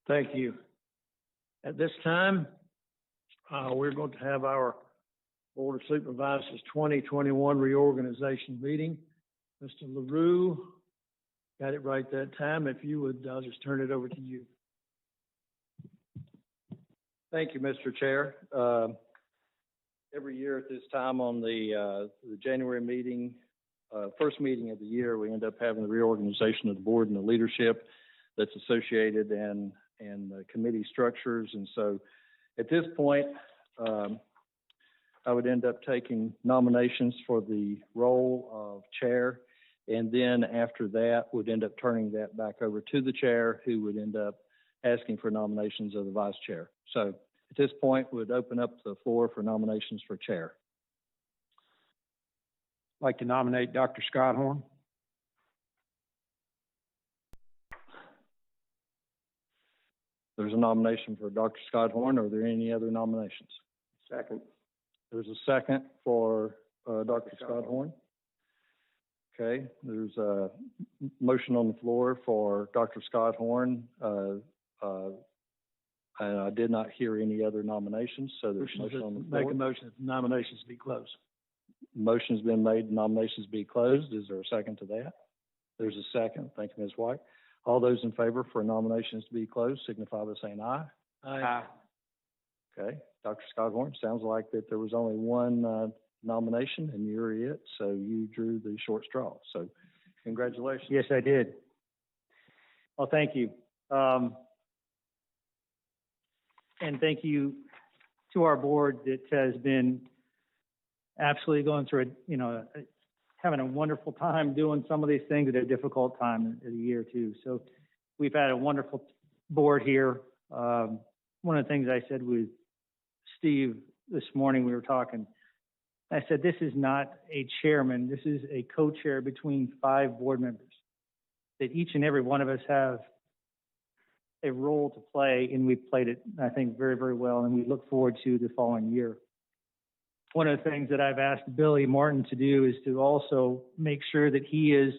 Thank you. At this time, we're going to have our Board of Supervisors 2021 reorganization meeting. Mr. LaRue, got it right that time. If you would, I'll just turn it over to you. Thank you, Mr. Chair. Every year at this time on the January meeting, first meeting of the year, we end up having the reorganization of the board and the leadership that's associated and the committee structures. And so at this point, I would end up taking nominations for the role of chair. And then after that, would end up turning that back over to the chair, who would end up asking for nominations of the vice chair. So at this point, we'd open up the floor for nominations for chair. I'd like to nominate Dr. Scott Horn. There's a nomination for Dr. Scott Horn. Are there any other nominations? Second. There's a second for Dr. Scott Horn. Okay, there's a motion on the floor for Dr. Scott Horn. And I did not hear any other nominations, so there's a motion on the floor. Make a motion that the nominations be closed. Motion's been made, nominations be closed. Is there a second to that? There's a second. Thank you, Ms. White. All those in favor for nominations to be closed signify by saying aye. Aye. Okay, Dr. Scott Horn, sounds like that there was only one nomination and you're it, so you drew the short straw. So congratulations. Yes, I did. Well, thank you. And thank you to our board that has been absolutely going through, having a wonderful time doing some of these things at a difficult time of the year too. So we've had a wonderful board here. One of the things I said with Steve this morning, we were talking, I said, this is not a chairman, this is a co-chair between 5 board members, that each and every one of us have a role to play, and we've played it, I think, very, very well, and we look forward to the following year. One of the things that I've asked Billy Martin to do is to also make sure that he's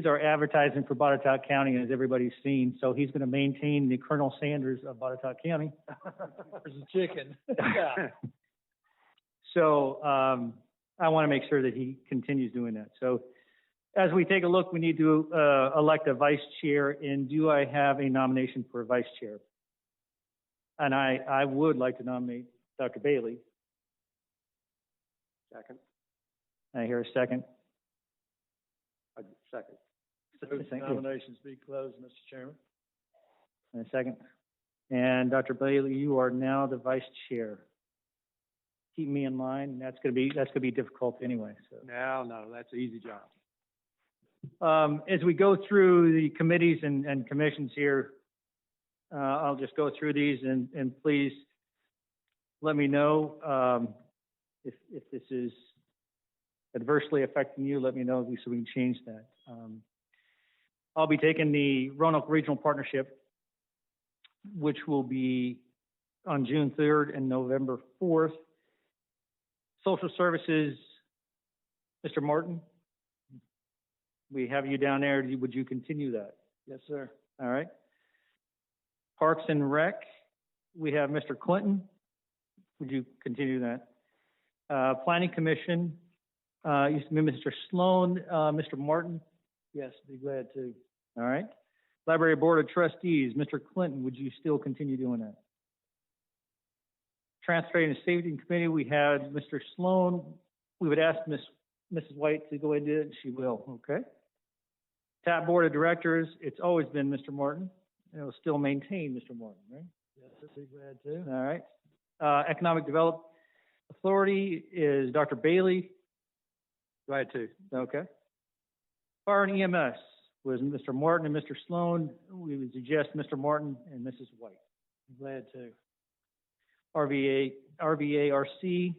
our advertising for Botetourt County, as everybody's seen. So he's going to maintain the Colonel Sanders of Botetourt County. There's a chicken. So I want to make sure that he continues doing that. So as we take a look, we need to elect a vice chair. And do I have a nomination for a vice chair? And I would like to nominate Dr. Bailey. Second. I hear a second. Second. Those nominations be closed, Mr. Chairman. And a second. And Dr. Bailey, you are now the vice chair. Keep me in line. That's gonna be difficult anyway. So No, that's an easy job. as we go through the committees and commissions here, I'll just go through these and please let me know if this is adversely affecting you. Let me know so we can change that. I'll be taking the Roanoke Regional Partnership, which will be on June 3rd and November 4th. Social Services, Mr. Martin, we have you down there. Would you continue that? Yes, sir. All right. Parks and Rec, we have Mr. Clinton. Would you continue that? Planning Commission, used to be Mr. Sloan, Mr. Martin. Yes, be glad to. All right. Library Board of Trustees, Mr. Clinton, would you still continue doing that? Transportation and Safety Committee, we had Mr. Sloan. We would ask Mrs. White to go ahead and do it, and she will. Okay. TAP Board of Directors, it's always been Mr. Martin. And it will still maintain Mr. Martin, right? Yes, be glad to. All right. Economic Development Authority is Dr. Bailey. Glad to. Okay. Fire and EMS was Mr. Martin and Mr. Sloan. We would suggest Mr. Martin and Mrs. White. Glad to. RVARC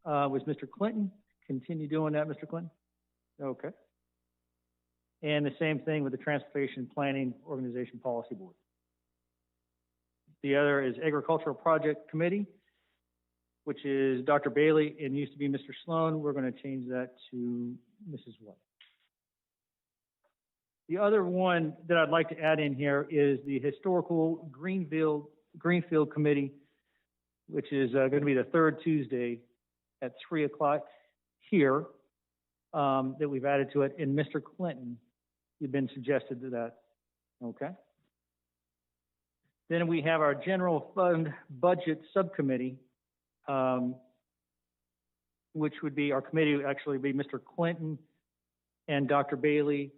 was Mr. Clinton. Continue doing that, Mr. Clinton? Okay. And the same thing with the Transportation Planning Organization Policy Board. The other is Agricultural Project Committee, which is Dr. Bailey and used to be Mr. Sloan. We're going to change that to Mrs. White. The other one that I'd like to add in here is the Historical Greenfield Committee, which is going to be the third Tuesday at 3 o'clock here, that we've added to it. And Mr. Clinton, you've been suggested to that. Okay. Then we have our General Fund Budget Subcommittee, which would be, our committee would actually be Mr. Clinton and Dr. Bailey.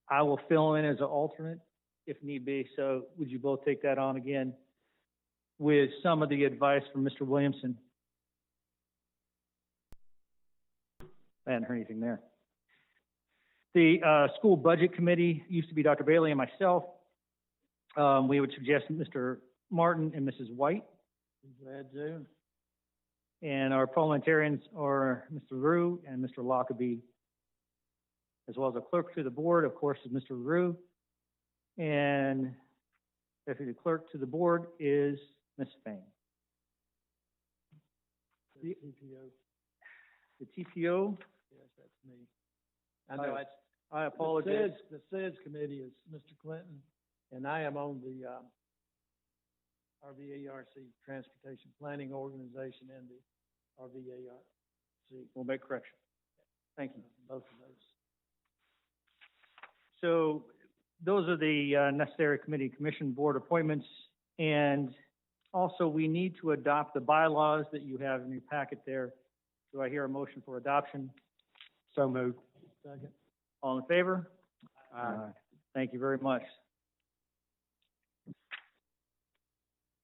I will fill in as an alternate if need be. So would you both take that on again with some of the advice from Mr. Williamson? I hadn't heard anything there. The School Budget Committee used to be Dr. Bailey and myself. We would suggest Mr. Martin and Mrs. White. Glad to. And our parliamentarians are Mr. Rue and Mr. Lockaby, as well as a clerk to the board, of course, is Mr. Rue. And deputy clerk to the board is Ms. Fain. The TPO. The TPO? Yes, that's me. I know it's. I apologize. The SEDS committee is Mr. Clinton, and I am on the, RVARC Transportation Planning Organization and the RVARC. We'll make correction. Thank you. Both of those. So those are the necessary committee, commission, board appointments. And also, we need to adopt the bylaws that you have in your packet there. Do I hear a motion for adoption? So moved. Second. All in favor? Aye. Thank you very much.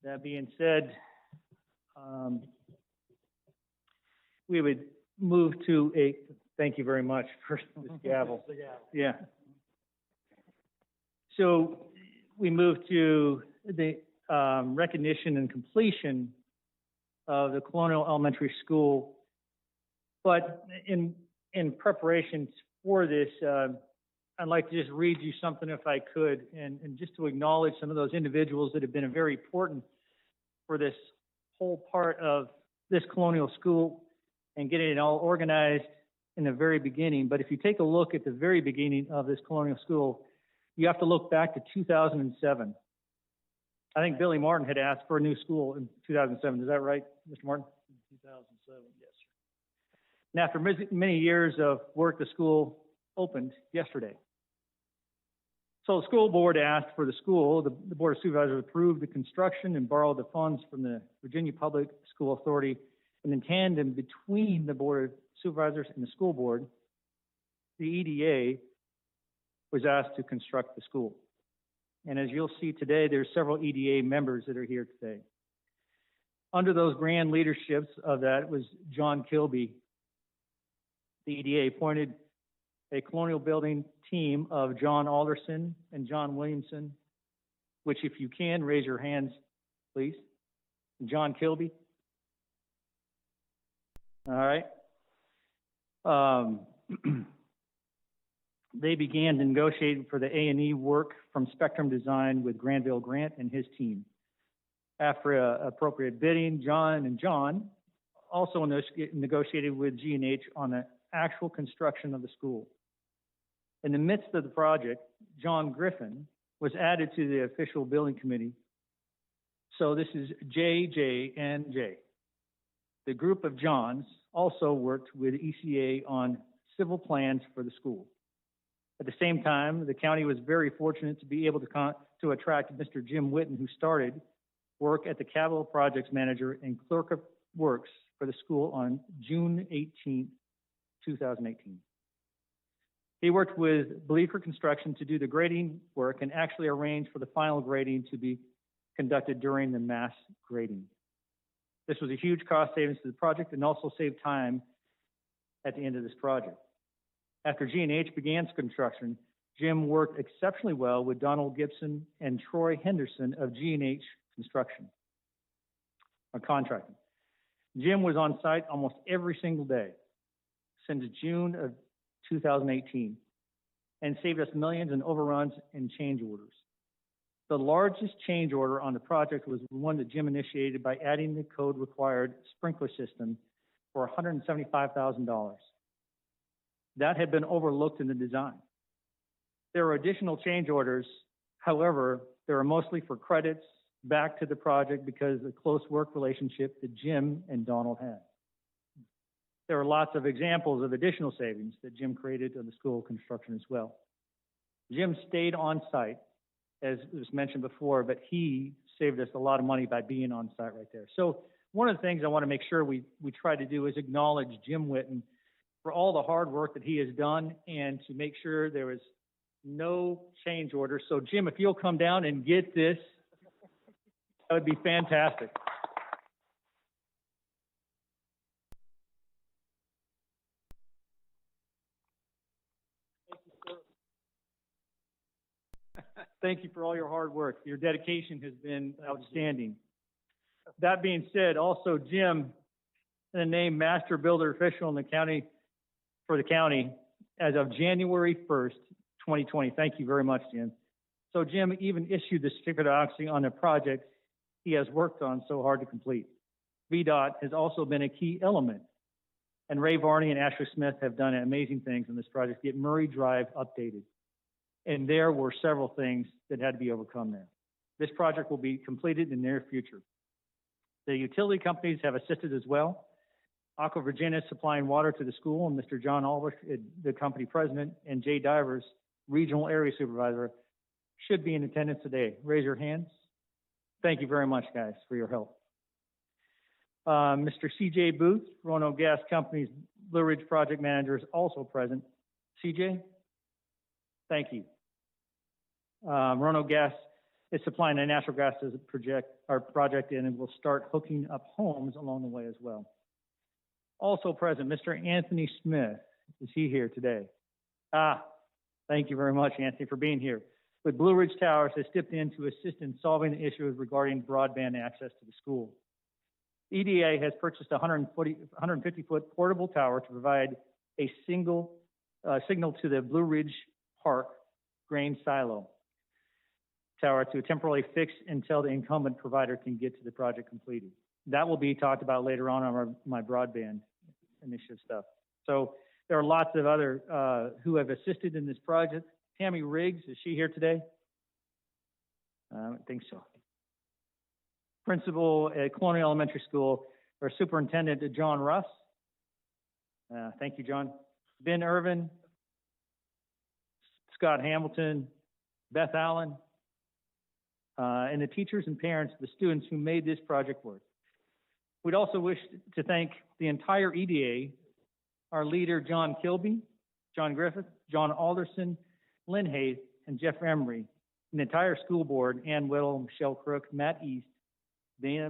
That being said, we would move to a, thank you very much for this gavel. Yeah. So we move to the recognition and completion of the Colonial Elementary School. But in preparation for this, I'd like to just read you something if I could, and just to acknowledge some of those individuals that have been very important for this whole part of this Colonial School and getting it all organized in the very beginning. But if you take a look at the very beginning of this Colonial School, you have to look back to 2007. I think Billy Martin had asked for a new school in 2007. Is that right, Mr. Martin? 2007, yes, sir. And after many years of work, the school opened yesterday. So the school board asked for the school. The Board of Supervisors approved the construction and borrowed the funds from the Virginia Public School Authority. And in tandem between the Board of Supervisors and the school board, the EDA was asked to construct the school. And as you'll see today, there's several EDA members that are here today. Under those grand leaderships of that was John Kilby. The EDA appointed a colonial building team of John Alderson and John Williamson, which if you can, raise your hands, please. John Kilby. All right. They began negotiating for the A&E work from Spectrum Design with Granville Grant and his team. After appropriate bidding, John also negotiated with G&H on the actual construction of the school. In the midst of the project, John Griffin was added to the official building committee. So this is J, and J. The group of Johns also worked with ECA on civil plans for the school. At the same time, the county was very fortunate to be able to attract Mr. Jim Witten, who started work at the Capital Projects Manager and Clerk of Works for the school on June 18, 2018. He worked with Bleecker Construction to do the grading work and actually arranged for the final grading to be conducted during the mass grading. This was a huge cost savings to the project and also saved time at the end of this project. After G&H began construction, Jim worked exceptionally well with Donald Gibson and Troy Henderson of G&H Construction, or contracting. Jim was on site almost every single day since June of 2018 and saved us millions in overruns and change orders. The largest change order on the project was the one that Jim initiated by adding the code required sprinkler system for $175,000. That had been overlooked in the design. There are additional change orders. However, they are mostly for credits back to the project because of the close work relationship that Jim and Donald had. There are lots of examples of additional savings that Jim created on the school construction as well. Jim stayed on site, as was mentioned before, but he saved us a lot of money by being on site right there. So one of the things I want to make sure we try to do is acknowledge Jim Whitten for all the hard work that he has done and to make sure there was no change order. So Jim, if you'll come down and get this, that would be fantastic. Thank you for all your hard work. Your dedication has been outstanding. That being said, also Jim, the name Master Builder Official in the county, for the county, as of January 1st, 2020. Thank you very much, Jim. So Jim even issued the certificate of occupancy on a project he has worked on so hard to complete. VDOT has also been a key element, and Ray Varney and Ashley Smith have done amazing things on this project to get Murray Drive updated. And there were several things that had to be overcome there. This project will be completed in the near future. The utility companies have assisted as well. Aqua Virginia is supplying water to the school, and Mr. John Albrecht, the company president, and Jay Divers, regional area supervisor, should be in attendance today. Raise your hands. Thank you very much, guys, for your help. Mr. CJ Booth, Roanoke Gas Company's Blue Ridge project manager, is also present. CJ, thank you. Roanoke Gas is supplying the natural gas as a project, and it will start hooking up homes along the way as well. Also present, Mr. Anthony Smith. Is he here today? Thank you very much, Anthony, for being here. With Blue Ridge Towers has stepped in to assist in solving the issues regarding broadband access to the school. EDA has purchased a 150-foot portable tower to provide a signal to the Blue Ridge Park grain silo tower to temporarily fix until the incumbent provider can get to the project completed. That will be talked about later on my broadband initiative stuff. So there are lots of other who have assisted in this project. Tammy Riggs, is she here today? I don't think so. Principal at Colonial Elementary School, our superintendent, John Russ. Thank you, John. Ben Irvin, Scott Hamilton, Beth Allen, and the teachers and parents, the students who made this project work. We'd also wish to thank the entire EDA, our leader, John Kilby, John Griffith, John Alderson, Lynn Hayes, and Jeff Emery, and the entire school board, Ann Whittle, Michelle Crook, Matt East, Dana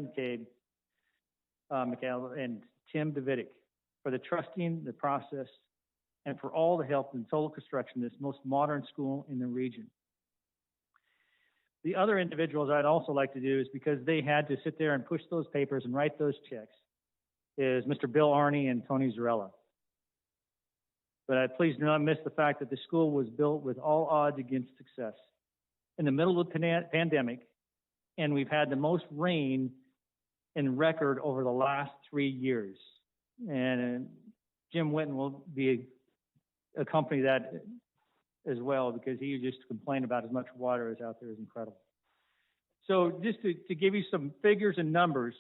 McCabe, and Tim Davidic for the trusting the process and for all the help in total construction of this most modern school in the region. The other individuals I'd also like to do is because they had to sit there and push those papers and write those checks is Mr. Bill Arney and Tony Zarella. But please do not miss the fact that the school was built with all odds against success. In the middle of the pandemic, and we've had the most rain in record over the last 3 years. And Jim Whitten will be accompany that as well because he just complained about as much water as out there is incredible. So just to give you some figures and numbers,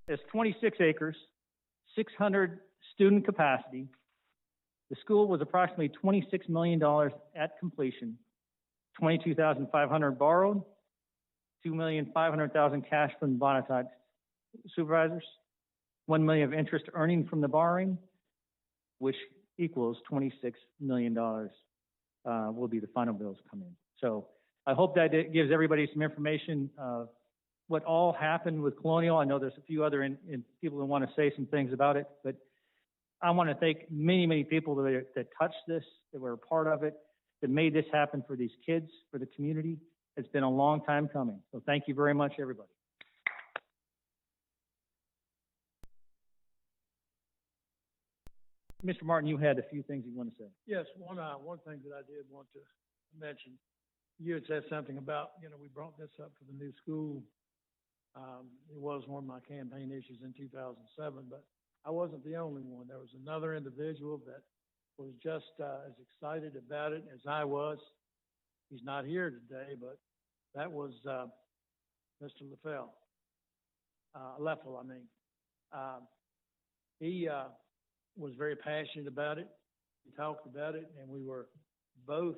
it's 26 acres, 600 student capacity. The school was approximately $26 million at completion, $22,500 borrowed, $2,500,000 cash from the Botetourt supervisors, $1 million of interest earning from the borrowing, which equals $26 million will be the final bills come in. So I hope that it gives everybody some information of what all happened with Colonial. I know there's a few other people who want to say some things about it, but I want to thank many, many people that touched this, that were a part of it, that made this happen for these kids, for the community. It's been a long time coming. So thank you very much, everybody. Mr. Martin, you had a few things you want to say. Yes, one thing that I did want to mention, you had said something about, we brought this up for the new school. It was one of my campaign issues in 2007, but I wasn't the only one. There was another individual that was just as excited about it as I was. He's not here today, but that was Mr. Leffel, I mean. He was very passionate about it. We talked about it, and we were both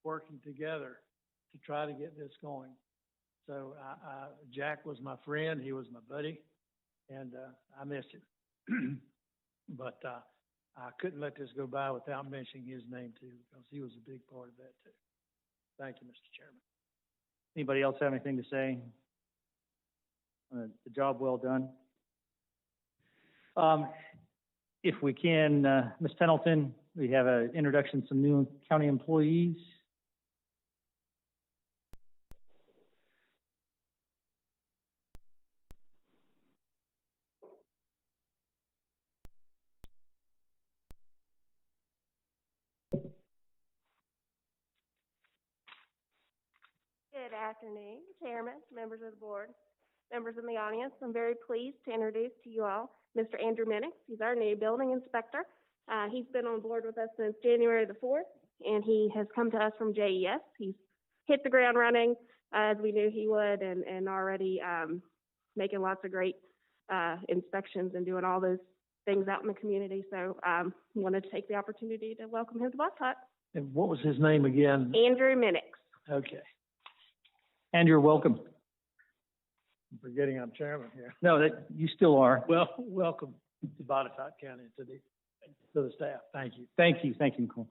working together to try to get this going. So Jack was my friend, he was my buddy, and I miss him. But I couldn't let this go by without mentioning his name too, because he was a big part of that too. Thank you, Mr. Chairman. Anybody else have anything to say? The job well done. If we can, Ms. Pendleton, we have an introduction to some new county employees. Good afternoon, Chairman, members of the board, members in the audience. I'm very pleased to introduce to you all Mr. Andrew Minix. He's our new building inspector. He's been on board with us since January the 4th, and he has come to us from JES. He's hit the ground running as we knew he would, and already making lots of great inspections and doing all those things out in the community. So wanted to take the opportunity to welcome him to Botetourt. And what was his name again? Andrew Minix. Okay. And you're welcome. I'm forgetting I'm chairman here. No, that you still are. Well, welcome to Botetourt County, to the staff. Thank you. Thank you, Nicole.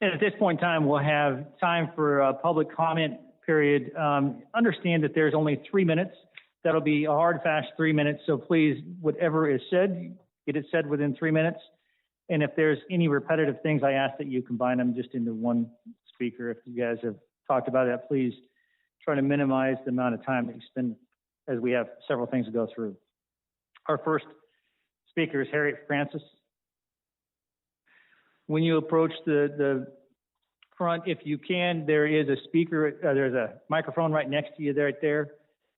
And at this point in time, we'll have time for a public comment period. Understand that there's only 3 minutes. That'll be a hard, fast 3 minutes. So please, whatever is said, get it said within 3 minutes. And if there's any repetitive things, I ask that you combine them just into one speaker. If you guys have talked about that, please try to minimize the amount of time that you spend, as we have several things to go through. Our first speaker is Harriet Francis. When you approach the front, if you can, there is a speaker, there's a microphone right next to you right there,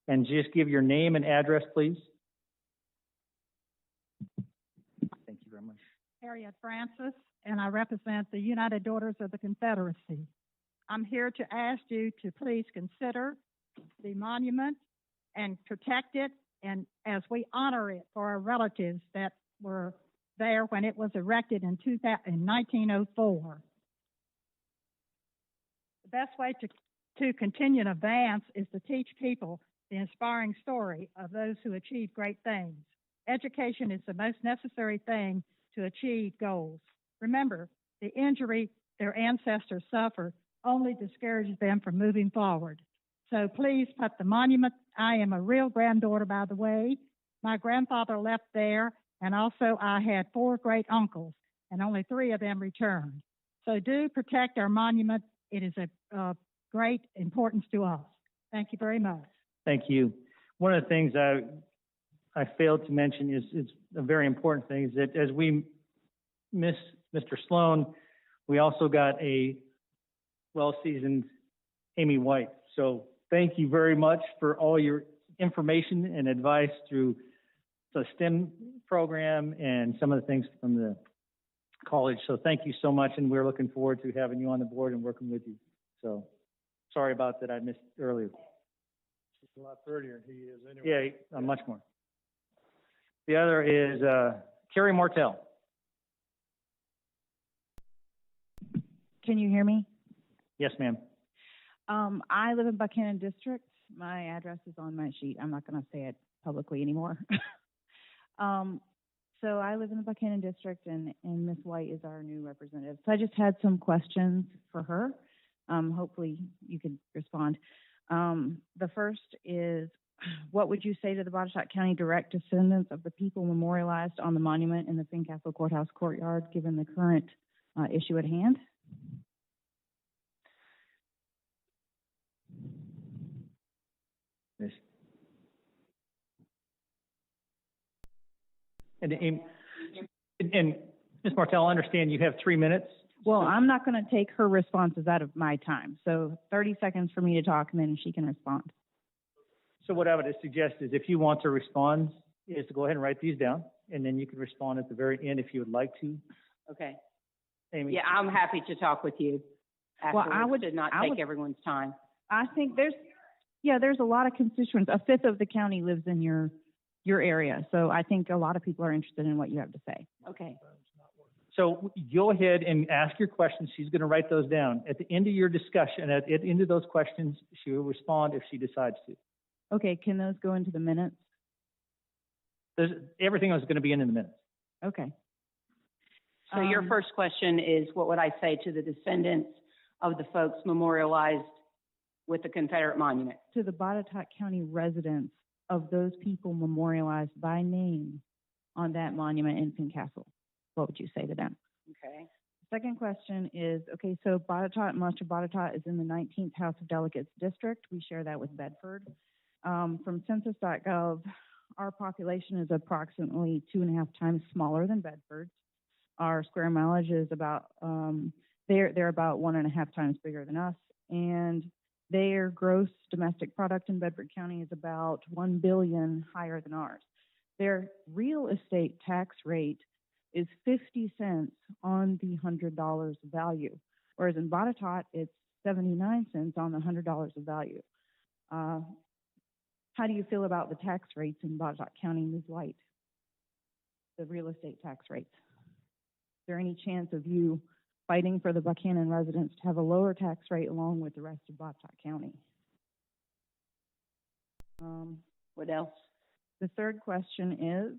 and just give your name and address, please. Thank you very much. Harriet Francis, and I represent the United Daughters of the Confederacy. I'm here to ask you to please consider the monument and protect it, and as we honor it for our relatives that were there when it was erected in 1904. The best way to continue and advance is to teach people the inspiring story of those who achieve great things. Education is the most necessary thing to achieve goals. Remember, the injury their ancestors suffered only discourages them from moving forward. So please put the monument. I am a real granddaughter, by the way. My grandfather left there, and also I had 4 great uncles, and only 3 of them returned. So do protect our monument. It is a great importance to us. Thank you very much. Thank you. One of the things I failed to mention is a very important thing, is that as we miss Mr. Sloan, we also got a well-seasoned Amy White. So thank you very much for all your information and advice through the STEM program and some of the things from the college. So thank you so much, and we're looking forward to having you on the board and working with you. So sorry about that, I missed earlier. She's a lot prettier than he is anyway. Yeah, much more. The other is Carrie Martell. Can you hear me? Yes, ma'am. I live in Buchanan District. My address is on my sheet. I'm not going to say it publicly anymore. So I live in the Buchanan District, and Ms. White is our new representative. So I just had some questions for her. Hopefully you could respond. The first is, what would you say to the Botetourt County direct descendants of the people memorialized on the monument in the Fincastle Courthouse courtyard, given the current issue at hand? Yes. And Ms. Martell, I understand you have 3 minutes. Well, I'm not going to take her responses out of my time. So 30 seconds for me to talk, and then she can respond. So what I would suggest is if you want to respond, is to go ahead and write these down, and then you can respond at the very end if you would like to. Okay. Amy? Yeah, I'm happy to talk with you Well, afterwards to not I take would- everyone's time. I think there's a lot of constituents. A fifth of the county lives in your area, so I think a lot of people are interested in what you have to say. Okay. So go ahead and ask your questions. She's going to write those down. At the end of your discussion, at the end of those questions, she will respond if she decides to. Okay, can those go into the minutes? Everything else is going to be in the minutes. Okay. So your Um, first question is, what would I say to the descendants of the folks memorialized with the Confederate monument? To the Botetourt County residents of those people memorialized by name on that monument in Fincastle, what would you say to them? Okay. Second question is, okay, so Botetourt, much of Botetourt is in the 19th House of Delegates district. We share that with Bedford. From census.gov, our population is approximately 2.5 times smaller than Bedford's. Our square mileage is about, they're about 1.5 times bigger than us. And their gross domestic product in Bedford County is about 1 billion higher than ours. Their real estate tax rate is 50 cents on the $100 of value, whereas in Botetourt, it's 79 cents on the $100 of value. How do you feel about the tax rates in Botetourt County, Ms. White? The real estate tax rates? Is there any chance of you fighting for the Buchanan residents to have a lower tax rate along with the rest of Botetourt County? What else? The third question is,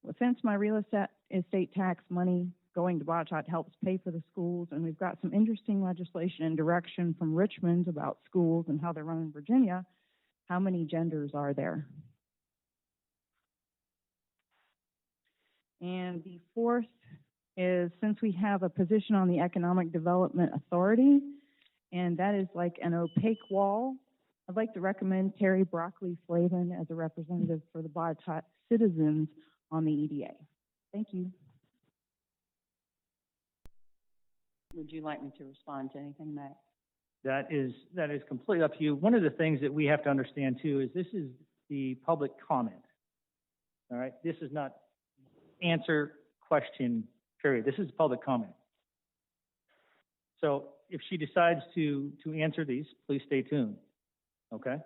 well, since my real estate tax money going to Botetourt helps pay for the schools, and we've got some interesting legislation and direction from Richmond about schools and how they're run in Virginia, how many genders are there? And the fourth is, since we have a position on the Economic Development Authority, and that is like an opaque wall, I'd like to recommend Terry Broccoli Flavin as a representative for the Botetourt citizens on the EDA. Thank you. Would you like me to respond to anything, Matt? That is completely up to you. One of the things that we have to understand too is this is the public comment. All right, this is not answer question period. This is public comment. So if she decides to answer these, please stay tuned. Okay?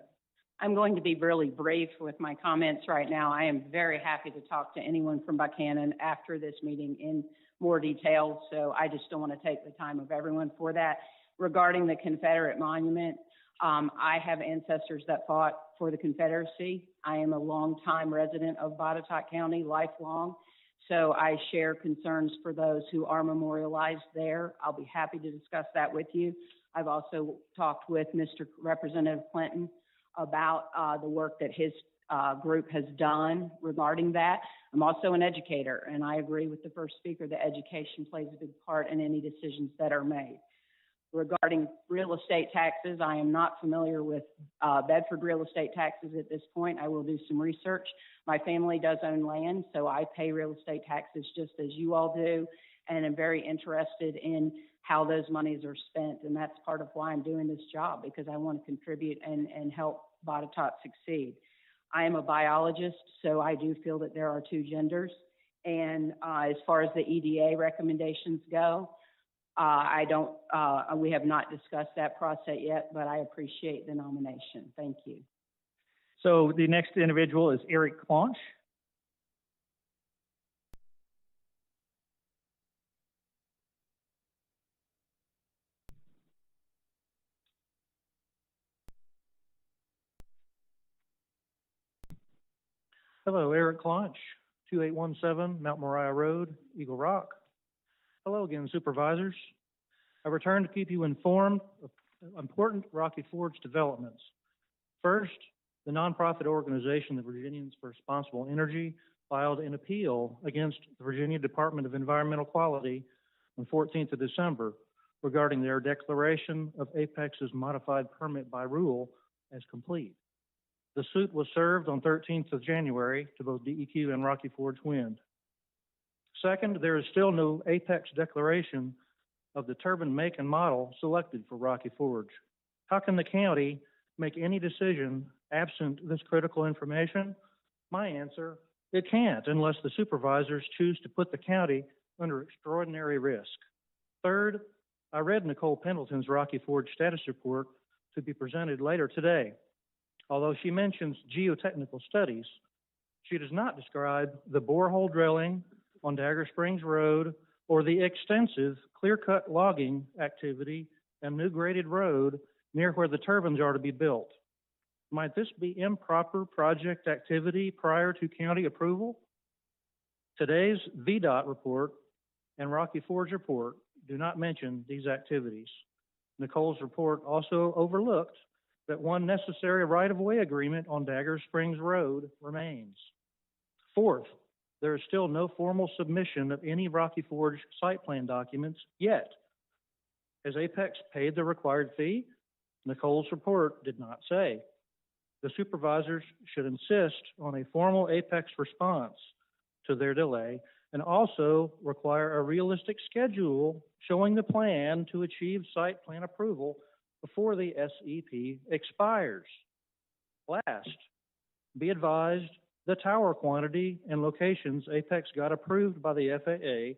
I'm going to be really brief with my comments right now. I am very happy to talk to anyone from Buchanan after this meeting in more detail, so I just don't want to take the time of everyone for that. Regarding the Confederate monument, I have ancestors that fought for the Confederacy. I am a longtime resident of Botetourt County, lifelong, so I share concerns for those who are memorialized there. I'll be happy to discuss that with you. I've also talked with Mr. Representative Clinton about the work that his group has done regarding that. I'm also an educator, and I agree with the first speaker that education plays a big part in any decisions that are made. Regarding real estate taxes, I am not familiar with Bedford real estate taxes at this point. I will do some research. My family does own land, so I pay real estate taxes just as you all do, and I'm very interested in how those monies are spent, and that's part of why I'm doing this job, because I want to contribute and help Botetourt succeed. I am a biologist, so I do feel that there are two genders, and as far as the EDA recommendations go, we have not discussed that process yet, but I appreciate the nomination. Thank you. So the next individual is Eric Claunch. Hello, Eric Claunch, 2817 Mount Moriah Road, Eagle Rock. Hello again, Supervisors. I return to keep you informed of important Rocky Forge developments. First, the nonprofit organization, the Virginians for Responsible Energy, filed an appeal against the Virginia Department of Environmental Quality on 14th of December regarding their declaration of Apex's modified permit by rule as complete. The suit was served on 13th of January to both DEQ and Rocky Forge Wind. Second, there is still no Apex declaration of the turbine make and model selected for Rocky Forge. How can the county make any decision absent this critical information? My answer, it can't unless the supervisors choose to put the county under extraordinary risk. Third, I read Nicole Pendleton's Rocky Forge status report to be presented later today. Although she mentions geotechnical studies, she does not describe the borehole drilling on Dagger Springs Road or the extensive clear-cut logging activity and new graded road near where the turbines are to be built. Might this be improper project activity prior to county approval? Today's VDOT report and Rocky Forge report do not mention these activities. Nicole's report also overlooked that one necessary right-of-way agreement on Dagger Springs Road remains. Fourth, there is still no formal submission of any Rocky Forge site plan documents yet. Has Apex paid the required fee? Nicole's report did not say. The supervisors should insist on a formal Apex response to their delay and also require a realistic schedule showing the plan to achieve site plan approval before the SEP expires. Last, be advised the tower quantity and locations Apex got approved by the FAA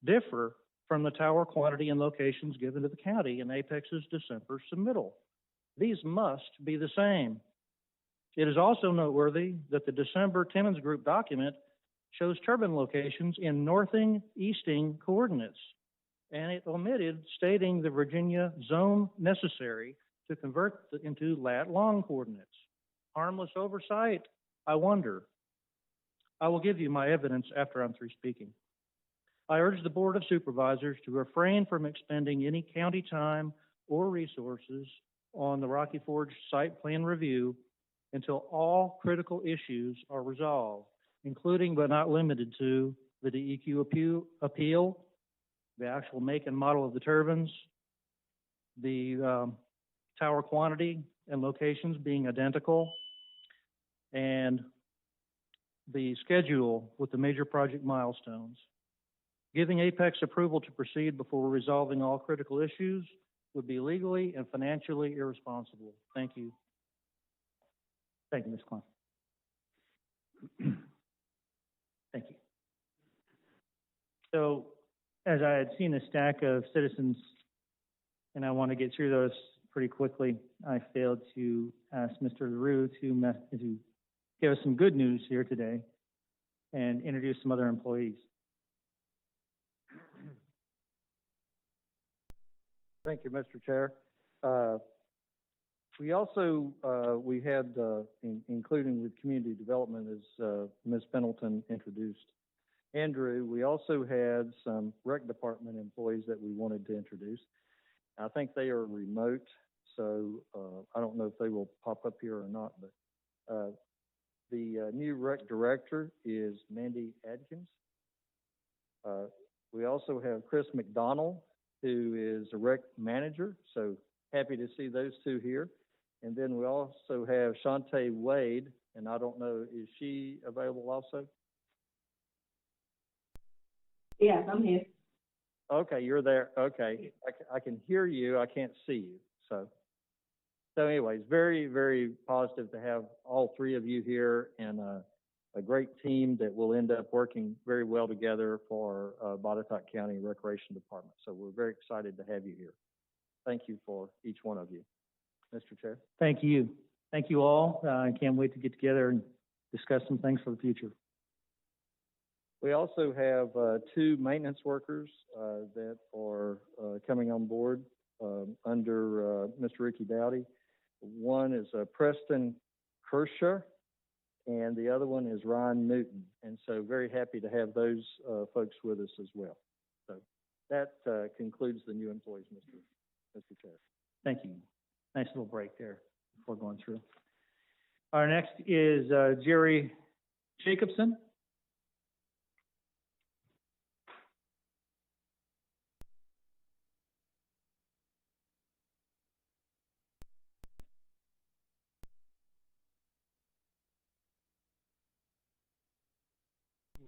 differ from the tower quantity and locations given to the county in Apex's December submittal. These must be the same. It is also noteworthy that the December Timmons Group document shows turbine locations in northing, easting coordinates, and it omitted stating the Virginia zone necessary to convert into lat-long coordinates. Harmless oversight? I wonder. I will give you my evidence after I'm through speaking. I urge the Board of Supervisors to refrain from expending any county time or resources on the Rocky Forge site plan review until all critical issues are resolved, including but not limited to the DEQ appeal, the actual make and model of the turbines, the tower quantity and locations being identical, and the schedule with the major project milestones. Giving Apex approval to proceed before resolving all critical issues would be legally and financially irresponsible. Thank you. Thank you, Ms. Klein. Thank you. So, as I had seen a stack of citizens, and I want to get through those pretty quickly, I failed to ask Mr. LaRue to give us some good news here today and introduce some other employees. Thank you, Mr. Chair. We also, we had, including with community development, as Ms. Pendleton introduced Andrew, we also had some rec department employees that we wanted to introduce. I think they are remote, so I don't know if they will pop up here or not, but the new rec director is Mandy Adkins. We also have Chris McDonald, who is a rec manager, so happy to see those two here. And then we also have Shantae Wade, and I don't know, is she available also? Yes, I'm here. Okay, you're there. Okay, I can hear you. I can't see you. So anyways, very, very positive to have all three of you here and a great team that will end up working very well together for Botetourt County Recreation Department. So we're very excited to have you here. Thank you for each one of you. Mr. Chair. Thank you. Thank you all. I can't wait to get together and discuss some things for the future. We also have two maintenance workers that are coming on board under Mr. Ricky Dowdy. One is Preston Kershaw, and the other one is Ryan Newton. And so very happy to have those folks with us as well. So that concludes the new employees, Mr. Chair. Thank you. Nice little break there before going through. Our next is Jerry Jacobson.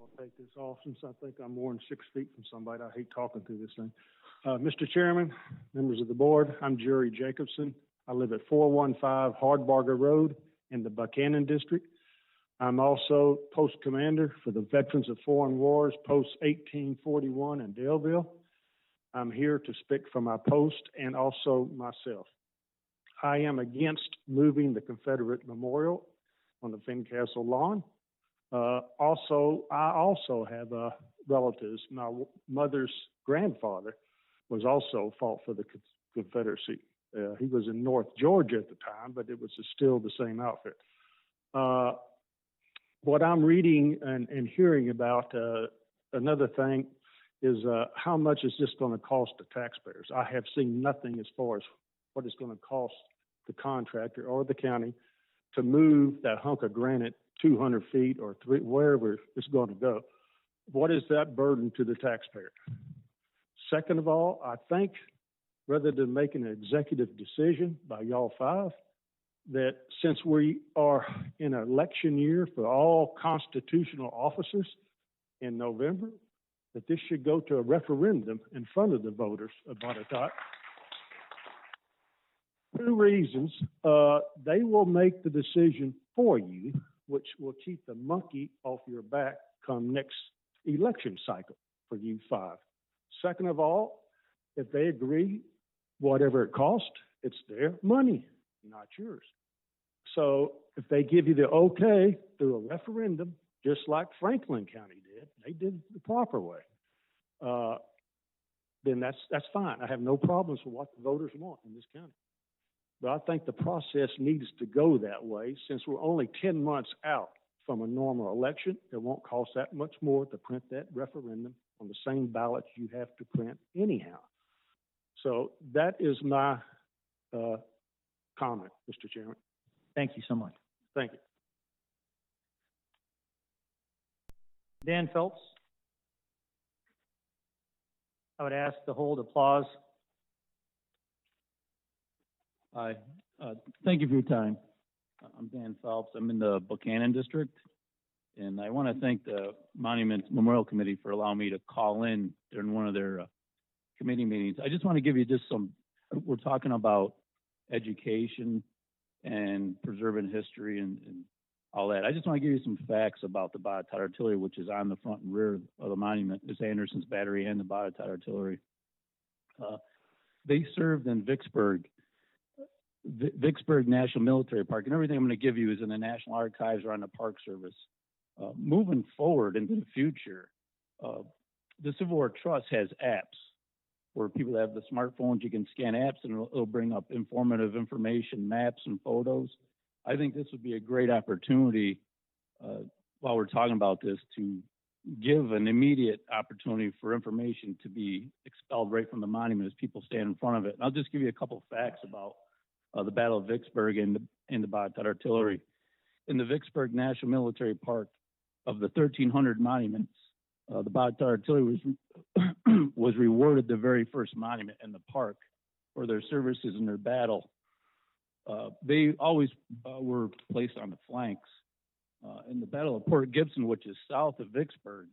I'll take this off since I think I'm more than 6 feet from somebody. I hate talking through this thing. Mr. Chairman, members of the board, I'm Jerry Jacobson. I live at 415 Hardbarger Road in the Buchanan District. I'm also post commander for the Veterans of Foreign Wars, Post 1841 in Daleville. I'm here to speak for my post and also myself. I am against moving the Confederate Memorial on the Fincastle lawn. I also have relatives. My mother's grandfather was also fought for the Confederacy. He was in North Georgia at the time, but it was still the same outfit. What I'm reading and hearing about, another thing is how much is this going to cost the taxpayers? I have seen nothing as far as what it's going to cost the contractor or the county to move that hunk of granite 200 feet or wherever it's going to go. What is that burden to the taxpayer? Second of all, I think rather than making an executive decision by y'all five, that since we are in an election year for all constitutional officers in November, that this should go to a referendum in front of the voters of Botetourt. 2 reasons. They will make the decision for you, which will keep the monkey off your back come next election cycle for you 5. Second of all, if they agree, whatever it costs, it's their money, not yours. So if they give you the okay through a referendum, just like Franklin County did, they did it the proper way, then that's fine. I have no problems with what the voters want in this county. But I think the process needs to go that way. Since we're only 10 months out from a normal election, it won't cost that much more to print that referendum on the same ballot you have to print anyhow. So that is my comment, Mr. Chairman. Thank you so much. Thank you. Dan Phelps. I would ask to hold applause. Hi, thank you for your time. I'm Dan Phelps. I'm in the Buchanan District, and I want to thank the Monument Memorial Committee for allowing me to call in during one of their committee meetings. I just want to give you just we're talking about education and preserving history and all that. I just want to give you some facts about the Botetourt Artillery, which is on the front and rear of the monument. It's Anderson's Battery and the Botetourt Artillery. They served in Vicksburg National Military Park, and everything I'm going to give you is in the National Archives or on the Park Service. Moving forward into the future, the Civil War Trust has apps where people have the smartphones, you can scan apps and it'll bring up informative information, maps and photos. I think this would be a great opportunity while we're talking about this to give an immediate opportunity for information to be expelled right from the monument as people stand in front of it. And I'll just give you a couple of facts about the Battle of Vicksburg and the Botetourt Artillery. In the Vicksburg National Military Park, of the 1,300 monuments, the Botetourt Artillery was rewarded the very first monument in the park for their services in their battle. They always were placed on the flanks. In the Battle of Port Gibson, which is south of Vicksburg,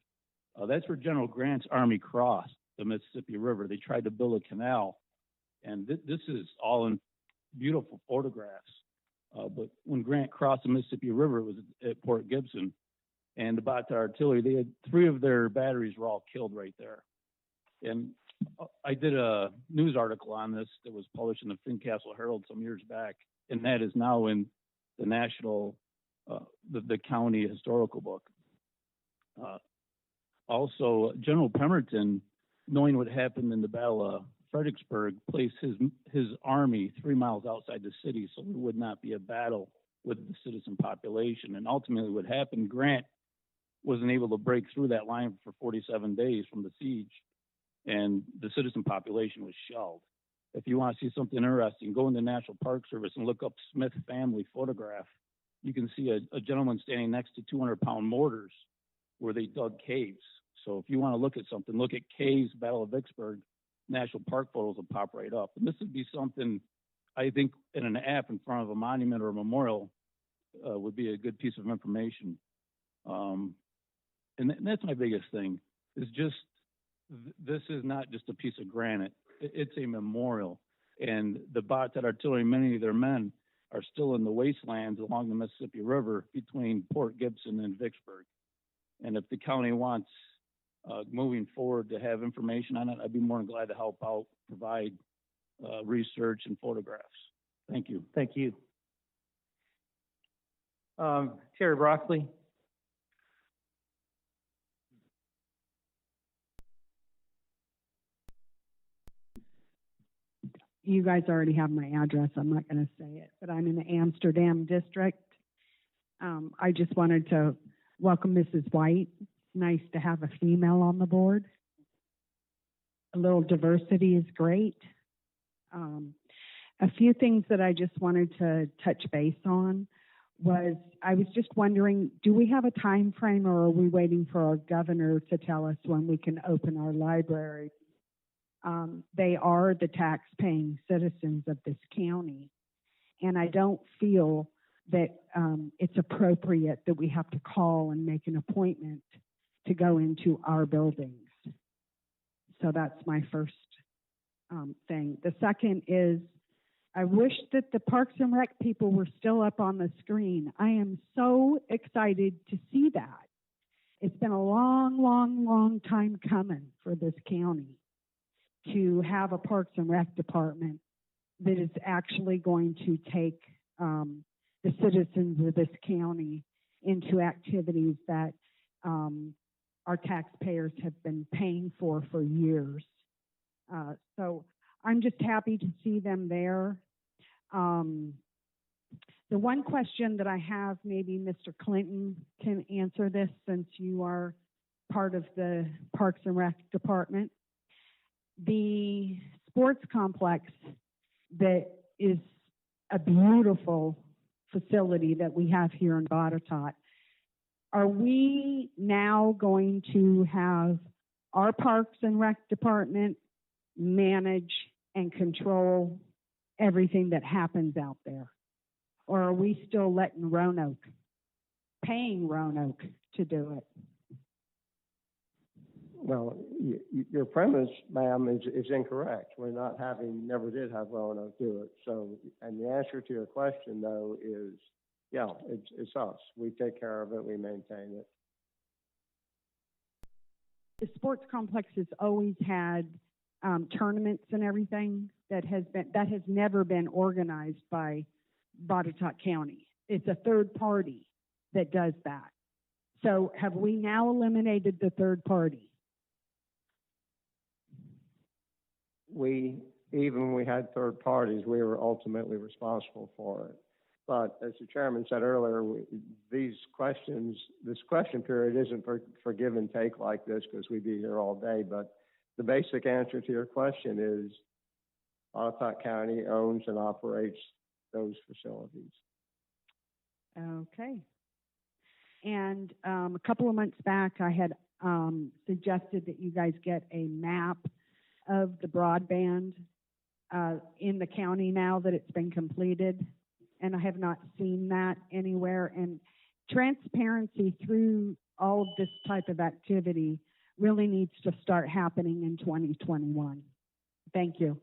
that's where General Grant's army crossed the Mississippi River. They tried to build a canal, and this is all in beautiful photographs. But when Grant crossed the Mississippi River, it was at Port Gibson, and the Botetourt Artillery, they had 3 of their batteries were all killed right there. And I did a news article on this that was published in the Fincastle Herald some years back, and that is now in the national, the county historical book. Also, General Pemberton, knowing what happened in the Battle of Fredericksburg, placed his army 3 miles outside the city so there would not be a battle with the citizen population. And ultimately what happened, Grant wasn't able to break through that line for 47 days from the siege, and the citizen population was shelled. If you want to see something interesting, go in the National Park Service and look up Smith family photograph. You can see a gentleman standing next to 200-pound mortars where they dug caves. So if you want to look at something, look at caves, Battle of Vicksburg, National Park photos will pop right up. And this would be something, I think, in an app in front of a monument or a memorial would be a good piece of information. And that's my biggest thing, is just, this is not just a piece of granite. It's a memorial. And the Botetourt Artillery, many of their men are still in the wastelands along the Mississippi River between Port Gibson and Vicksburg. And if the county wants, moving forward, to have information on it, I'd be more than glad to help out, provide research and photographs. Thank you. Thank you. Terry Broccoli. You guys already have my address. I'm not going to say it, but I'm in the Amsterdam district. I just wanted to welcome Mrs. White. Nice to have a female on the board. A little diversity is great. A few things that I just wanted to touch base on was, I was just wondering, do we have a time frame, or are we waiting for our governor to tell us when we can open our library? They are the tax-paying citizens of this county, and I don't feel that it's appropriate that we have to call and make an appointment to go into our buildings. So that's my first thing. The second is, I wish that the Parks and Rec people were still up on the screen. I am so excited to see that. It's been a long, long, long time coming for this county to have a Parks and Rec department that is actually going to take the citizens of this county into activities that our taxpayers have been paying for years. So I'm just happy to see them there. The one question that I have, maybe Mr. Clinton can answer this since you are part of the Parks and Rec department. The sports complex that is a beautiful facility that we have here in Botetourt, are we now going to have our Parks and Rec department manage and control everything that happens out there? Or are we still letting Roanoke, paying Roanoke to do it? Well, your premise, ma'am, is incorrect. We're not having, never did have Roanoke do it. So, and the answer to your question, though, is, yeah, it's us. We take care of it. We maintain it. The sports complex has always had tournaments and everything that has never been organized by Botetourt County. It's a third party that does that. So have we now eliminated the third party? Even when we had third parties, we were ultimately responsible for it. But as the chairman said earlier, this question period isn't for give and take like this, because we'd be here all day. But the basic answer to your question is Botetourt County owns and operates those facilities. Okay. And a couple of months back, I had suggested that you guys get a map of the broadband in the county now that it's been completed, and I have not seen that anywhere. And transparency through all of this type of activity really needs to start happening in 2021. Thank you.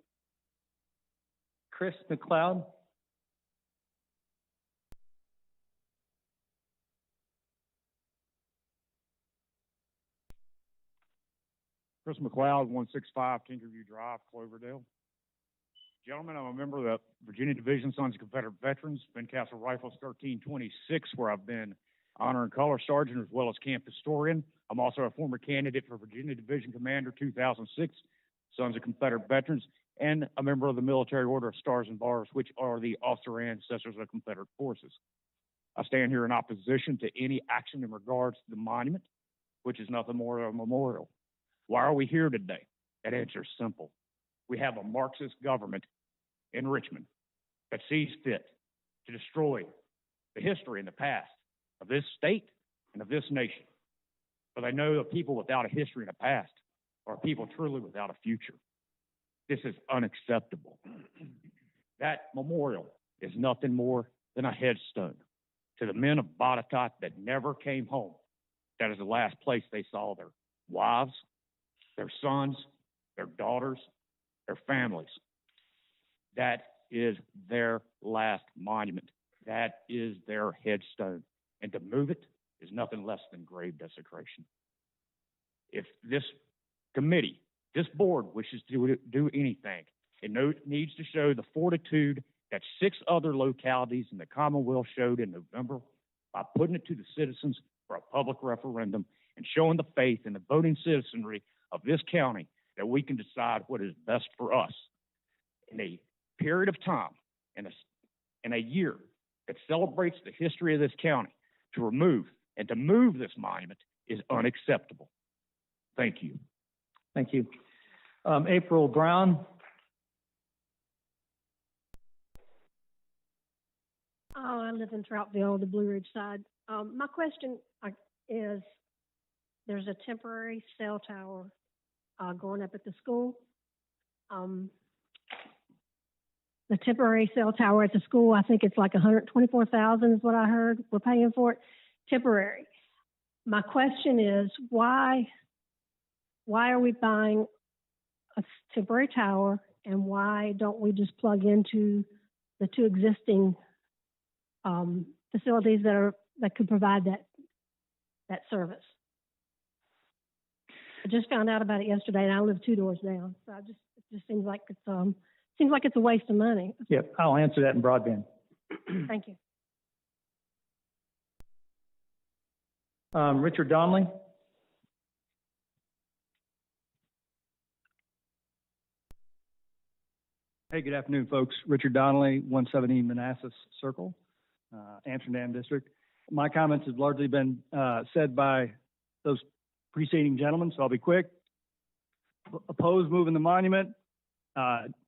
Chris McLeod. Chris McLeod, 165 Tinkerview Drive, Cloverdale. Gentlemen, I'm a member of the Virginia Division Sons of Confederate Veterans, Fincastle Rifles 1326, where I've been Honor and Color Sergeant as well as Camp Historian. I'm also a former candidate for Virginia Division Commander 2006, Sons of Confederate Veterans, and a member of the Military Order of Stars and Bars, which are the officer ancestors of Confederate forces. I stand here in opposition to any action in regards to the monument, which is nothing more than a memorial. Why are we here today? That answer is simple. We have a Marxist government in Richmond that sees fit to destroy the history and the past of this state and of this nation. But they know that people without a history and a past are people truly without a future. This is unacceptable. That memorial is nothing more than a headstone to the men of Botetourt that never came home. That is the last place they saw their wives, their sons, their daughters, their families. That is their last monument. That is their headstone. And to move it is nothing less than grave desecration. If this committee, this board wishes to do anything, it needs to show the fortitude that 6 other localities in the Commonwealth showed in November by putting it to the citizens for a public referendum and showing the faith in the voting citizenry of this county that we can decide what is best for us. In a period of time, in a year that celebrates the history of this county, to move this monument is unacceptable. Thank you. Thank you. April Brown? Oh, I live in Troutville, the Blue Ridge side. My question is, there's a temporary cell tower going up at the school. The temporary cell tower at the school, I think it's like $124,000 is what I heard. We're paying for it, temporary. My question is, why are we buying a temporary tower, and why don't we just plug into the 2 existing facilities that could provide that service? I just found out about it yesterday, and I live 2 doors down. So it just seems like it's a waste of money. Yep, I'll answer that in broadband. Thank you. Richard Donnelly? Hey, good afternoon, folks. Richard Donnelly, 170 Manassas Circle, Amsterdam District. My comments have largely been said by those preceding gentlemen, so I'll be quick. Oppose moving the monument.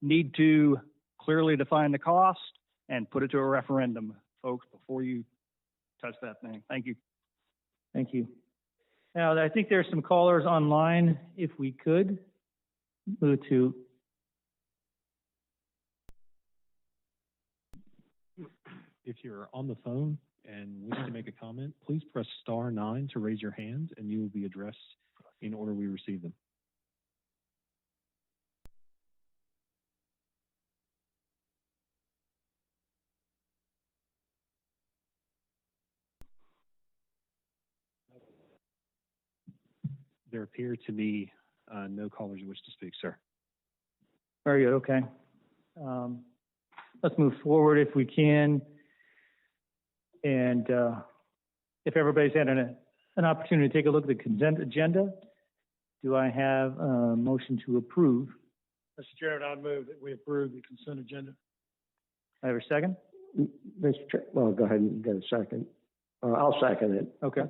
Need to clearly define the cost and put it to a referendum, folks, before you touch that thing. Thank you. Thank you. Now, I think there are some callers online. If we could move to. If you're on the phone and wish to make a comment, please press *9 to raise your hand, and you will be addressed in order we receive them. There appear to be no callers who wish to speak, sir. Very good, okay. Let's move forward if we can. And if everybody's had an opportunity to take a look at the consent agenda, do I have a motion to approve? Mr. Chairman, I move that we approve the consent agenda. I have a second? Mr. Chair, well, go ahead and get a second. I'll second it. Okay.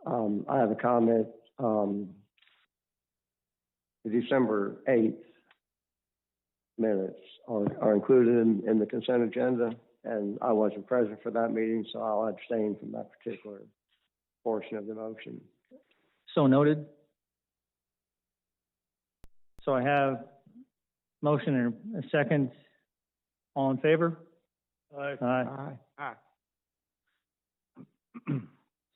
I have a comment. The December 8th minutes are included in the consent agenda, and I wasn't present for that meeting, so I'll abstain from that particular portion of the motion. So noted. So I have motion and a second. All in favor? Aye. Aye. Aye.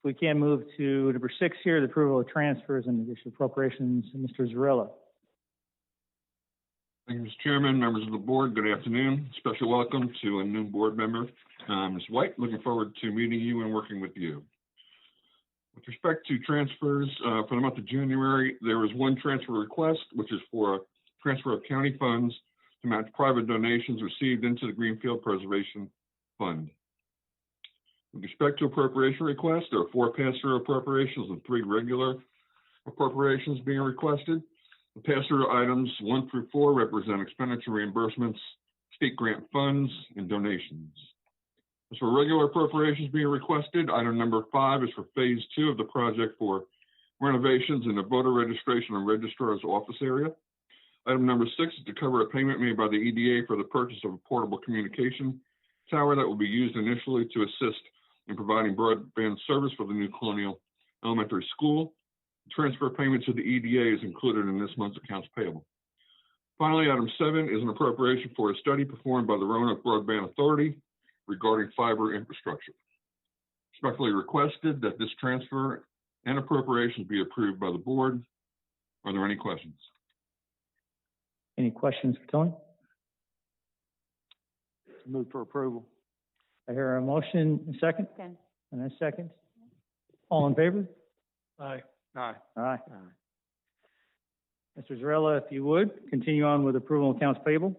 We can move to number 6 here, the approval of transfers and additional appropriations. Mr. Zarella. Thank you, Mr. Chairman, members of the board. Good afternoon. Special welcome to a new board member, Ms. White. Looking forward to meeting you and working with you. With respect to transfers, for the month of January, there was one transfer request, which is for a transfer of county funds to match private donations received into the Greenfield Preservation Fund. With respect to appropriation requests, there are 4 pass-through appropriations and 3 regular appropriations being requested. The pass-through items 1 through 4 represent expenditure reimbursements, state grant funds, and donations. As for regular appropriations being requested, item number 5 is for phase 2 of the project for renovations in the voter registration and registrar's office area. Item number 6 is to cover a payment made by the EDA for the purchase of a portable communication tower that will be used initially to assist in providing broadband service for the new Colonial Elementary School. The transfer payment to the EDA is included in this month's accounts payable. Finally, item 7 is an appropriation for a study performed by the Roanoke Broadband Authority regarding fiber infrastructure. Respectfully requested that this transfer and appropriations be approved by the board. Are there any questions? Any questions for Tony? Move for approval. I hear a motion, a second, and a second. All in favor? Aye. Aye. Aye. Mr. Zarella, if you would, continue on with approval of accounts payable.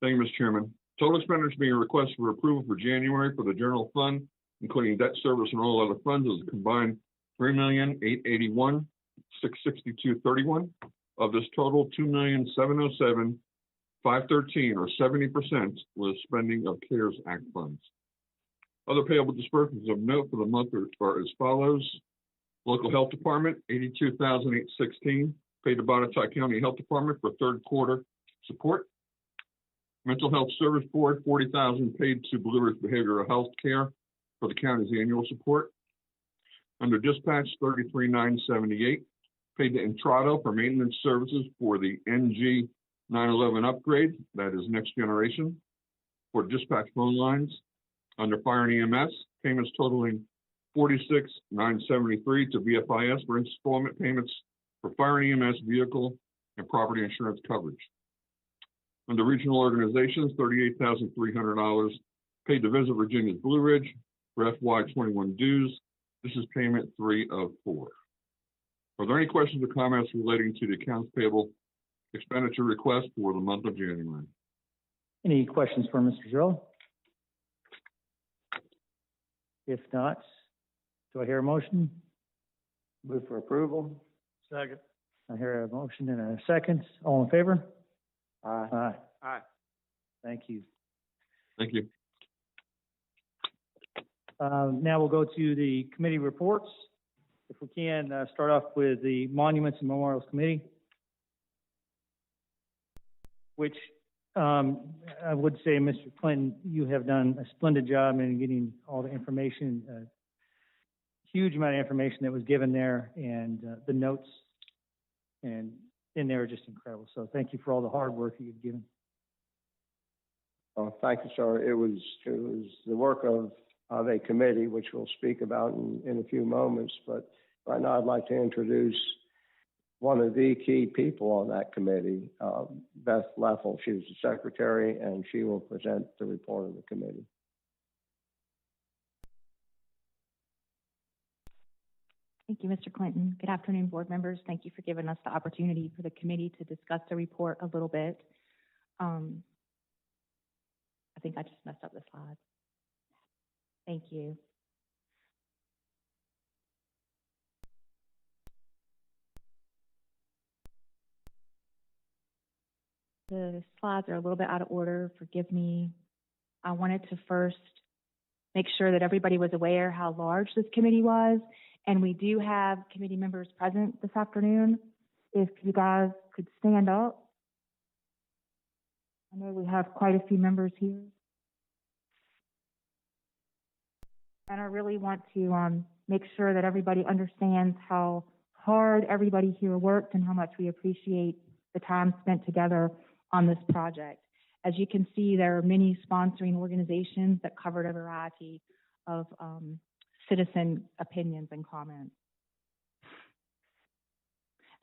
Thank you, Mr. Chairman. Total expenditures being requested for approval for January for the general fund, including debt service and all other funds, is a combined $3,881,662.31. Of this total, $2,707,513, or 70%, was spending of CARES Act funds. Other payable disbursements of note for the month are as follows. Local Health Department, $82,816, paid to Botetourt County Health Department for third quarter support. Mental Health Service Board, $40,000, paid to Blue Ridge Behavioral Health Care for the county's annual support. Under dispatch, $33,978, paid to Entrado for maintenance services for the NG 911 upgrade, that is next generation, for dispatch phone lines. Under Fire and EMS, payments totaling $46,973 to VFIS for installment payments for fire and EMS vehicle and property insurance coverage. Under regional organizations, $38,300, paid to Visit Virginia's Blue Ridge for FY21 dues. This is payment 3 of 4. Are there any questions or comments relating to the accounts payable expenditure request for the month of January? Any questions for Mr. Zarella? If not, do I hear a motion? Move for approval. Second. I hear a motion and a second. All in favor? Aye. Aye. Aye. Thank you. Thank you. Now we'll go to the committee reports. If we can, start off with the Monuments and Memorials Committee, which I would say, Mr. Clinton, you have done a splendid job in getting all the information, huge amount of information that was given there, and the notes and in there are just incredible. So thank you for all the hard work that you've given. Oh, thank you, sir. It was the work of a committee, which we'll speak about in a few moments. But right now, I'd like to introduce one of the key people on that committee, Beth Leffel. She was the secretary, and she will present the report of the committee. Thank you, Mr. Clinton. Good afternoon, board members. Thank you for giving us the opportunity for the committee to discuss the report a little bit. I think I just messed up the slide. Thank you. The slides are a little bit out of order. Forgive me. I wanted to first make sure that everybody was aware how large this committee was. And we do have committee members present this afternoon. If you guys could stand up. I know we have quite a few members here. And I really want to make sure that everybody understands how hard everybody here worked and how much we appreciate the time spent together on this project. As you can see, there are many sponsoring organizations that covered a variety of citizen opinions and comments.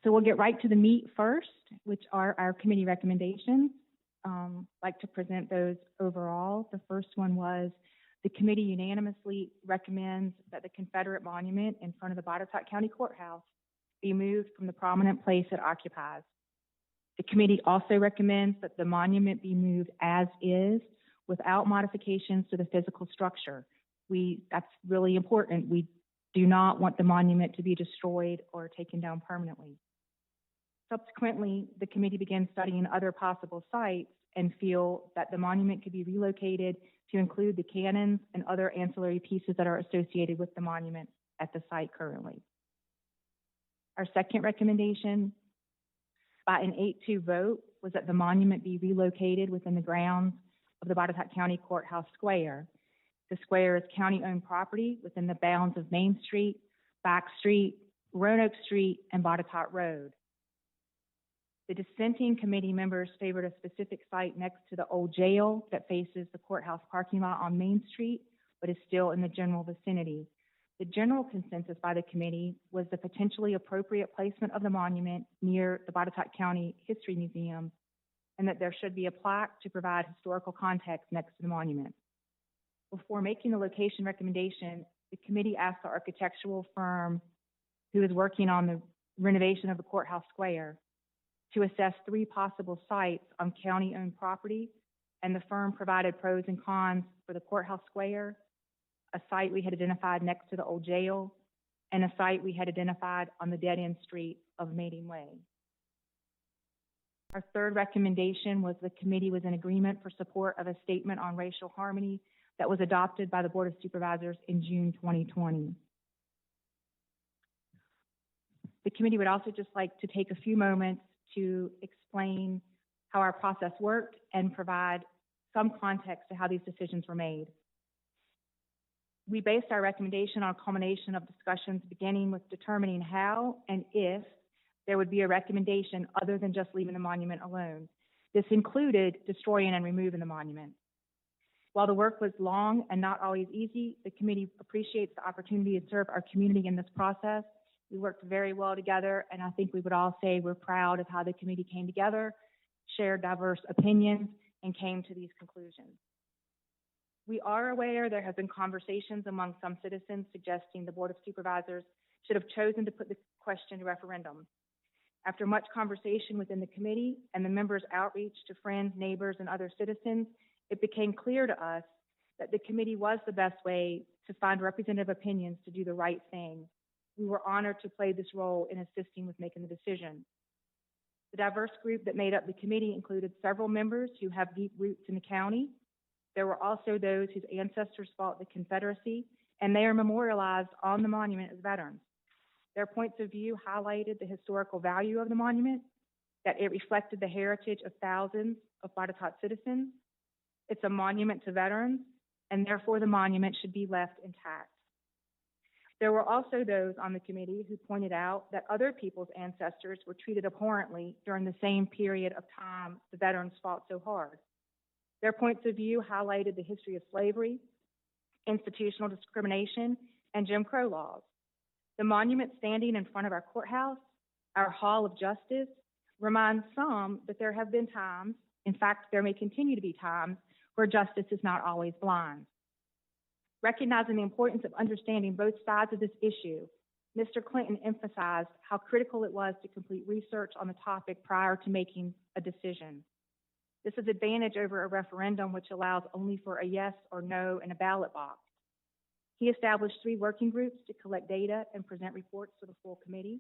So we'll get right to the meat first, which are our committee recommendations. I'd like to present those overall. The first one was the committee unanimously recommends that the Confederate monument in front of the Botetourt County Courthouse be moved from the prominent place it occupies. The committee also recommends that the monument be moved as is without modifications to the physical structure. That's really important. We do not want the monument to be destroyed or taken down permanently. Subsequently, the committee began studying other possible sites and feel that the monument could be relocated to include the cannons and other ancillary pieces that are associated with the monument at the site currently. Our second recommendation, by an 8-2 vote, was that the monument be relocated within the grounds of the Botetourt County Courthouse Square. The square is county-owned property within the bounds of Main Street, Back Street, Roanoke Street, and Botetourt Road. The dissenting committee members favored a specific site next to the old jail that faces the courthouse parking lot on Main Street, but is still in the general vicinity. The general consensus by the committee was the potentially appropriate placement of the monument near the Botetourt County History Museum and that there should be a plaque to provide historical context next to the monument. Before making the location recommendation, the committee asked the architectural firm who is working on the renovation of the courthouse square to assess 3 possible sites on county-owned property, and the firm provided pros and cons for the courthouse square, a site we had identified next to the old jail, and a site we had identified on the dead-end street of Mating Way. Our third recommendation was the committee was in agreement for support of a statement on racial harmony that was adopted by the Board of Supervisors in June 2020. The committee would also just like to take a few moments to explain how our process worked and provide some context to how these decisions were made. We based our recommendation on a culmination of discussions beginning with determining how and if there would be a recommendation other than just leaving the monument alone. This included destroying and removing the monument. While the work was long and not always easy, the committee appreciates the opportunity to serve our community in this process. We worked very well together, and I think we would all say we're proud of how the committee came together, shared diverse opinions, and came to these conclusions. We are aware there have been conversations among some citizens suggesting the Board of Supervisors should have chosen to put the question to referendum. After much conversation within the committee and the members' outreach to friends, neighbors, and other citizens, it became clear to us that the committee was the best way to find representative opinions to do the right thing. We were honored to play this role in assisting with making the decision. The diverse group that made up the committee included several members who have deep roots in the county. There were also those whose ancestors fought the Confederacy, and they are memorialized on the monument as veterans. Their points of view highlighted the historical value of the monument, that it reflected the heritage of thousands of Botetourt citizens. It's a monument to veterans, and therefore the monument should be left intact. There were also those on the committee who pointed out that other people's ancestors were treated abhorrently during the same period of time the veterans fought so hard. Their points of view highlighted the history of slavery, institutional discrimination, and Jim Crow laws. The monument standing in front of our courthouse, our Hall of Justice, reminds some that there have been times, in fact, there may continue to be times, where justice is not always blind. Recognizing the importance of understanding both sides of this issue, Mr. Clinton emphasized how critical it was to complete research on the topic prior to making a decision. This is an advantage over a referendum, which allows only for a yes or no in a ballot box. He established 3 working groups to collect data and present reports to the full committee.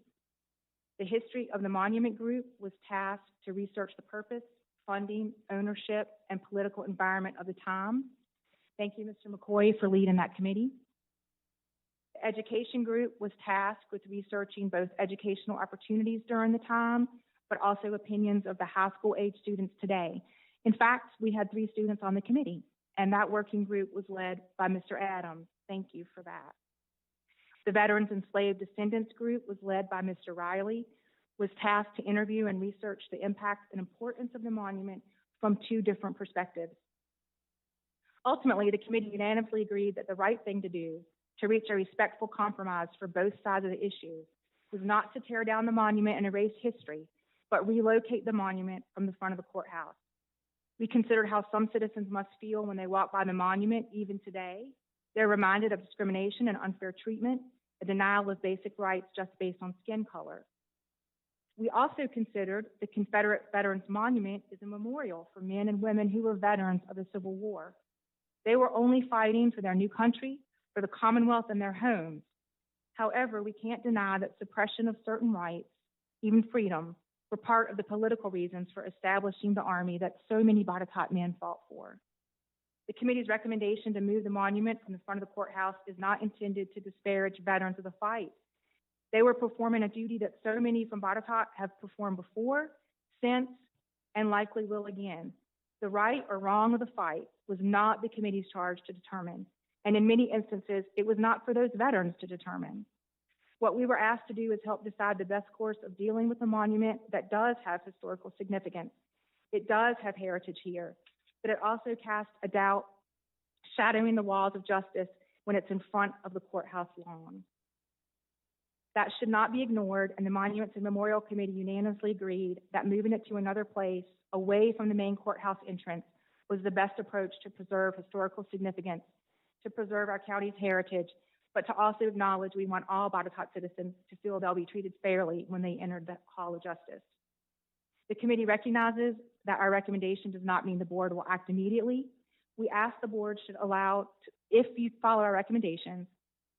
The History of the Monument group was tasked to research the purpose, funding, ownership, and political environment of the time. Thank you, Mr. McCoy, for leading that committee. The Education group was tasked with researching both educational opportunities during the time, but also opinions of the high school age students today. In fact, we had 3 students on the committee, and that working group was led by Mr. Adams. Thank you for that. The Veterans Enslaved Descendants group was led by Mr. Riley, was tasked to interview and research the impact and importance of the monument from 2 different perspectives. Ultimately, the committee unanimously agreed that the right thing to do to reach a respectful compromise for both sides of the issue was not to tear down the monument and erase history, but relocate the monument from the front of the courthouse. We considered how some citizens must feel when they walk by the monument, even today. They're reminded of discrimination and unfair treatment, a denial of basic rights just based on skin color. We also considered the Confederate Veterans Monument is a memorial for men and women who were veterans of the Civil War. They were only fighting for their new country, for the Commonwealth and their homes. However, we can't deny that suppression of certain rights, even freedom, were part of the political reasons for establishing the Army that so many Botetourt men fought for. The committee's recommendation to move the monument from the front of the courthouse is not intended to disparage veterans of the fight. They were performing a duty that so many from Botetourt have performed before, since, and likely will again. The right or wrong of the fight was not the committee's charge to determine, and in many instances, it was not for those veterans to determine. What we were asked to do is help decide the best course of dealing with a monument that does have historical significance. It does have heritage here, but it also casts a doubt, shadowing the walls of justice when it's in front of the courthouse lawn. That should not be ignored, and the Monuments and Memorial Committee unanimously agreed that moving it to another place away from the main courthouse entrance was the best approach to preserve historical significance, to preserve our county's heritage, but to also acknowledge we want all Botetourt citizens to feel they'll be treated fairly when they enter the Hall of Justice. The committee recognizes that our recommendation does not mean the board will act immediately. We ask the board should allow, if you follow our recommendations,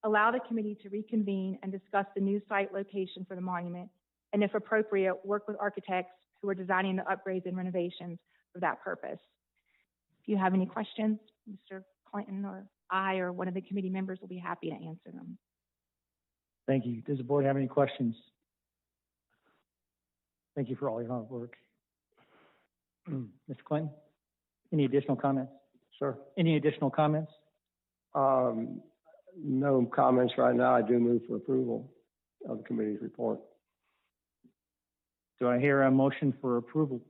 allow the committee to reconvene and discuss the new site location for the monument, and if appropriate, work with architects who are designing the upgrades and renovations for that purpose. If you have any questions, Mr. Clinton or I or one of the committee members will be happy to answer them. Thank you. Does the board have any questions? Thank you for all your hard work. Mr. Clinton, any additional comments? Sir? Any additional comments? No comments right now. I do move for approval of the committee's report. Do I hear a motion for approval?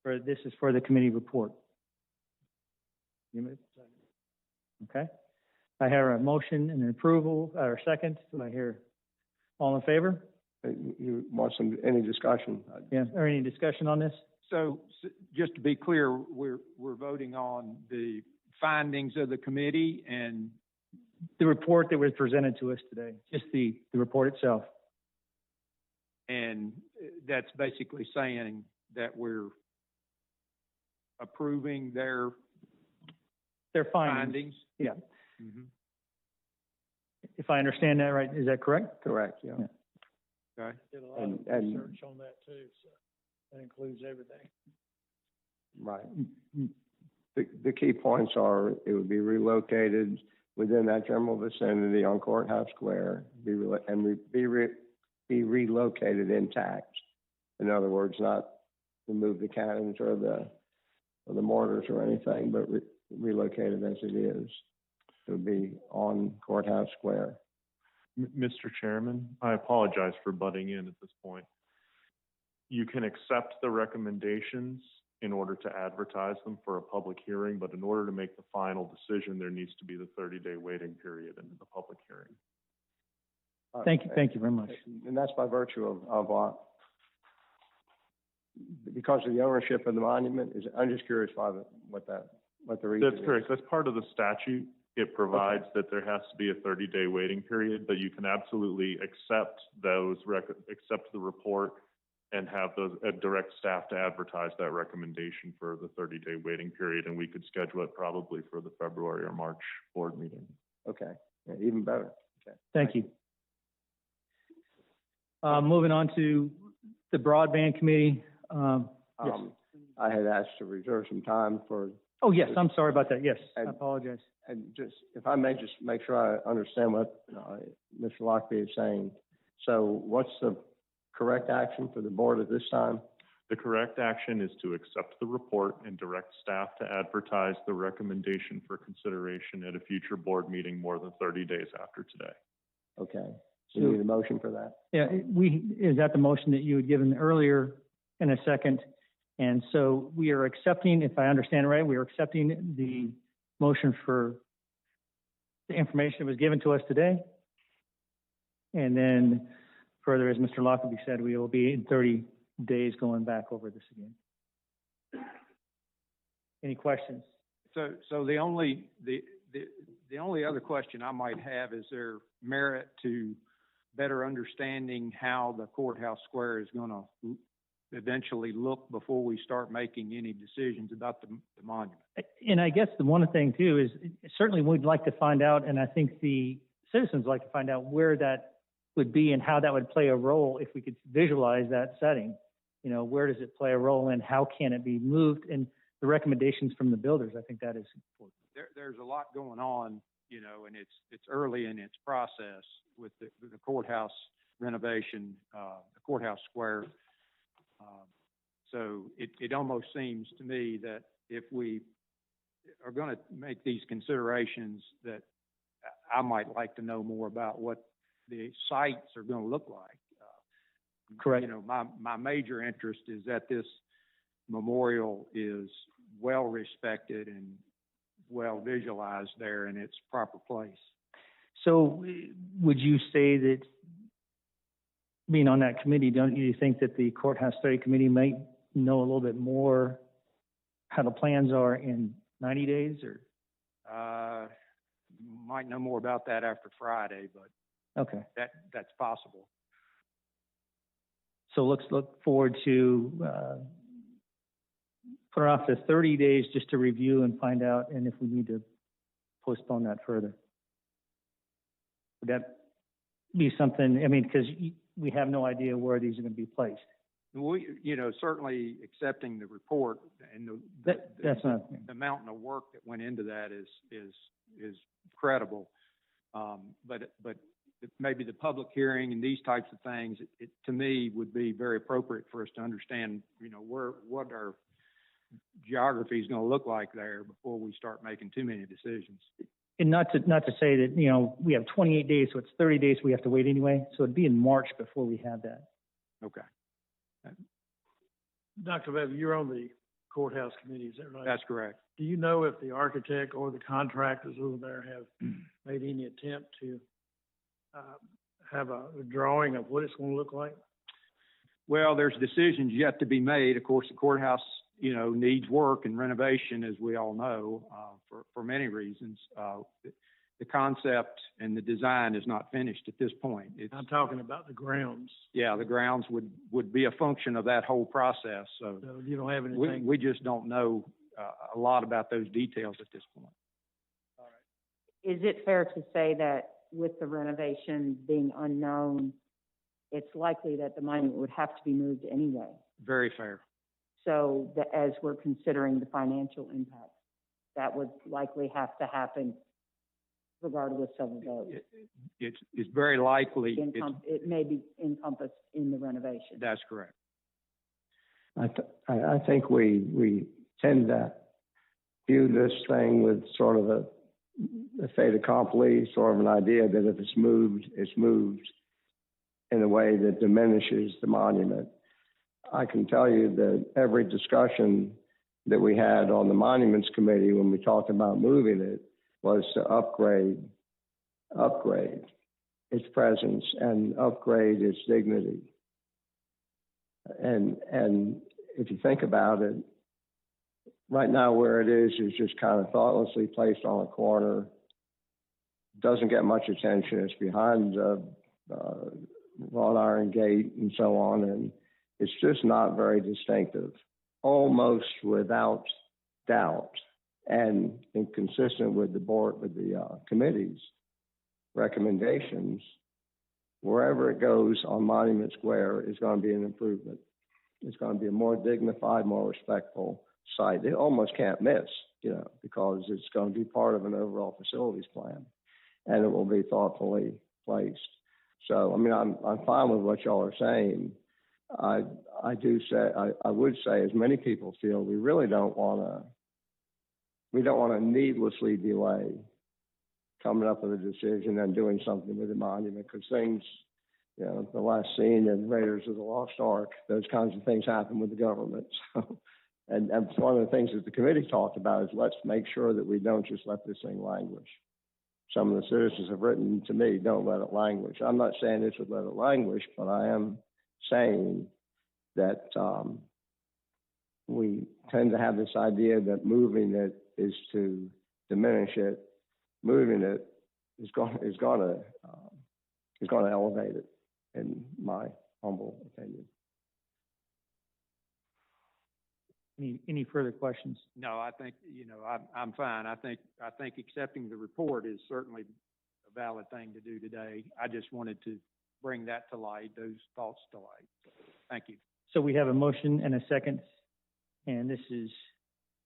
This is for the committee report. You move? Okay. I hear a motion and an approval, or a second. Do I hear all in favor? You want any discussion? Yeah, or any discussion on this? So just to be clear, we're voting on the findings of the committee and the report that was presented to us today, just the report itself. And that's basically saying that we're approving their findings. Yeah. Mm-hmm. If I understand that right, is that correct? Correct, yeah. Okay. Did a lot of research on that too, so that includes everything. Right. The key points are it would be relocated within that general vicinity on Courthouse Square, be relocated intact. In other words, not remove the cannons or the mortars or anything, but relocated as it is. It would be on Courthouse Square. Mr. Chairman, I apologize for butting in at this point. You can accept the recommendations in order to advertise them for a public hearing, but in order to make the final decision, there needs to be the 30-day waiting period in the public hearing. Thank you very much. And that's by virtue of because of the ownership of the monument. I'm just curious what the reason is. That's correct. That's part of the statute. It provides that there has to be a 30-day waiting period, but you can absolutely accept accept the report and have those direct staff to advertise that recommendation for the 30-day waiting period, and we could schedule it probably for the February or March board meeting. Okay, yeah, even better. Okay. Thank you. Moving on to the broadband committee. Yes. I had asked to reserve some time for. Oh, yes, I'm sorry about that. Yes, I apologize. And just, if I may just make sure I understand what Mr. Lockby is saying. So what's the correct action for the board at this time? The correct action is to accept the report and direct staff to advertise the recommendation for consideration at a future board meeting more than 30 days after today. Okay. So we need a motion for that? Yeah, is that the motion that you had given earlier in a second? And so we are accepting, if I understand right, we are accepting the motion for the information that was given to us today. And then further, as Mr. Lockaby said, we will be in 30 days going back over this again. Any questions? So the only other question I might have is there merit to better understanding how the courthouse square is going to eventually look before we start making any decisions about the monument. And I guess the one thing too is certainly we'd like to find out, and I think the citizens like to find out where that would be and how that would play a role if we could visualize that setting. You know, where does it play a role and how can it be moved? And the recommendations from the builders, I think that is important. There's a lot going on, you know, and it's early in its process with the courthouse renovation, the courthouse square. So it almost seems to me that if we are going to make these considerations, that I might like to know more about what the sites are going to look like. Correct. You know, my major interest is that this memorial is well respected and well visualized there in its proper place. So would you say that, being on that committee, don't you think that the courthouse study committee might know a little bit more how the plans are in 90 days, or? Might know more about that after Friday, but Okay. that's possible. So let's look forward to, put it off to 30 days just to review and find out, and if we need to postpone that further. Would that be something, I mean, because we have no idea where these are going to be placed. We, certainly accepting the report and That's not, the mountain of work that went into that is credible. But maybe the public hearing and these types of things, it to me would be very appropriate for us to understand, what our geography is going to look like there before we start making too many decisions. and not to say that, we have 28 days, so it's 30 days we have to wait anyway. So it'd be in March before we have that. Okay. Dr. Webb, you're on the courthouse committee, is that right? That's correct. Do you know if the architect or the contractors over there have made any attempt to have a drawing of what it's going to look like? Well, there's decisions yet to be made. Of course, the courthouse, needs work and renovation, as we all know, for many reasons. The concept and the design is not finished at this point. I'm talking about the grounds. Yeah, the grounds would be a function of that whole process. So you don't have anything? we just don't know a lot about those details at this point. Is it fair to say that with the renovation being unknown, it's likely that the monument would have to be moved anyway? Very fair. So as we're considering the financial impact, that would likely have to happen regardless of the vote. It's very likely. It may be encompassed in the renovation. That's correct. I think we tend to view this thing with sort of a fait accompli, sort of an idea that if it's moved in a way that diminishes the monument. I can tell you that every discussion that we had on the Monuments Committee when we talked about moving it was to upgrade its presence and upgrade its dignity. And if you think about it, right now where it is just kind of thoughtlessly placed on a corner, doesn't get much attention. It's behind the wrought iron gate and so on, and it's just not very distinctive, almost without doubt, and inconsistent with the committee's recommendations. Wherever it goes on Monument Square is going to be an improvement. It's going to be a more dignified, more respectful site. It almost can't miss, because it's going to be part of an overall facilities plan, and it will be thoughtfully placed. So, I mean, I'm fine with what y'all are saying. I would say, as many people feel, we really don't want to needlessly delay coming up with a decision and doing something with the monument, because things, the last scene in Raiders of the Lost Ark, those kinds of things happen with the government. So, and one of the things that the committee talked about is let's make sure that we don't just let this thing languish. Some of the citizens have written to me, don't let it languish. I'm not saying this would let it languish, but I am saying that we tend to have this idea that moving it is to diminish it. Moving it is going to elevate it, in my humble opinion. Any further questions? No, I think, I'm fine. I think accepting the report is certainly a valid thing to do today. I just wanted to bring that to light, those thoughts to light. Thank you. So we have a motion and a second, and this is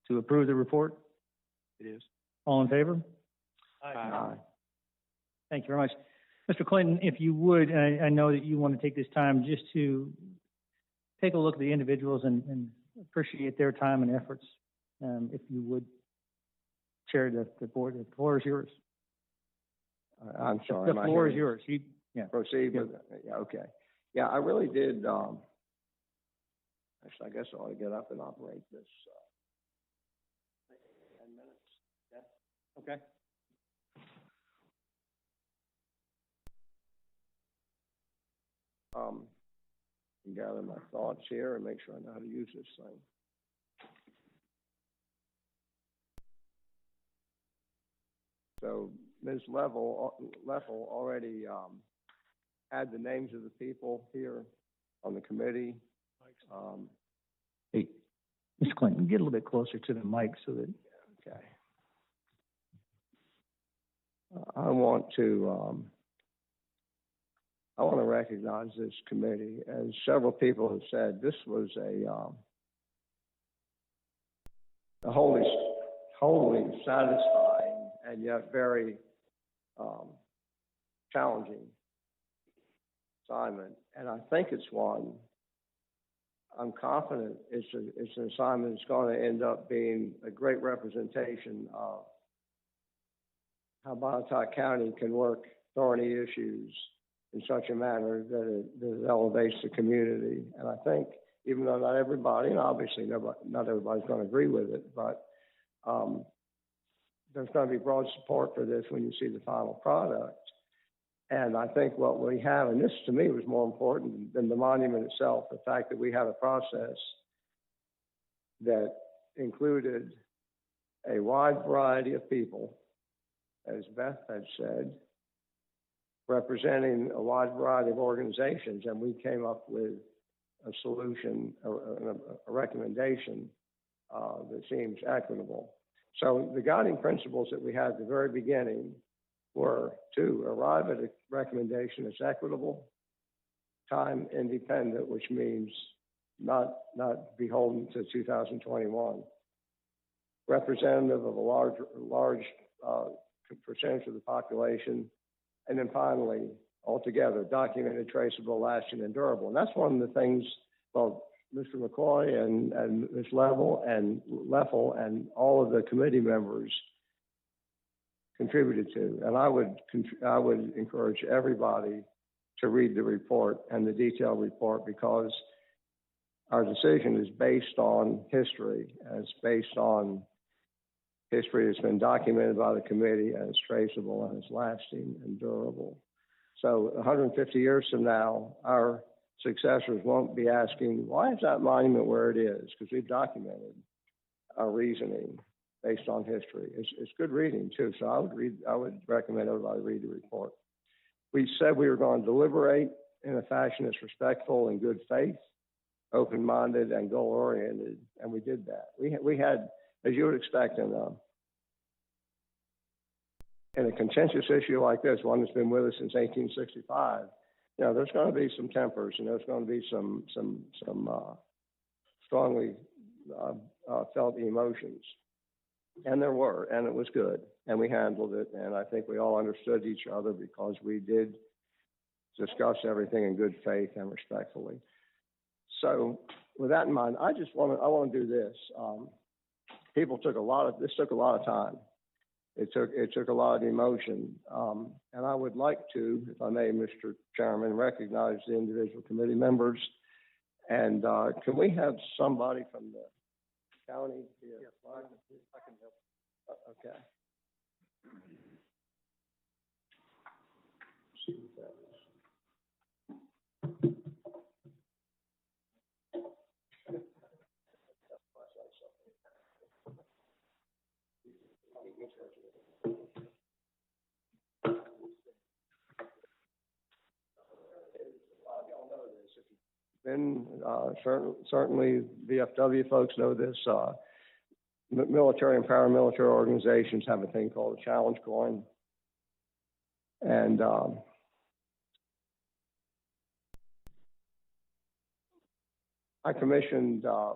to approve the report. It is. All in favor? Aye. Thank you very much. Mr. Clinton, if you would, I know that you want to take this time just to take a look at the individuals and appreciate their time and efforts. If you would chair the board, the floor is yours. I'm sorry. The floor is yours. Proceed with it. Yeah, okay. Yeah, I really did. Actually, I guess I ought to get up and operate this. 10 minutes. Yeah. Okay. Gather my thoughts here and make sure I know how to use this thing. So Ms. Leffel already had the names of the people here on the committee. Hey, Ms. Clinton, get a little bit closer to the mic so that. Okay. I want to recognize this committee. As several people have said, this was a wholly satisfying and yet very challenging assignment. And I think it's one, I'm confident it's an assignment that's going to end up being a great representation of how Botetourt County can work thorny issues in such a manner that it elevates the community. And I think, even though not everybody, and obviously not everybody's going to agree with it, but there's going to be broad support for this when you see the final product. And I think what we have, and this to me was more important than the monument itself, the fact that we had a process that included a wide variety of people, as Beth had said, representing a wide variety of organizations, and we came up with a solution, a recommendation that seems equitable. So the guiding principles that we had at the very beginning were to arrive at a recommendation that's equitable, time independent, which means not beholden to 2021, representative of a large percentage of the population, and then finally, altogether, documented, traceable, lasting, and durable. And that's one of the things, well, Mr. McCoy and Ms. Leffel and all of the committee members contributed to. And I would encourage everybody to read the report and the detailed report, because our decision is based on history, and it's based on history that's been documented by the committee, and it's traceable, and it's lasting and durable. So 150 years from now, our successors won't be asking, why is that monument where it is? Because we've documented our reasoning based on history. It's good reading too, so I would recommend everybody read the report. We said we were going to deliberate in a fashion that's respectful and good faith, open-minded and goal-oriented, and we did that. We had, as you would expect in a contentious issue like this, one that's been with us since 1865, you know, there's going to be some tempers, and there's going to be some strongly felt emotions. And there were, and it was good, and we handled it, and I think we all understood each other because we did discuss everything in good faith and respectfully. So with that in mind, I want to do this. This took a lot of time. It took a lot of emotion, and I would like to, if I may, Mr. Chairman, recognize the individual committee members. And can we have somebody from the county here? Yes, I can help. Okay. Then certainly VFW folks know this. Military and paramilitary organizations have a thing called a challenge coin, and I commissioned a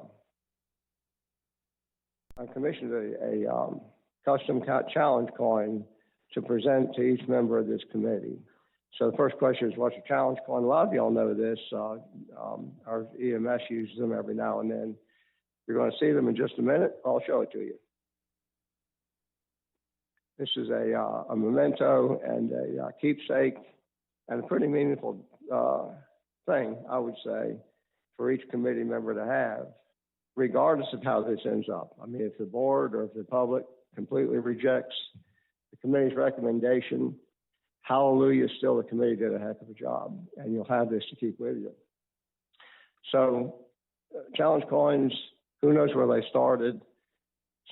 custom challenge coin to present to each member of this committee. So the first question is, what's a challenge coin? A lot of y'all know this. Our EMS uses them every now and then. You're going to see them in just a minute. I'll show it to you. This is a memento and a keepsake, and a pretty meaningful thing, I would say, for each committee member to have, regardless of how this ends up. I mean, if the board or if the public completely rejects the committee's recommendation, hallelujah, still the committee did a heck of a job, and you'll have this to keep with you. So, challenge coins, who knows where they started?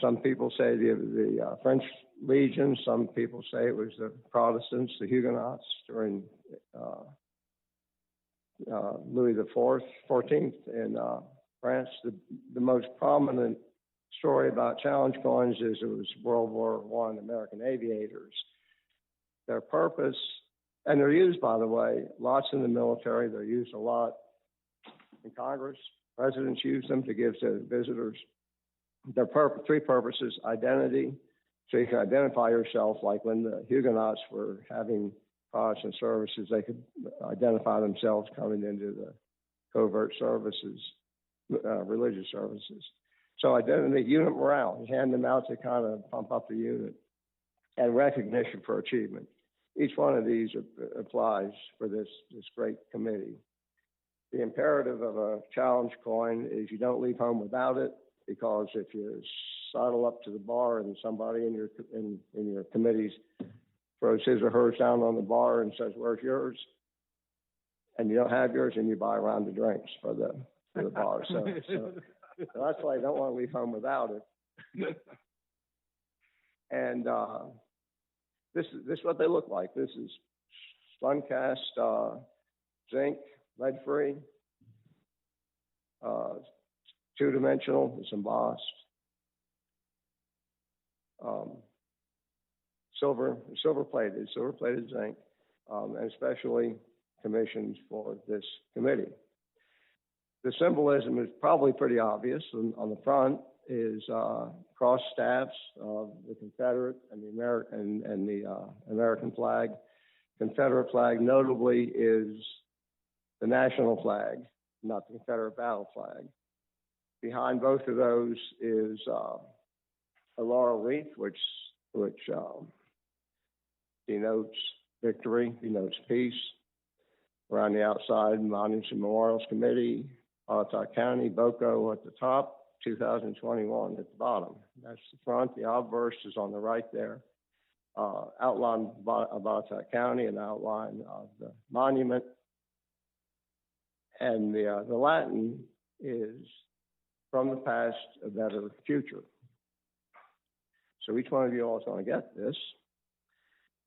Some people say the French Legion, some people say it was the Protestants, the Huguenots during Louis the XIV in France. The most prominent story about challenge coins is it was World War I American aviators. Their purpose, and they're used, by the way, lots in the military. They're used a lot in Congress. Presidents use them to give to visitors. Their three purposes: identity, so you can identify yourself, like when the Huguenots were having Protestant services, they could identify themselves coming into the covert services, religious services. So identity, unit morale, you hand them out to kind of pump up the unit, and recognition for achievement. Each one of these applies for this great committee. The imperative of a challenge coin is you don't leave home without it, because if you sidle up to the bar and somebody in your committees throws his or hers down on the bar and says, "Where's yours?" and you don't have yours, and you buy a round of drinks for the bar. So that's why you don't want to leave home without it. And this is what they look like. This is spun cast zinc, lead-free, two-dimensional. It's embossed. Silver-plated zinc, and especially commissioned for this committee. The symbolism is probably pretty obvious. On the front is cross staffs of the Confederate and the American flag. Confederate flag, notably, is the national flag, not the Confederate battle flag. Behind both of those is a laurel wreath, which denotes victory, denotes peace. Around the outside, Monuments and Memorials Committee, Botetourt County, BOCO at the top, 2021 at the bottom. That's the front. The obverse is on the right there. Outline of Botetourt County, and outline of the monument. And the Latin is from the past, a better future. So each one of you all is going to get this,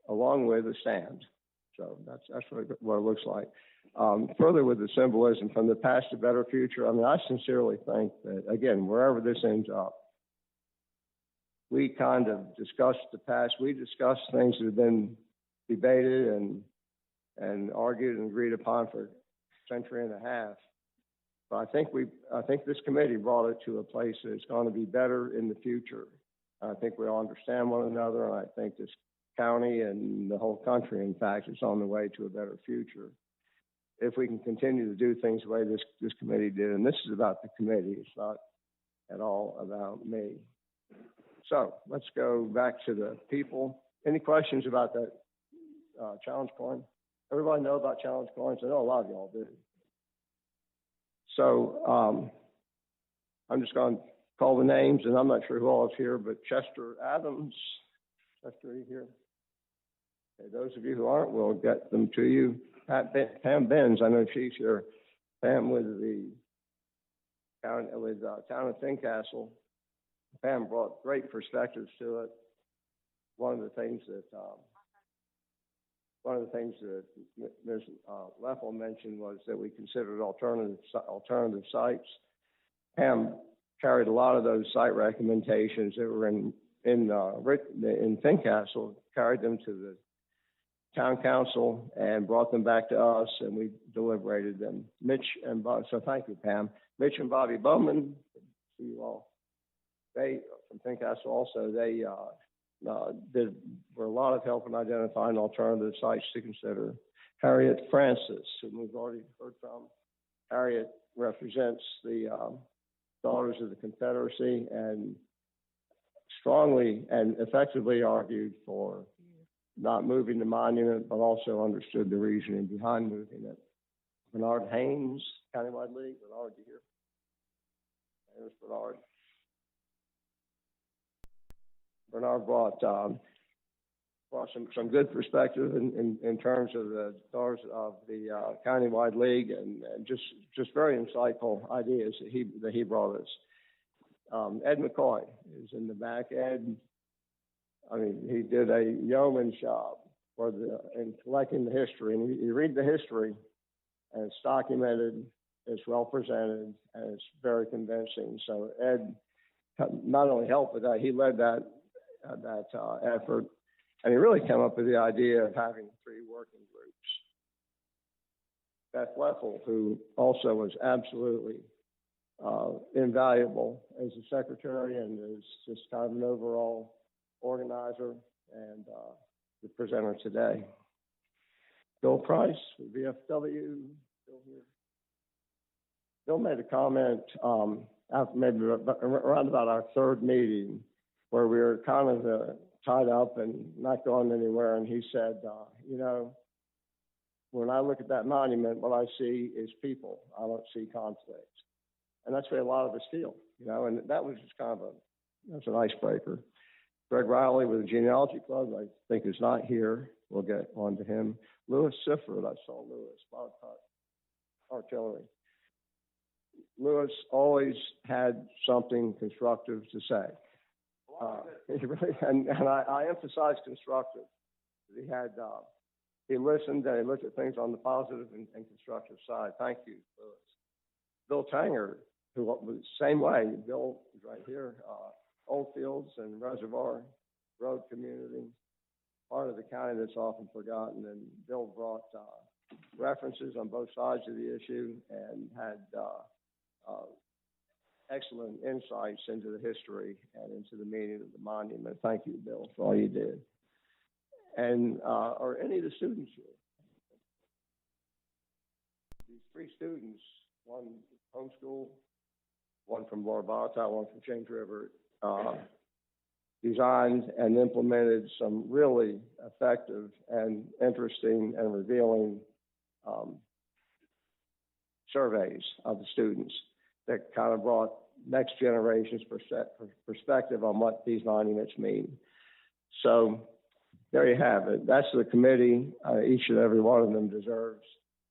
along with a stand. So that's what it looks like. Further with the symbolism, from the past to better future, I mean, I sincerely think that, again, wherever this ends up, we kind of discussed the past. We discussed things that have been debated and argued and agreed upon for a century and a half. But I think this committee brought it to a place that it's going to be better in the future. I think we all understand one another, and I think this county and the whole country, in fact, is on the way to a better future if we can continue to do things the way this committee did. And this is about the committee. It's not at all about me. So let's go back to the people. Any questions about that challenge coin? Everybody know about challenge coins? I know a lot of y'all do. So I'm just going to call the names, and I'm not sure who all is here, but Chester Adams. Chester, are you here? Okay, those of you who aren't, we'll get them to you. Pam Benz, I know she's here. Pam with the town of Fincastle. Pam brought great perspectives to it. One of the things that Ms. Leffel mentioned was that we considered alternative sites. Pam carried a lot of those site recommendations that were in Fincastle, carried them to the town council and brought them back to us, and we deliberated them. So thank you, Pam. Mitch and Bobby Bowman, see you all. They, from Fincastle also, they were a lot of help in identifying alternative sites to consider. Harriet Francis, whom we've already heard from. Harriet represents the Daughters of the Confederacy and strongly and effectively argued for not moving the monument, but also understood the reasoning behind moving it. Bernard Haynes, Countywide League. Bernard, you here? There's Bernard. Bernard brought well, some good perspective in terms of the stars of the countywide league and just very insightful ideas that he brought us. Ed McCoy is in the back. Ed, I mean, he did a yeoman's job in collecting the history, and you read the history, and it's documented, it's well presented, and it's very convincing. So Ed not only helped with that, he led that effort, and he really came up with the idea of having 3 working groups. Beth Leffel, who also was absolutely invaluable as a secretary and as just kind of an overall organizer and the presenter today. Bill Price, VFW, Bill here. Bill made a comment after maybe around about our 3rd meeting where we were kind of tied up and not going anywhere, and he said, you know, when I look at that monument, what I see is people. I don't see conflict. And that's the way a lot of us feel, you know, and that was just kind of that's an icebreaker. Greg Riley with the Genealogy Club, I think is not here. We'll get on to him. Lewis Sifford, I saw Lewis, artillery. Lewis always had something constructive to say. And I emphasize constructive. He listened and he looked at things on the positive and constructive side. Thank you, Lewis. Bill Tanger, who was the same way. Bill is right here. Oldfields and Reservoir Road community, part of the county that's often forgotten. And Bill brought references on both sides of the issue and had excellent insights into the history and into the meaning of the monument. Thank you, Bill, for all you did. And are any of the students here? These 3 students, one homeschool, one from Lower Botetourt, one from James River, designed and implemented some really effective and interesting and revealing surveys of the students that kind of brought next generation's perspective on what these monuments mean. So there you have it. That's the committee. Each and every one of them deserves,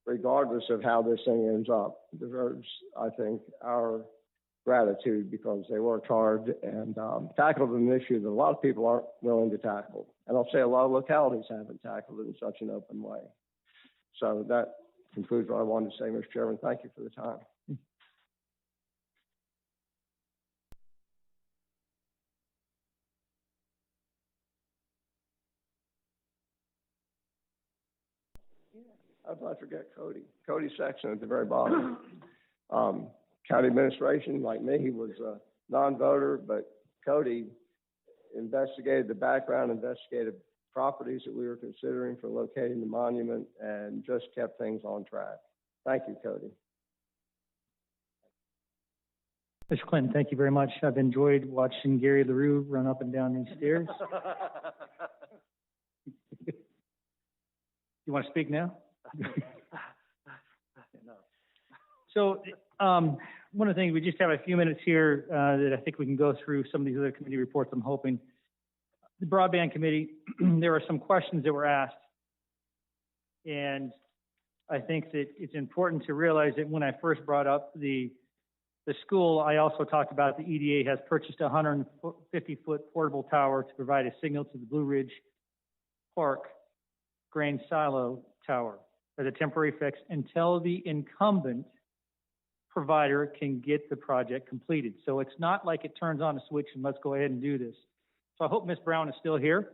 regardless of how this thing ends up, deserves, I think, our gratitude because they worked hard and tackled an issue that a lot of people aren't willing to tackle. And I'll say a lot of localities haven't tackled it in such an open way. So that concludes what I wanted to say, Mr. Chairman. Thank you for the time. How did I forget Cody? Cody Sexton at the very bottom. County administration, like me, he was a non-voter, but Cody investigated the background, investigated properties that we were considering for locating the monument, and just kept things on track. Thank you, Cody. Mr. Clinton, thank you very much. I've enjoyed watching Gary LaRue run up and down these stairs. You want to speak now? So, one of the things, we just have a few minutes here that I think we can go through some of these other committee reports, I'm hoping. The Broadband Committee, there were some questions that were asked. And I think that it's important to realize that when I first brought up the school, I also talked about the EDA has purchased a 150-foot portable tower to provide a signal to the Blue Ridge Park grain silo tower as a temporary fix until the incumbent provider can get the project completed. So it's not like it turns on a switch and let's go ahead and do this. So I hope Ms. Brown is still here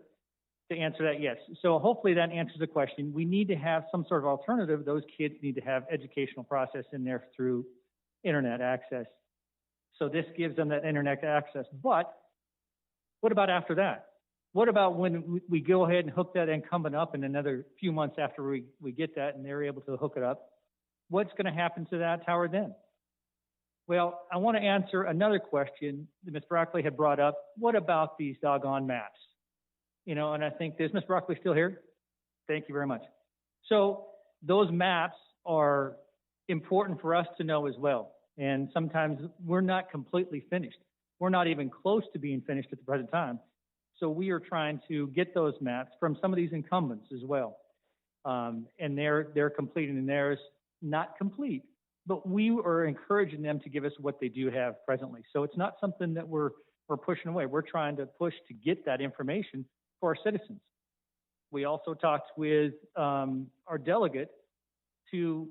to answer that, yes. So hopefully that answers the question. We need to have some sort of alternative. Those kids need to have educational process in there through internet access. So this gives them that internet access. But what about after that? What about when we go ahead and hook that incumbent up in another few months after we get that and they're able to hook it up? What's going to happen to that tower then? Well, I want to answer another question that Ms. Broccoli had brought up. What about these doggone maps? You know, and I think, is Ms. Broccoli still here? Thank you very much. So those maps are important for us to know as well. And sometimes we're not completely finished. We're not even close to being finished at the present time. So we are trying to get those maps from some of these incumbents as well. And they're completing theirs, not complete, but we are encouraging them to give us what they do have presently. So it's not something that we're pushing away. We're trying to push to get that information for our citizens. We also talked with our delegate to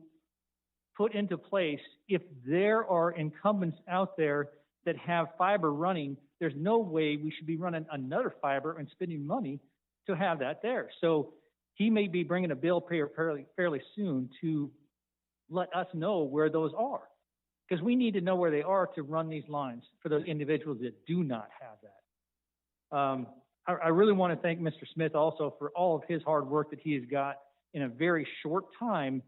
put into place, if there are incumbents out there that have fiber running, there's no way we should be running another fiber and spending money to have that there. So he may be bringing a bill fairly soon to let us know where those are, because we need to know where they are to run these lines for those individuals that do not have that. I really want to thank Mr. Smith also for all of his hard work that he has got in a very short time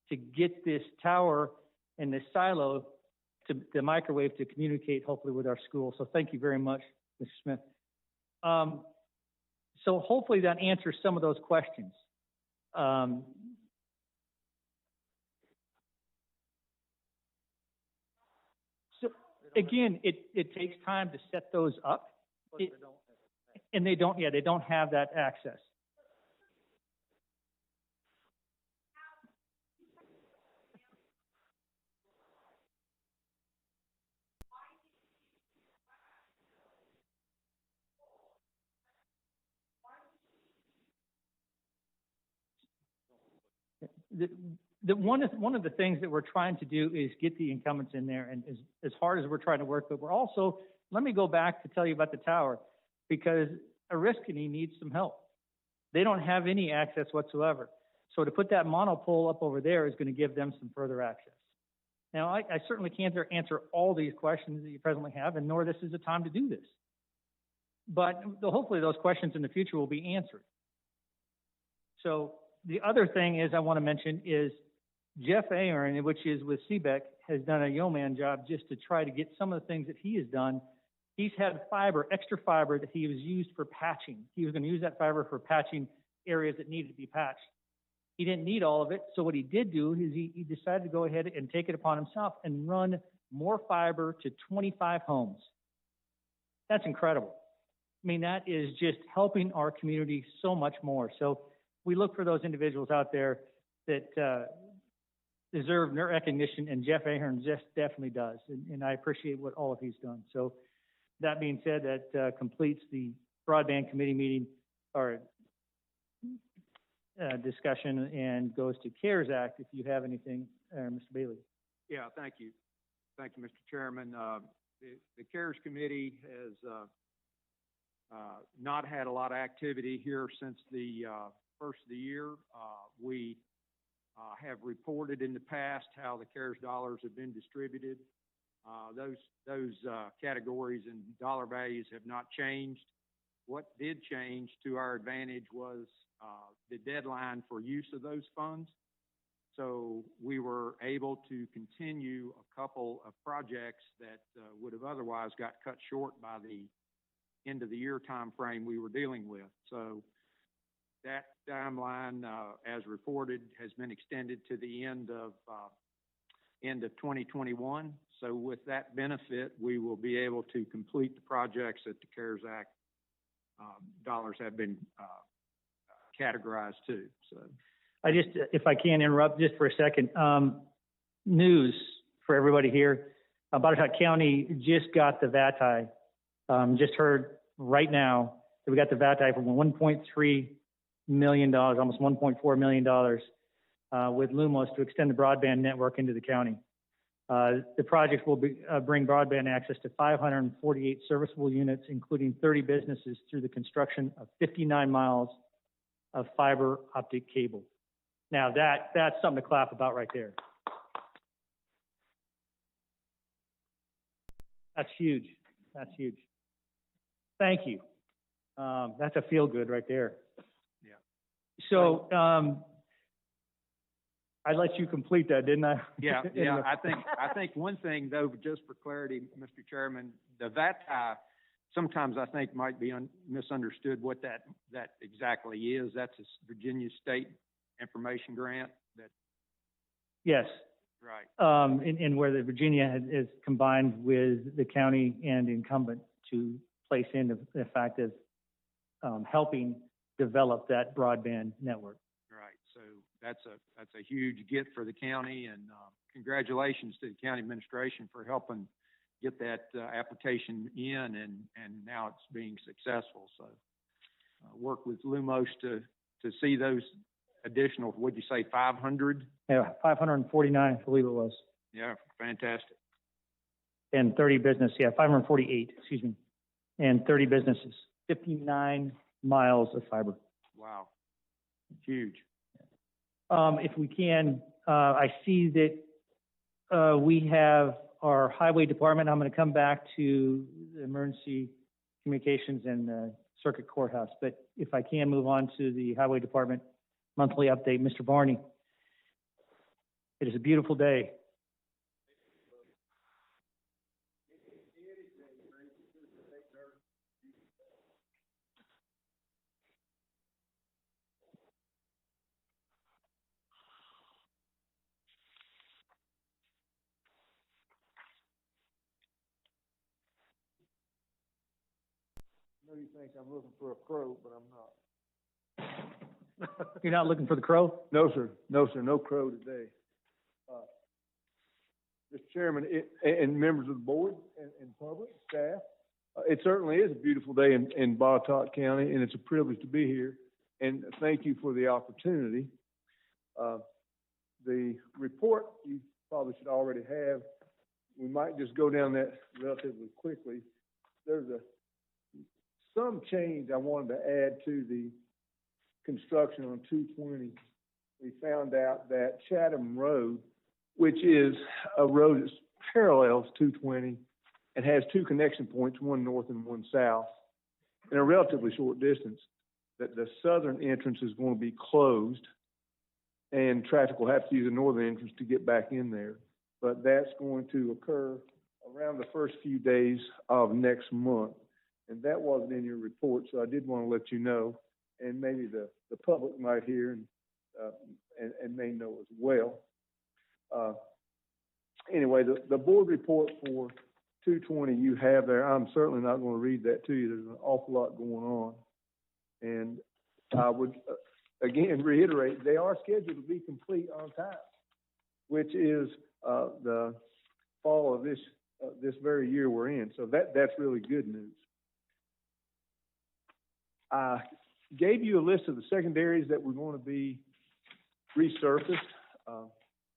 to get this tower and this silo to the microwave to communicate hopefully with our school. So thank you very much, Mr. Smith. So hopefully that answers some of those questions. So again, it takes time to set those up. And they don't have that access. One of the things that we're trying to do is get the incumbents in there, and as hard as we're trying to work, but we're also, let me go back to tell you about the tower, because Oriskany needs some help. They don't have any access whatsoever. So to put that monopole up over there is going to give them some further access. Now, I certainly can't answer all these questions that you presently have, and nor this is the time to do this. But hopefully those questions in the future will be answered. So the other thing is I want to mention is Jeff Ahern, which is with CBEC, has done a yeoman job just to try to get some of the things that he has done. He's had fiber, extra fiber that he was used for patching. He was going to use that fiber for patching areas that needed to be patched. He didn't need all of it, so what he did do is he decided to go ahead and take it upon himself and run more fiber to 25 homes. That's incredible. I mean, that is just helping our community so much more. So we look for those individuals out there that deserve their recognition, and Jeff Ahern just definitely does, and I appreciate what all of he's done. So that being said, that completes the broadband committee meeting or discussion and goes to CARES Act. If you have anything, Mr. Bailey. Yeah, thank you. Thank you, Mr. Chairman. The CARES Committee has not had a lot of activity here since the first of the year. We have reported in the past how the CARES dollars have been distributed. Those categories and dollar values have not changed. What did change to our advantage was the deadline for use of those funds. So we were able to continue a couple of projects that would have otherwise got cut short by the end of the year time frame we were dealing with. So that timeline, as reported, has been extended to the end of 2021. So with that benefit, we will be able to complete the projects that the CARES Act dollars have been categorized to. So I just, if I can interrupt just for a second, news for everybody here. Botetourt County just got the VATI. Just heard right now that we got the VATI for $1.3 million, almost $1.4 million with Lumos to extend the broadband network into the county. The project will bring broadband access to 548 serviceable units, including 30 businesses, through the construction of 59 miles of fiber optic cable. Now that's something to clap about right there. That's huge. That's huge. Thank you. That's a feel good right there. Yeah. So I let you complete that, didn't I? Yeah. I think one thing though, just for clarity, Mr. Chairman, the VATI sometimes I think might be misunderstood what that exactly is. That's a Virginia State Information Grant. That. Yes. Right. In where the Virginia is combined with the county and incumbent to place in the fact of helping develop that broadband network. Right, so that's a huge get for the county, and congratulations to the county administration for helping get that application in, and now it's being successful. So work with Lumos to see those additional, what'd you say, 500? Yeah, 549, I believe it was, Yeah, fantastic. and 30 business, yeah, 548, excuse me, and 30 businesses, 59 miles of fiber. Wow, huge. If we can, I see that we have our highway department. I'm going to come back to the emergency communications and the circuit courthouse, but if I can move on to the highway department monthly update, Mr. Barney. It is a beautiful day. I know you think I'm looking for a crow, but I'm not. You're not looking for the crow? No, sir. No, sir. No crow today. Mr. Chairman, and members of the board and public, staff, it certainly is a beautiful day in Botetourt County, and it's a privilege to be here. And thank you for the opportunity. The report you probably should already have. We might just go down that relatively quickly. There's some change I wanted to add to the construction on 220. We found out that Chatham Road, which is a road that parallels 220 and has two connection points, one north and one south, in a relatively short distance, that the southern entrance is going to be closed and traffic will have to use the northern entrance to get back in there. But that's going to occur around the first few days of next month. And that wasn't in your report, so I did want to let you know, and maybe the public might hear and may know as well. Anyway, the board report for 220 you have there. I'm certainly not going to read that to you. There's an awful lot going on. And I would, again, reiterate, they are scheduled to be complete on time, which is the fall of this very year we're in. So that's really good news. I gave you a list of the secondaries that were going to be resurfaced.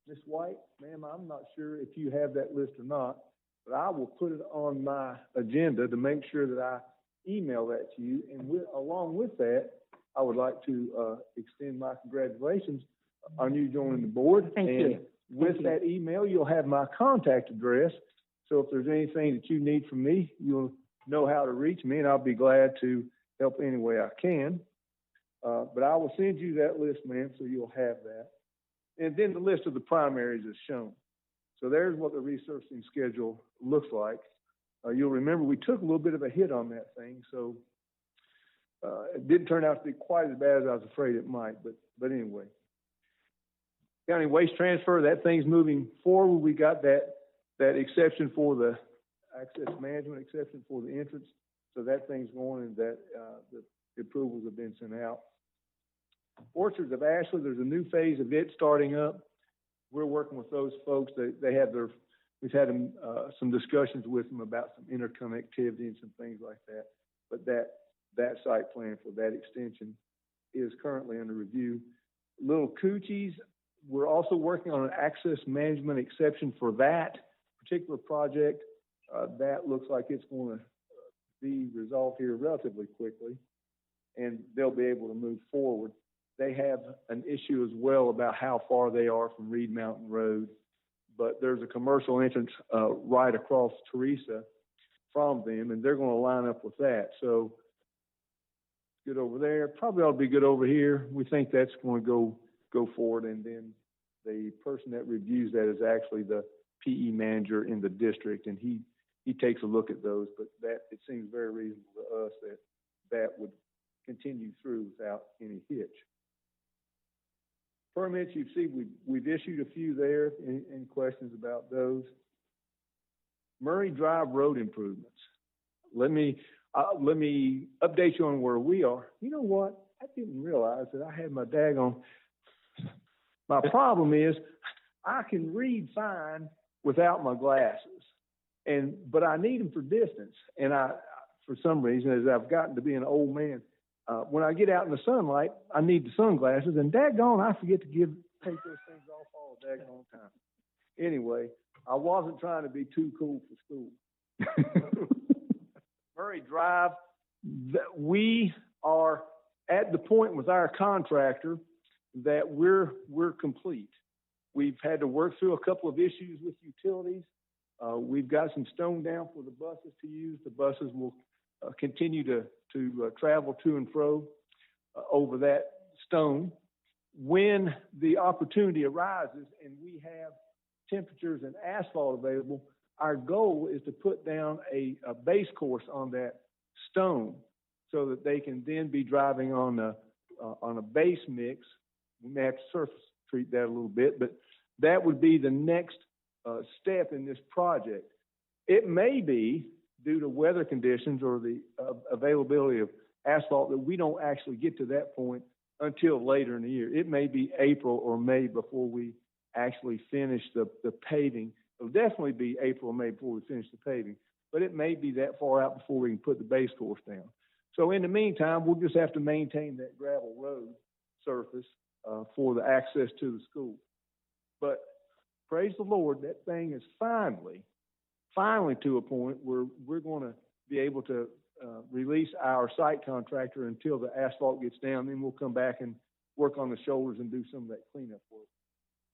Ms. White, ma'am, I'm not sure if you have that list or not, but I will put it on my agenda to make sure that I email that to you. And along with that, I would like to extend my congratulations on you joining the board. Thank you. With that email, you'll have my contact address. So if there's anything that you need from me, you'll know how to reach me, and I'll be glad to help any way I can. But I will send you that list, ma'am, so you'll have that. And then the list of the primaries is shown. So there's what the resurfacing schedule looks like. You'll remember we took a little bit of a hit on that thing, so it didn't turn out to be quite as bad as I was afraid it might, but anyway. County waste transfer, that thing's moving forward. We got that exception for the access management exception for the entrance. So that thing's going, and that the approvals have been sent out. Orchards of Ashland, there's a new phase of it starting up. We're working with those folks. We've had some discussions with them about some interconnectivity and some things like that. But that site plan for that extension is currently under review. Little Coochies, we're also working on an access management exception for that particular project. That looks like it's going to be resolved here relatively quickly, and they'll be able to move forward. They have an issue as well about how far they are from Reed Mountain Road, but there's a commercial entrance right across Teresa from them, and they're going to line up with that. So good over there. Probably ought to be good over here. We think that's going to go forward, and then the person that reviews that is actually the PE manager in the district, and he takes a look at those, but that it seems very reasonable to us that would continue through without any hitch. Permits, you see, we've issued a few there. Any questions about those? Murray Drive road improvements. Let me update you on where we are. You know what? I didn't realize that I had my daggone. My problem is I can read fine without my glasses, but I need them for distance. And for some reason, as I've gotten to be an old man, when I get out in the sunlight, I need the sunglasses, and daggone, I forget to take those things off all the daggone time. Anyway, I wasn't trying to be too cool for school. Murray Drive, we are at the point with our contractor that we're complete. We've had to work through a couple of issues with utilities. We've got some stone down for the buses to use. The buses will continue to travel to and fro over that stone. When the opportunity arises and we have temperatures and asphalt available, our goal is to put down a base course on that stone so that they can then be driving on a base mix. We may have to surface treat that a little bit, but that would be the next step in this project. It may be due to weather conditions or the availability of asphalt that we don't actually get to that point until later in the year. It may be April or May before we actually finish the paving. It'll definitely be April or May before we finish the paving, but it may be that far out before we can put the base course down. So in the meantime, we'll just have to maintain that gravel road surface for the access to the school. But praise the Lord, that thing is finally to a point where we're going to be able to release our site contractor until the asphalt gets down. Then we'll come back and work on the shoulders and do some of that cleanup work.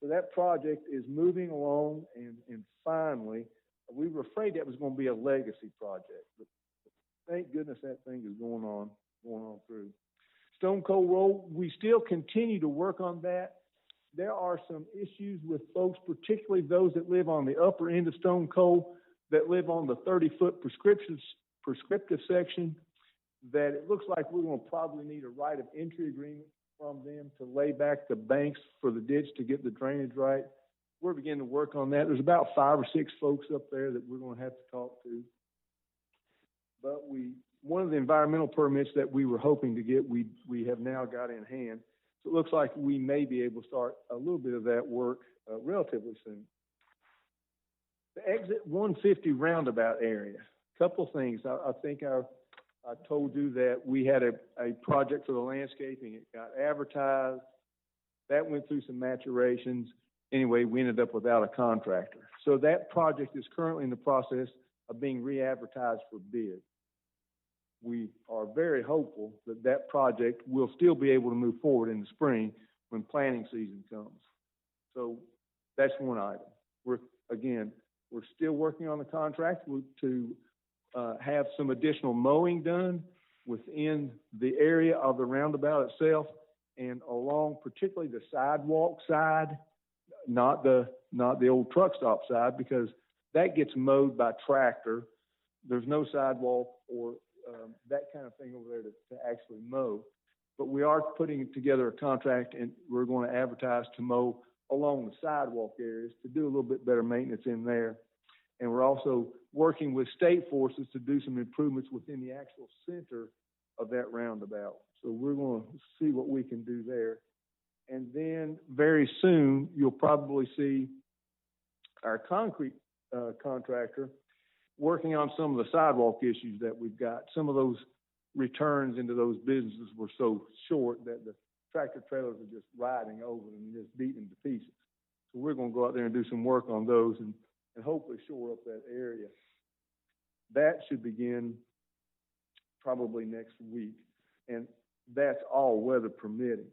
So that project is moving along, and finally, we were afraid that was going to be a legacy project, but thank goodness that thing is going on through. Stone Cold Road, we still continue to work on that. There are some issues with folks, particularly those that live on the upper end of Stone Cold, that live on the 30-foot prescriptive section, that it looks like we're going to probably need a right of entry agreement from them to lay back the banks for the ditch to get the drainage right. We're beginning to work on that. There's about 5 or 6 folks up there that we're going to have to talk to. But one of the environmental permits that we were hoping to get, we have now got in hand. So it looks like we may be able to start a little bit of that work relatively soon. The exit 150 roundabout area, couple things. I think I told you that we had a project for the landscaping. It got advertised. That went through some maturations. Anyway, we ended up without a contractor. So that project is currently in the process of being re-advertised for bid. We are very hopeful that that project will still be able to move forward in the spring when planting season comes. So that's one item. We're still working on the contract to have some additional mowing done within the area of the roundabout itself and along particularly the sidewalk side, not the old truck stop side, because that gets mowed by tractor. There's no sidewalk or that kind of thing over there to actually mow. But we are putting together a contract, and we're going to advertise to mow along the sidewalk areas to do a little bit better maintenance in there. And we're also working with state forces to do some improvements within the actual center of that roundabout. So we're going to see what we can do there. And then very soon, you'll probably see our concrete contractor working on some of the sidewalk issues that we've got. Some of those returns into those businesses were so short that the tractor trailers are just riding over them and just beating them to pieces. So we're going to go out there and do some work on those and hopefully shore up that area. That should begin probably next week, and that's all weather permitting.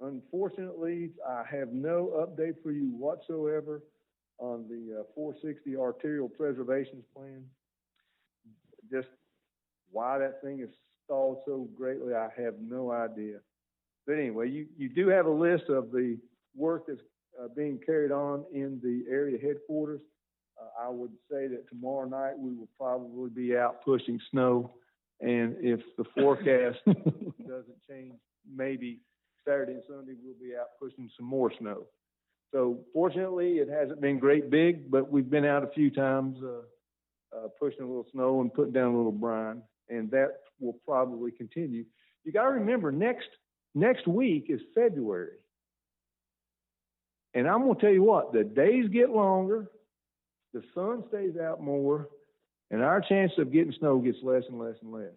Unfortunately, I have no update for you whatsoever on the 460 arterial preservations plan. Just why that thing is stalled so greatly, I have no idea. But anyway, you do have a list of the work that's being carried on in the area headquarters. I would say that tomorrow night we will probably be out pushing snow, and if the forecast doesn't change, maybe Saturday and Sunday we'll be out pushing some more snow. So fortunately, it hasn't been great big, but we've been out a few times pushing a little snow and putting down a little brine, and that will probably continue. You got to remember, next week is February. And I'm going to tell you what, the days get longer, the sun stays out more, and our chance of getting snow gets less and less and less.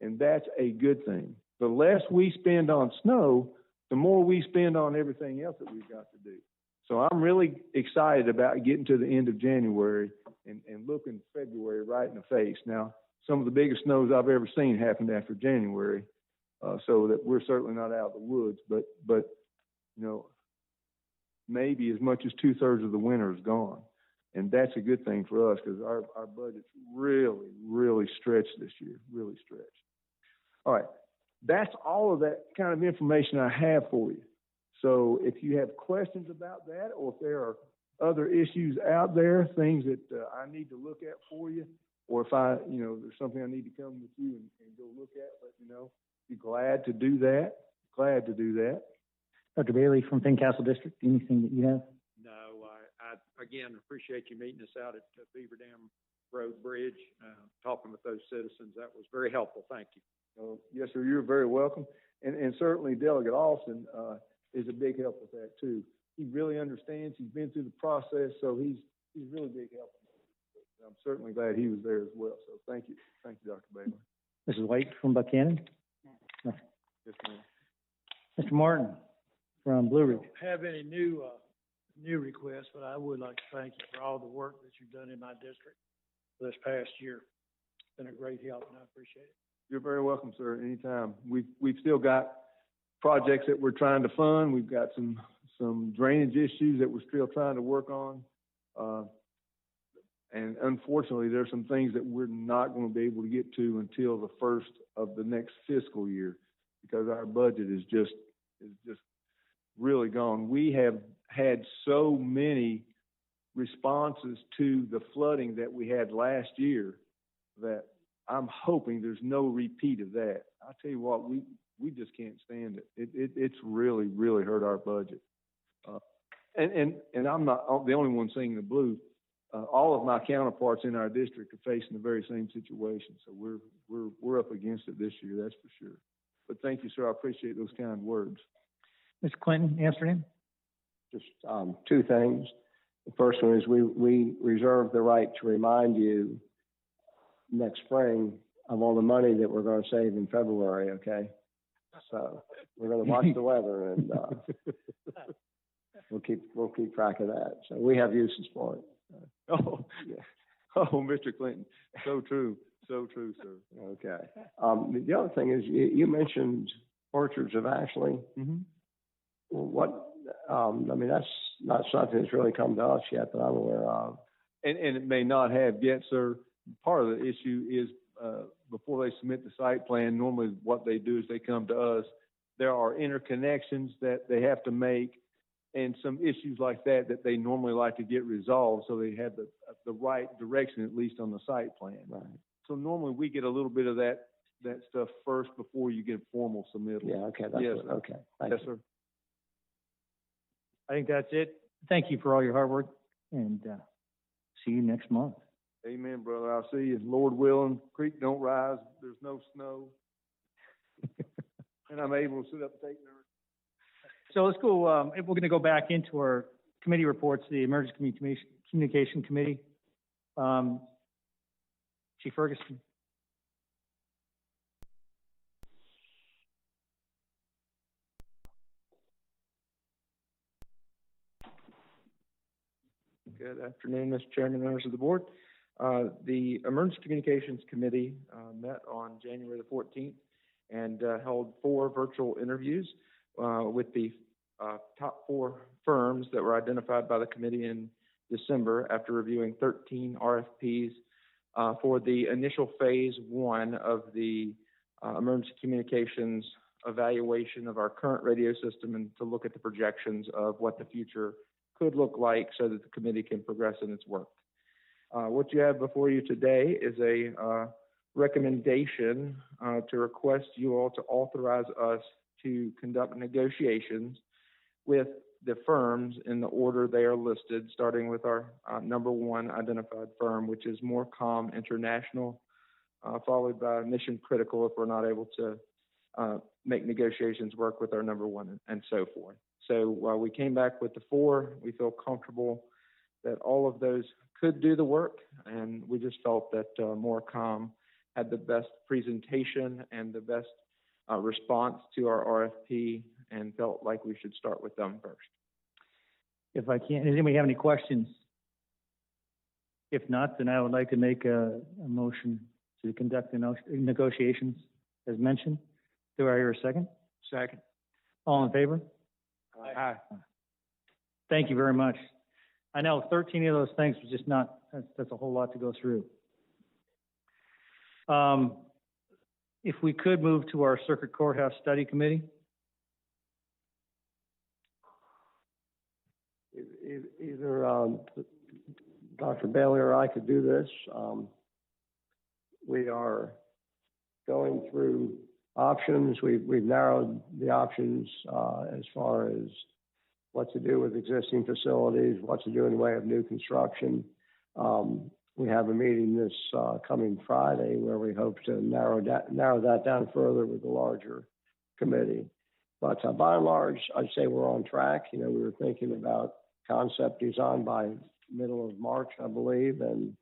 And that's a good thing. The less we spend on snow, the more we spend on everything else that we've got to do. So I'm really excited about getting to the end of January and looking February right in the face. Now, some of the biggest snows I've ever seen happened after January, so that we're certainly not out of the woods, but you know, maybe as much as 2/3 of the winter is gone. And that's a good thing for us because our budget's really, really stretched this year, really stretched. All right, that's all of that kind of information I have for you. So if you have questions about that, or if there are other issues out there, things that I need to look at for you, or if there's something I need to come with you and go look at, let me know. Be glad to do that. Glad to do that. Dr. Bailey from Fincastle District, anything that you have? No, I again appreciate you meeting us out at Beaver Dam Road Bridge, talking with those citizens. That was very helpful. Thank you. Yes, sir. You're very welcome. And certainly Delegate Austin is a big help with that too. He really understands. He's been through the process, so he's really big help. I'm certainly glad he was there as well. So thank you, Dr. Bailey. Mrs. White from Buchanan? No. Yes, ma'am. Mr. Martin from Blue Ridge? I don't have any new requests, but I would like to thank you for all the work that you've done in my district this past year. It's been a great help, and I appreciate it. You're very welcome, sir. Anytime. We've still got projects that we're trying to fund. We've got some drainage issues that we're still trying to work on. And unfortunately, there's some things that we're not going to be able to get to until the first of the next fiscal year because our budget is just really gone. We have had so many responses to the flooding that we had last year that I'm hoping there's no repeat of that. I tell you what, we just can't stand it. It's really, really hurt our budget. And I'm not the only one singing the blues. All of my counterparts in our district are facing the very same situation. So we're up against it this year, that's for sure. But thank you, sir. I appreciate those kind words. Mr. Clinton, Amsterdam? Just two things. The first one is we reserve the right to remind you next spring of all the money that we're going to save in February, okay? So we're going to watch the weather and we'll keep track of that. So we have uses for it. Oh, yeah. Oh, Mr. Clinton, so true, sir. Okay. The other thing is you mentioned Orchards of Ashley. Mm-hmm. What? I mean, that's not something that's really come to us yet that I'm aware of. And it may not have yet, sir. Part of the issue is before they submit the site plan, normally what they do is they come to us. There are interconnections that they have to make and some issues like that they normally like to get resolved so they have the right direction, at least on the site plan. Right. So normally we get a little bit of that stuff first before you get formal submittal. Yeah, okay. Yes, okay. Yes, sir. I think that's it. Thank you for all your hard work, and see you next month. Amen, brother. I'll see you. Lord willing, creek don't rise, there's no snow, and I'm able to sit up and take notes. So let's go, we're going to go back into our committee reports, the Emergency Communication Committee. Chief Ferguson. Good afternoon, Mr. Chairman, members of the board. The Emergency Communications Committee met on January the 14th and held 4 virtual interviews with the top 4 firms that were identified by the committee in December after reviewing 13 RFPs for the initial phase 1 of the emergency communications evaluation of our current radio system and to look at the projections of what the future could look like so that the committee can progress in its work. What you have before you today is a recommendation to request you all to authorize us to conduct negotiations with the firms in the order they are listed, starting with our number one identified firm, which is Morecom International, followed by Mission Critical if we're not able to make negotiations work with our number one, and so forth. So while we came back with the 4, we feel comfortable that all of those could do the work, and we just felt that Morecom had the best presentation and the best response to our RFP, and felt like we should start with them first. If I can, does anybody have any questions? If not, then I would like to make a motion to conduct the negotiations as mentioned. Do I hear a second? Second. All in favor? Aye. Thank you very much. I know 13 of those things was just not, that's a whole lot to go through. If we could move to our Circuit Courthouse Study Committee. Either Dr. Bailey or I could do this. We are going through options. We've narrowed the options as far as what to do with existing facilities, what to do in the way of new construction. We have a meeting this coming Friday where we hope to narrow that down further with the larger committee. But by and large, I'd say we're on track. You know, we were thinking about concept design by middle of March, I believe, and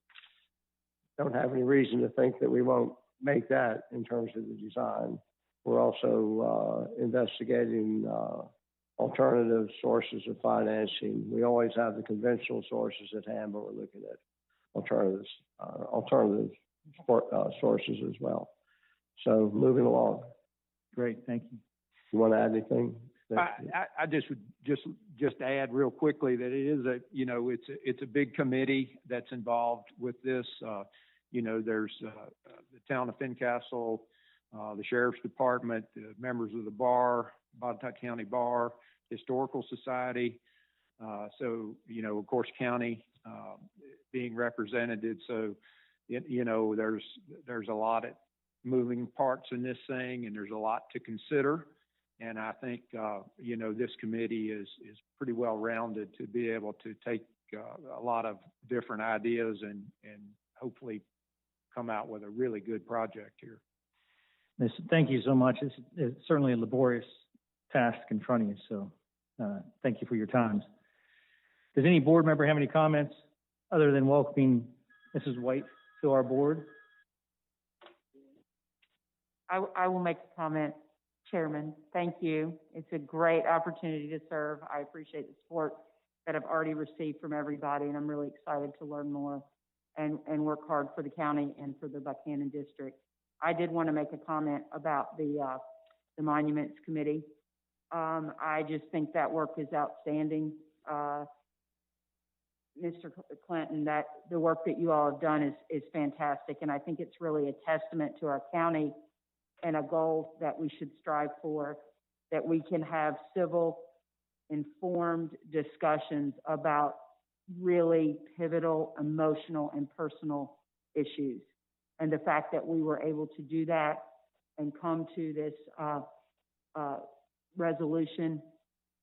don't have any reason to think that we won't make that in terms of the design. We're also investigating alternative sources of financing. We always have the conventional sources at hand, but we're looking at alternative sources as well. So moving along. Great, thank you. You want to add anything? I just would just add real quickly that it is it's a big committee that's involved with this. There's the town of Fincastle, the sheriff's department, the members of the bar, Botetourt County Bar, Historical Society. Of course, county being represented. So, there's a lot of moving parts in this thing, and there's a lot to consider. And I think, this committee is pretty well rounded to be able to take a lot of different ideas and hopefully come out with a really good project here. Thank you so much. It's certainly a laborious task confronting you, so thank you for your time. Does any board member have any comments other than welcoming Mrs. White to our board? I will make a comment, Chairman. Thank you. It's a great opportunity to serve. I appreciate the support that I've already received from everybody, and I'm really excited to learn more and work hard for the county and for the Buchanan District. I did want to make a comment about the Monuments Committee. I just think that work is outstanding. Mr. Clinton, that the work that you all have done is fantastic, and I think it's really a testament to our county and a goal that we should strive for, that we can have civil, informed discussions about really pivotal, emotional, and personal issues. And the fact that we were able to do that and come to this resolution,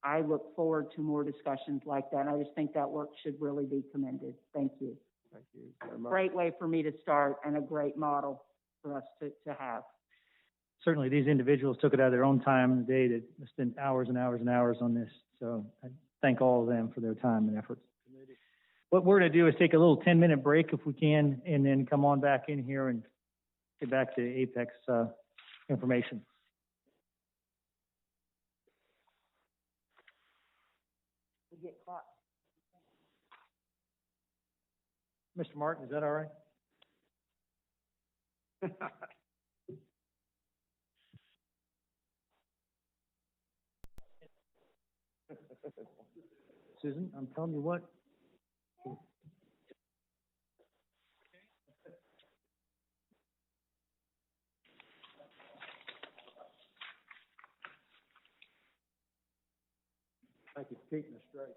I look forward to more discussions like that. And I just think that work should really be commended. Thank you. Thank you very much. Great way for me to start and a great model for us to have. Certainly, these individuals took it out of their own time in the day to spend hours and hours and hours on this. So I thank all of them for their time and efforts. What we're going to do is take a little 10-minute break if we can, and then come on back in here and get back to Apex information. We get caught. Mr. Martin, is that all right? Susan, I'm telling you what. I could keep me straight.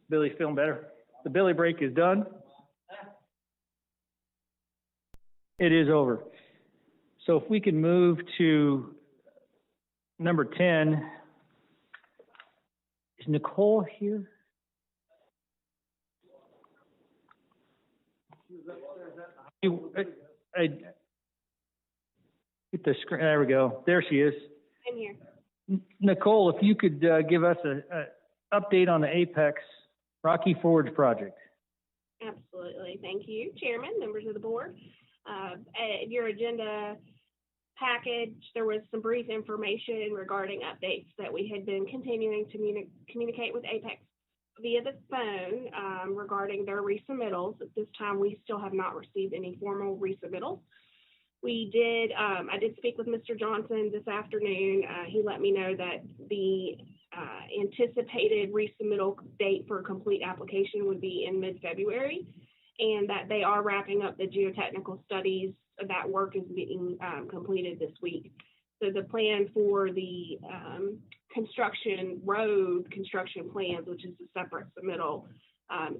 Billy's feeling better. The Billy break is done. It is over. So if we can move to number 10. Is Nicole here? I get the screen. There we go. There she is. I'm here. Nicole, if you could give us a update on the Apex Rocky Forge project. Absolutely. Thank you, Chairman, members of the board. Your agenda package, there was some brief information regarding updates that we had been continuing to communicate with Apex via the phone regarding their resubmittals. At this time, we still have not received any formal resubmittals. I did speak with Mr. Johnson this afternoon. He let me know that the anticipated resubmittal date for a complete application would be in mid-February, and that they are wrapping up the geotechnical studies. That work is being completed this week. So the plan for the road construction plans, which is a separate submittal,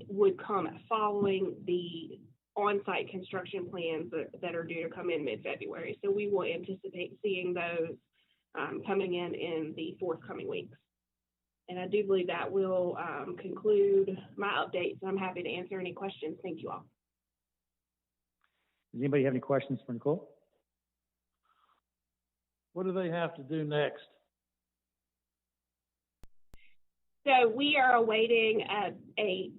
would come following the on-site construction plans that are due to come in mid-February. So we will anticipate seeing those coming in the forthcoming weeks. And I do believe that will conclude my updates. I'm happy to answer any questions. Thank you all. Does anybody have any questions for Nicole? What do they have to do next? So we are awaiting a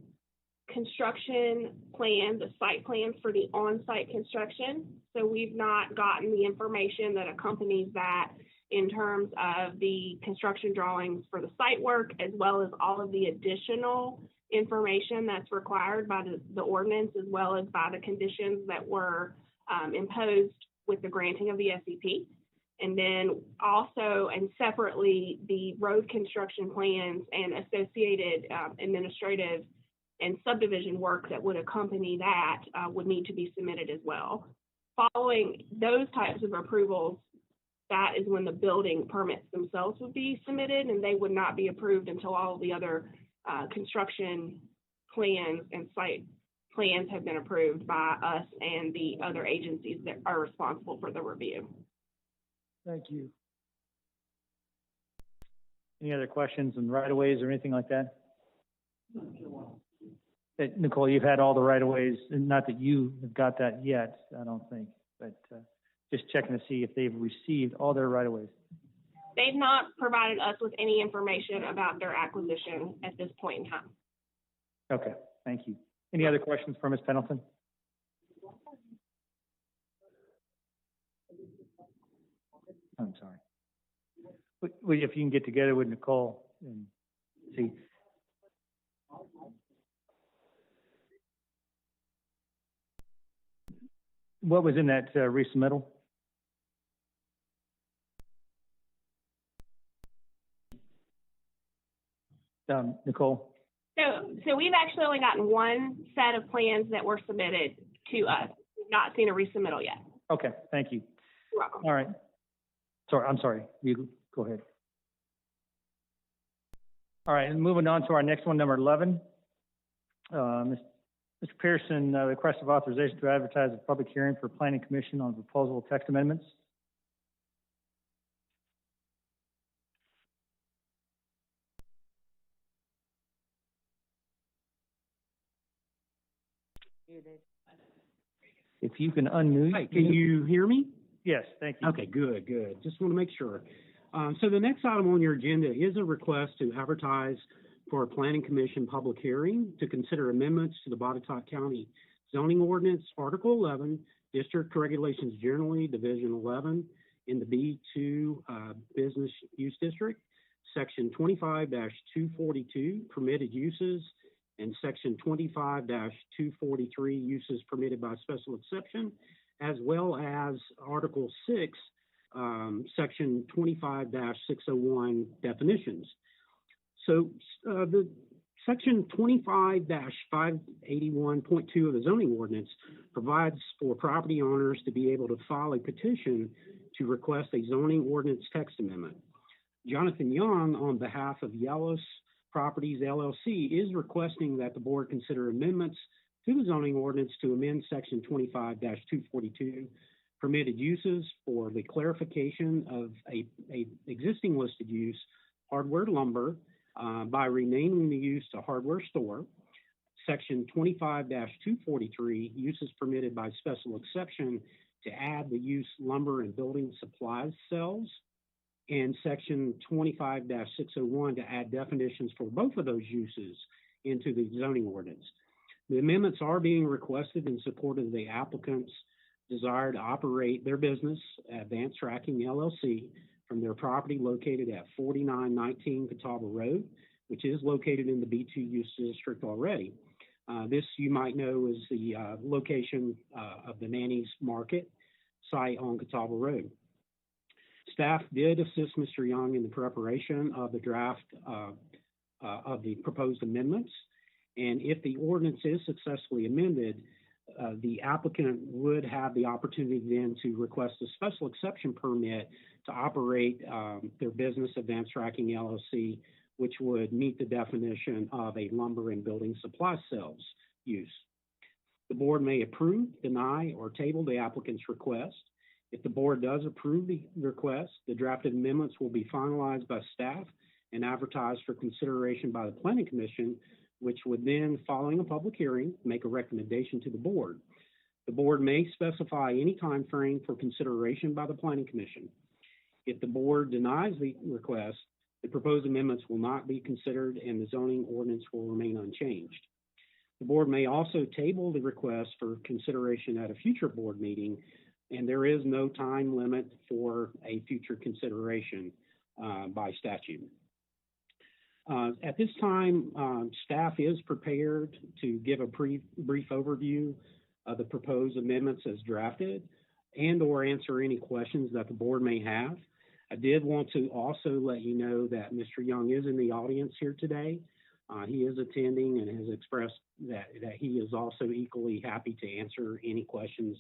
construction plan, the site plans for the on-site construction. So we've not gotten the information that accompanies that in terms of the construction drawings for the site work, as well as all of the additional information that's required by the ordinance, as well as by the conditions that were imposed with the granting of the SEP. And then also and separately, the road construction plans and associated administrative and subdivision work that would accompany that would need to be submitted as well. Following those types of approvals, that is when the building permits themselves would be submitted, and they would not be approved until all of the other construction plans and site plans have been approved by us and the other agencies that are responsible for the review. Thank you. Any other questions on right-of-ways or anything like that? Nicole, you've had all the right-of-ways, and not that you have got that yet, I don't think, but just checking to see if they've received all their right-of-ways. They've not provided us with any information about their acquisition at this point in time. Okay, thank you. Any other questions for Ms. Pendleton? I'm sorry. If you can get together with Nicole and see. What was in that resubmittal? Nicole? So we've actually only gotten one set of plans that were submitted to us. We've not seen a resubmittal yet. Okay, thank you. You're welcome. All right. Sorry, I'm sorry. You go ahead. All right, and moving on to our next one, number 11. Mr. Pearson requests of authorization to advertise a public hearing for Planning Commission on proposal text amendments. If you can unmute. Hi, can you hear me? Yes, thank you. Okay, good. Just want to make sure. So the next item on your agenda is a request to advertise for a Planning Commission public hearing to consider amendments to the Botetourt County Zoning Ordinance, Article 11, District Regulations Generally, Division 11, in the B2 Business Use District, Section 25-242, Permitted Uses, and Section 25-243, Uses Permitted by Special Exception, as well as Article 6, Section 25-601, Definitions. So the Section 25-581.2 of the zoning ordinance provides for property owners to be able to file a petition to request a zoning ordinance text amendment. Jonathan Young, on behalf of Yellis Properties LLC is requesting that the board consider amendments to the zoning ordinance to amend section 25-242 permitted uses for the clarification of a existing listed use, hardware lumber, by renaming the use to hardware store. Section 25-243, uses permitted by special exception, to add the use lumber and building supplies cells. And section 25-601 to add definitions for both of those uses into the zoning ordinance. The amendments are being requested in support of the applicant's desire to operate their business, Advanced Tracking LLC, from their property located at 4919 Catawba Road, which is located in the B2 use district already. This, you might know, is the location of the Nanny's Market site on Catawba Road. Staff did assist Mr. Young in the preparation of the draft of the proposed amendments. And if the ordinance is successfully amended, the applicant would have the opportunity then to request a special exception permit to operate their business, Advanced Tracking LLC, which would meet the definition of a lumber and building supply cells use. The board may approve, deny, or table the applicant's request. If the board does approve the request, the drafted amendments will be finalized by staff and advertised for consideration by the Planning Commission, which would then, following a public hearing, make a recommendation to the board. The board may specify any time frame for consideration by the Planning Commission. If the board denies the request, the proposed amendments will not be considered and the zoning ordinance will remain unchanged. The board may also table the request for consideration at a future board meeting, and there is no time limit for a future consideration by statute. At this time, staff is prepared to give a brief overview of the proposed amendments as drafted and or answer any questions that the board may have. I did want to also let you know that Mr. Young is in the audience here today. He is attending and has expressed that he is also equally happy to answer any questions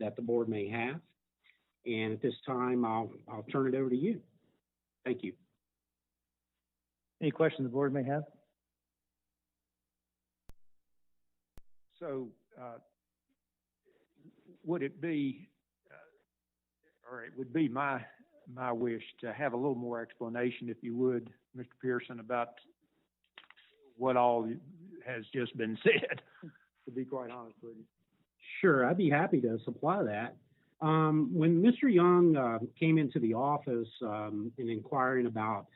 that the board may have. And at this time, I'll turn it over to you. Thank you. Any questions the board may have? So, would it be, or it would be my wish to have a little more explanation, if you would, Mr. Pearson, about what all has just been said, to be quite honest with you. Sure, I'd be happy to supply that. When Mr. Young came into the office in inquiring about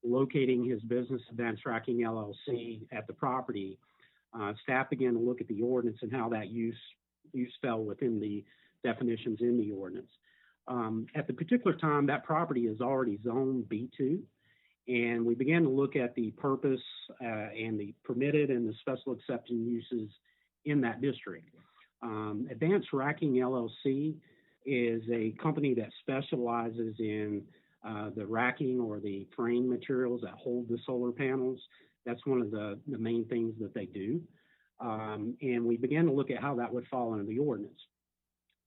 locating his business, Advanced Tracking LLC, at the property, staff began to look at the ordinance and how that use fell within the definitions in the ordinance. At the particular time, that property is already zoned B2, and we began to look at the purpose and the permitted and the special exception uses in that district. Advanced Tracking LLC is a company that specializes in the racking or the frame materials that hold the solar panels. That's one of the main things that they do. And we began to look at how that would fall under the ordinance.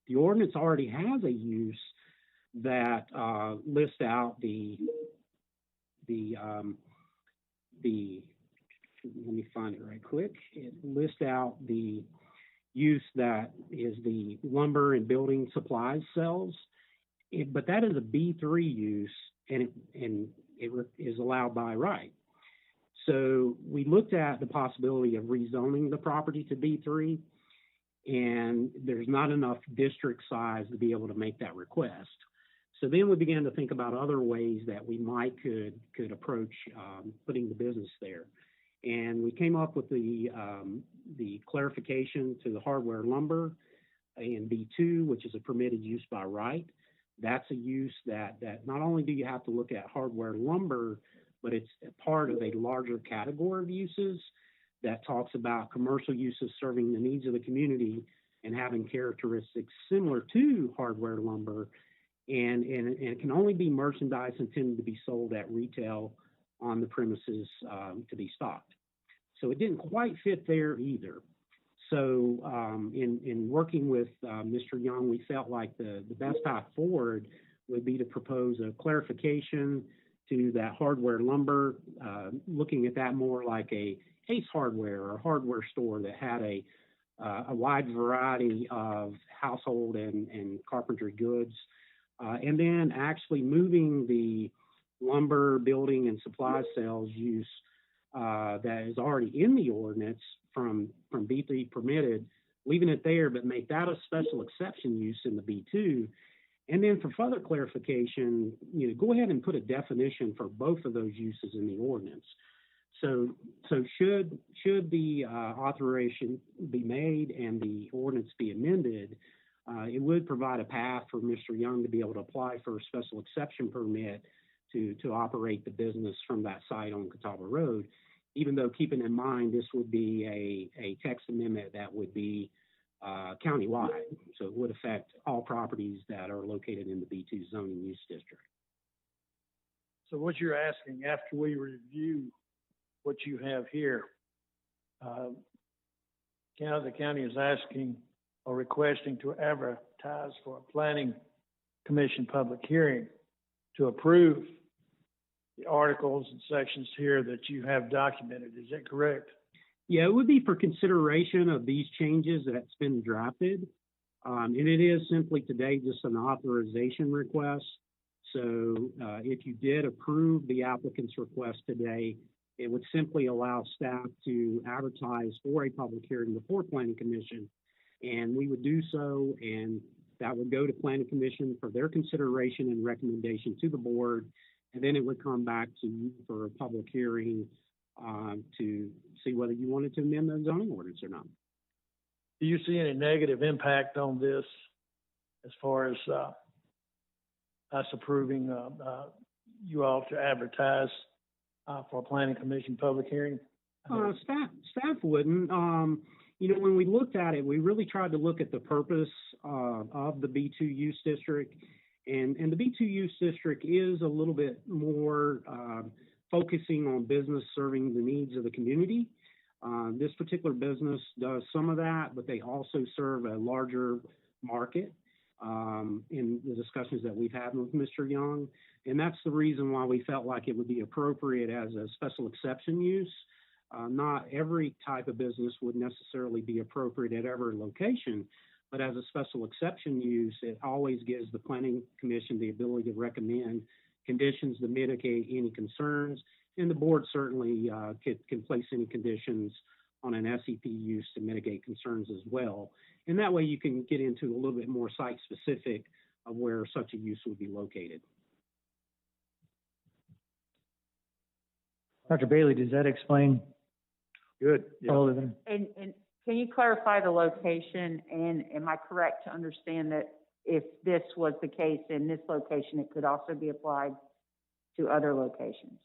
The ordinance already has a use that lists out the let me find it right quick. It lists out the use that is the lumber and building supplies cells, but that is a B3 use, and it is allowed by right. So we looked at the possibility of rezoning the property to B3, and there's not enough district size to be able to make that request. So then we began to think about other ways that we could approach putting the business there. And we came up with the clarification to the hardware lumber in B2, which is a permitted use by right. That's a use that not only do you have to look at hardware lumber, but it's part of a larger category of uses that talks about commercial uses serving the needs of the community and having characteristics similar to hardware lumber, and it can only be merchandise intended to be sold at retail on the premises to be stocked. So it didn't quite fit there either. So in working with Mr. Young, we felt like the best path forward would be to propose a clarification to that hardware lumber, looking at that more like a Ace Hardware or a hardware store that had a wide variety of household and carpentry goods. And then actually moving the lumber, building, and supply sales use that is already in the ordinance from B3 permitted, leaving it there, but make that a special exception use in the B2. And then for further clarification, go ahead and put a definition for both of those uses in the ordinance. So should the authorization be made and the ordinance be amended, it would provide a path for Mr. Young to be able to apply for a special exception permit to operate the business from that site on Catawba Road, even though keeping in mind this would be a text amendment that would be countywide. So it would affect all properties that are located in the B2 zoning use district. So what you're asking, after we review what you have here, the county is asking or requesting to advertise for a planning commission public hearing to approve the articles and sections here that you have documented. Is that correct? Yeah, it would be for consideration of these changes that's been drafted. And it is simply today just an authorization request. So if you did approve the applicant's request today, it would simply allow staff to advertise for a public hearing before Planning Commission. And we would do so, and that would go to Planning Commission for their consideration and recommendation to the board. And then it would come back to you for a public hearing to see whether you wanted to amend the zoning ordinance or not. Do you see any negative impact on this as far as us approving you all to advertise for a planning commission public hearing? Staff wouldn't. When we looked at it, we really tried to look at the purpose of the B2 use district. And the B2 use district is a little bit more focusing on business serving the needs of the community. This particular business does some of that, but they also serve a larger market in the discussions that we've had with Mr. Young. And that's the reason why we felt like it would be appropriate as a special exception use. Not every type of business would necessarily be appropriate at every location, but as a special exception use, it always gives the Planning Commission the ability to recommend conditions to mitigate any concerns, and the board certainly can place any conditions on an SEP use to mitigate concerns as well. And that way you can get into a little bit more site-specific of where such a use would be located. Dr. Bailey, does that explain? Good. Yeah. All of them? And can you clarify the location? And am I correct to understand that if this was the case in this location, it could also be applied to other locations?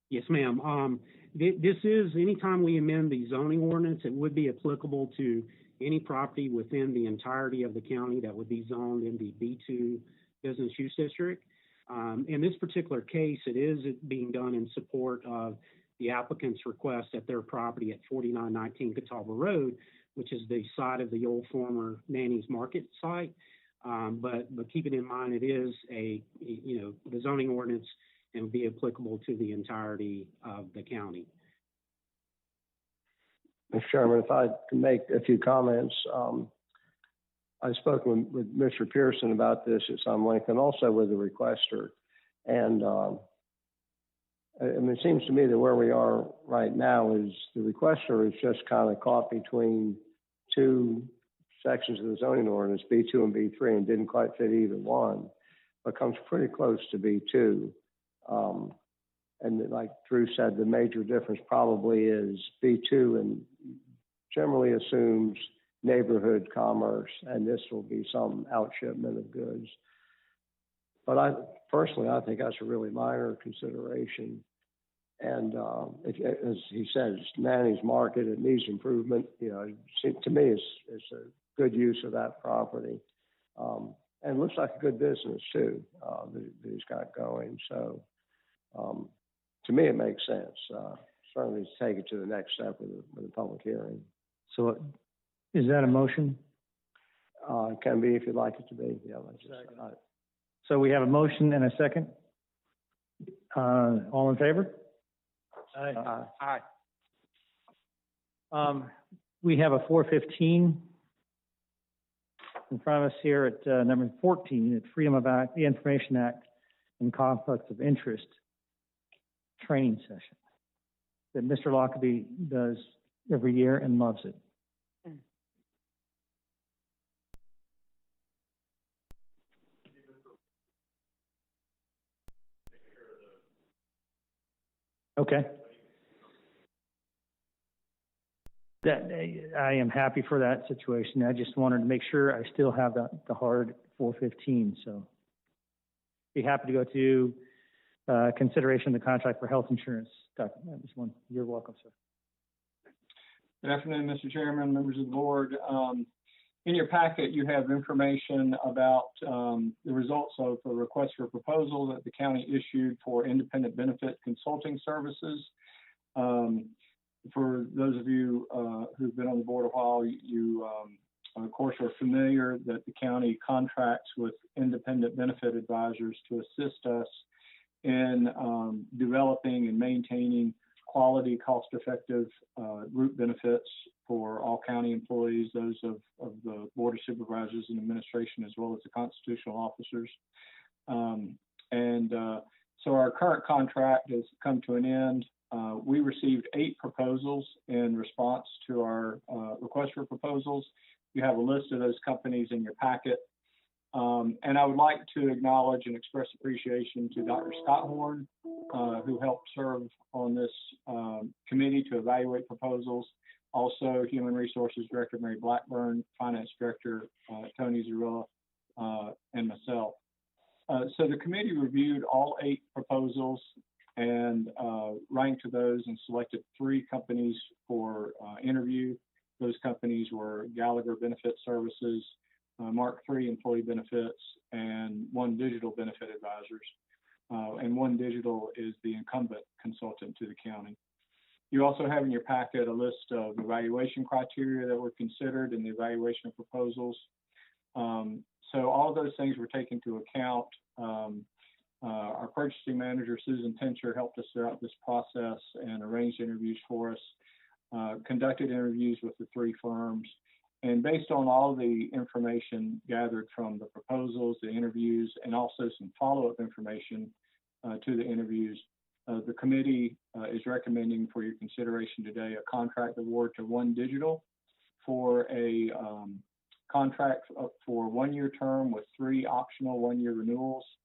Yes, ma'am. This is, anytime we amend the zoning ordinance, it would be applicable to any property within the entirety of the county that would be zoned in the B2 business use district. In this particular case, it is being done in support of the applicant's request at their property at 4919 Catawba Road, which is the site of the old former Nanny's Market site. But keeping in mind, it is the zoning ordinance and would be applicable to the entirety of the county. Mr. Chairman, if I can make a few comments. I've spoken with Mr. Pearson about this at some length and also with the requester. And it seems to me that where we are right now is the requester is just kind of caught between two sections of the zoning ordinance, B2 and B3, and didn't quite fit either one, but comes pretty close to B2. And like Drew said, the major difference probably is B2 and generally assumes neighborhood commerce, and this will be some outshipment of goods. But I think that's a really minor consideration. And as he says, Nanny's Market, it needs improvement. To me, it's a good use of that property. And it looks like a good business too, that he's got going. So to me, it makes sense. Certainly to take it to the next step with the public hearing. So is that a motion? It can be if you'd like it to be. Yeah. So we have a motion and a second? All in favor? Aye. Aye. We have a 415 in front of us here at number 14, at Freedom of the Information Act and Conflicts of Interest training session that Mr. Lockaby does every year and loves it. Okay. That, I am happy for that situation. I just wanted to make sure I still have the hard 415, so be happy to go to consideration of the contract for health insurance. Dr. This one, you're welcome, sir. Good afternoon, Mr. Chairman, members of the board. In your packet, you have information about the results of a request for proposal that the county issued for independent benefit consulting services. For those of you who've been on the board a while, you of course are familiar that the county contracts with independent benefit advisors to assist us in developing and maintaining quality, cost-effective group benefits for all county employees, those of the Board of Supervisors and Administration, as well as the constitutional officers. So our current contract has come to an end. We received 8 proposals in response to our request for proposals. You have a list of those companies in your packet. And I would like to acknowledge and express appreciation to Dr. Scott Horn, who helped serve on this committee to evaluate proposals. Also, Human Resources Director Mary Blackburn, Finance Director Tony Zarilla, and myself. So the committee reviewed all 8 proposals and ranked those and selected 3 companies for interview. Those companies were Gallagher Benefit Services, Mark III Employee Benefits, and One Digital Benefit Advisors. And One Digital is the incumbent consultant to the county. You also have in your packet a list of evaluation criteria that were considered in the evaluation of proposals. So all of those things were taken into account. Our purchasing manager, Susan Tincher, helped us throughout this process and arranged interviews for us, conducted interviews with the 3 firms. And based on all the information gathered from the proposals, the interviews, and also some follow-up information to the interviews, the committee is recommending for your consideration today a contract award to One Digital for a contract for a 1-year term with 3 optional 1-year renewals.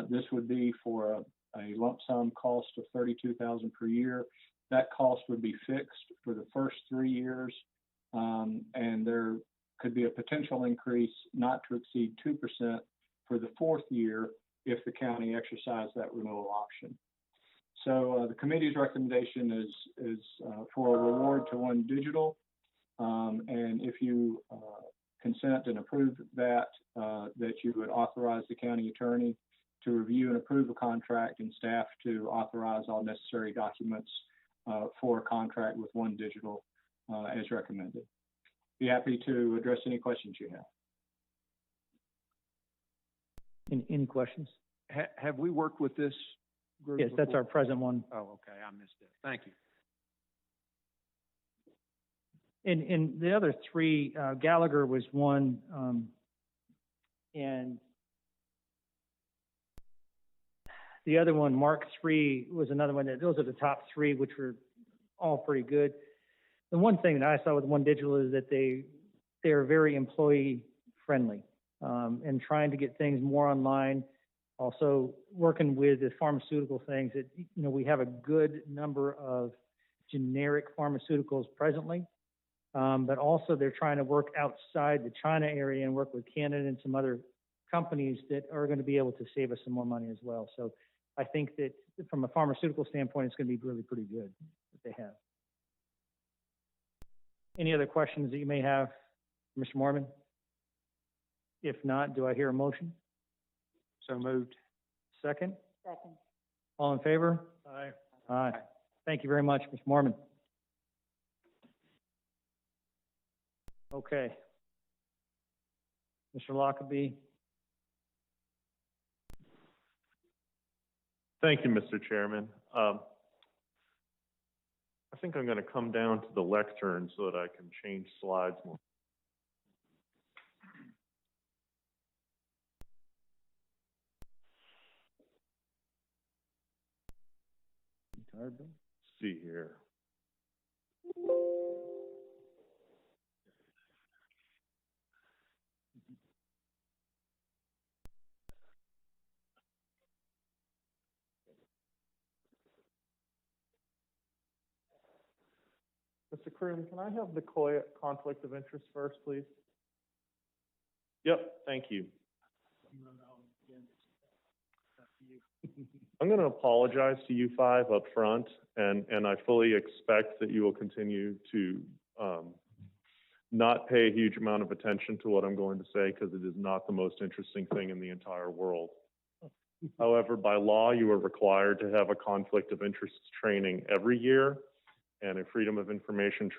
This would be for a lump sum cost of $32,000 per year. That cost would be fixed for the first 3 years. And there could be a potential increase not to exceed 2% for the 4th year if the county exercised that renewal option. So the committee's recommendation is for a reward to One Digital. And if you consent and approve that, that you would authorize the county attorney to review and approve a contract and staff to authorize all necessary documents for a contract with One Digital as recommended. Be happy to address any questions you have. Any questions? Have we worked with this group Yes, that's before? our present one. Oh, okay, I missed it. Thank you. And the other 3, Gallagher was one, and the other one, Mark III, was another one. Those are the top 3, which were all pretty good. The one thing that I saw with One Digital is that they're very employee friendly, and trying to get things more online. Also working with the pharmaceutical things that, we have a good number of generic pharmaceuticals presently, but also they're trying to work outside the China area and work with Canada and some other companies that are going to be able to save us some more money as well. So I think that from a pharmaceutical standpoint, it's going to be really pretty good that they have. Any other questions that you may have, Mr. Mormon? If not, do I hear a motion? So moved. Second? Second. All in favor? Aye. Aye. Thank you very much, Mr. Mormon. Okay. Mr. Lockaby. Thank you, Mr. Chairman. I think I'm going to come down to the lectern so that I can change slides more. Let's see here. Mr. Kroom, can I have the COIA conflict of interest first, please? Yep, thank you. I'm going to apologize to you five up front, and I fully expect that you will continue to not pay a huge amount of attention to what I'm going to say, because it is not the most interesting thing in the entire world. However, by law, you are required to have a conflict of interest training every year and a Freedom of Information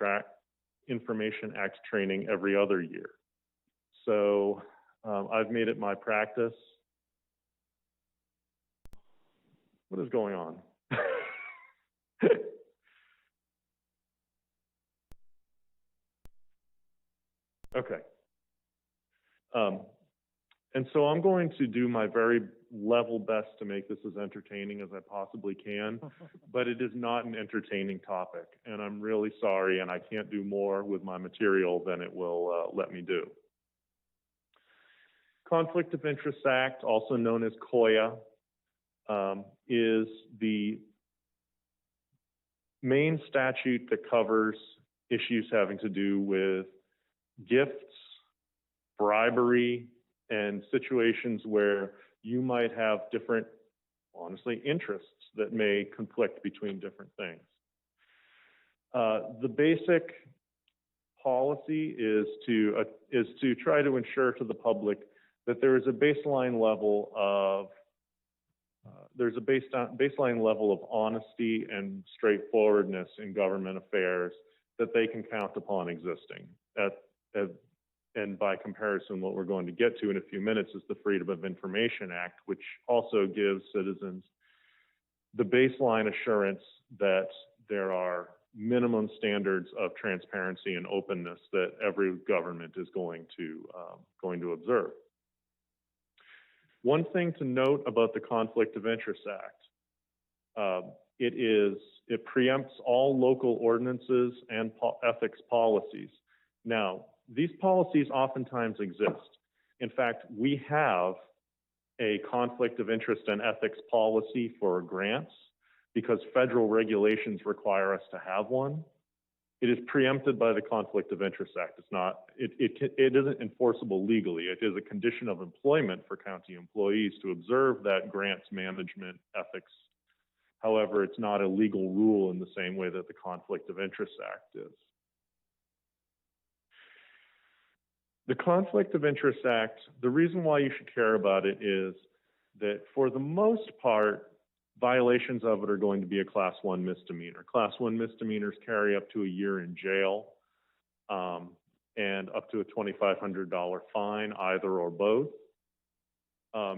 Act training every other year. So I've made it my practice. What is going on? Okay. And so I'm going to do my very level best to make this as entertaining as I possibly can, but it is not an entertaining topic, and I'm really sorry, and I can't do more with my material than it will let me do. Conflict of Interest Act, also known as COIA, is the main statute that covers issues having to do with gifts, bribery, and situations where you might have different, honestly, interests that may conflict between different things. The basic policy is to try to ensure to the public that there is a baseline level of baseline level of honesty and straightforwardness in government affairs that they can count upon existing. And by comparison, what we're going to get to in a few minutes is the Freedom of Information Act, which also gives citizens the baseline assurance that there are minimum standards of transparency and openness that every government is going to observe. One thing to note about the Conflict of Interest Act, it preempts all local ordinances and ethics policies. Now, these policies oftentimes exist. In fact, we have a conflict of interest and ethics policy for grants because federal regulations require us to have one. It is preempted by the Conflict of Interest Act. It's not, it isn't enforceable legally. It is a condition of employment for county employees to observe that grants management ethics. However, it's not a legal rule in the same way that the Conflict of Interest Act is. The Conflict of Interest Act, the reason why you should care about it is that for the most part, violations of it are going to be a Class 1 misdemeanor. Class 1 misdemeanors carry up to a year in jail and up to a $2,500 fine, either or both.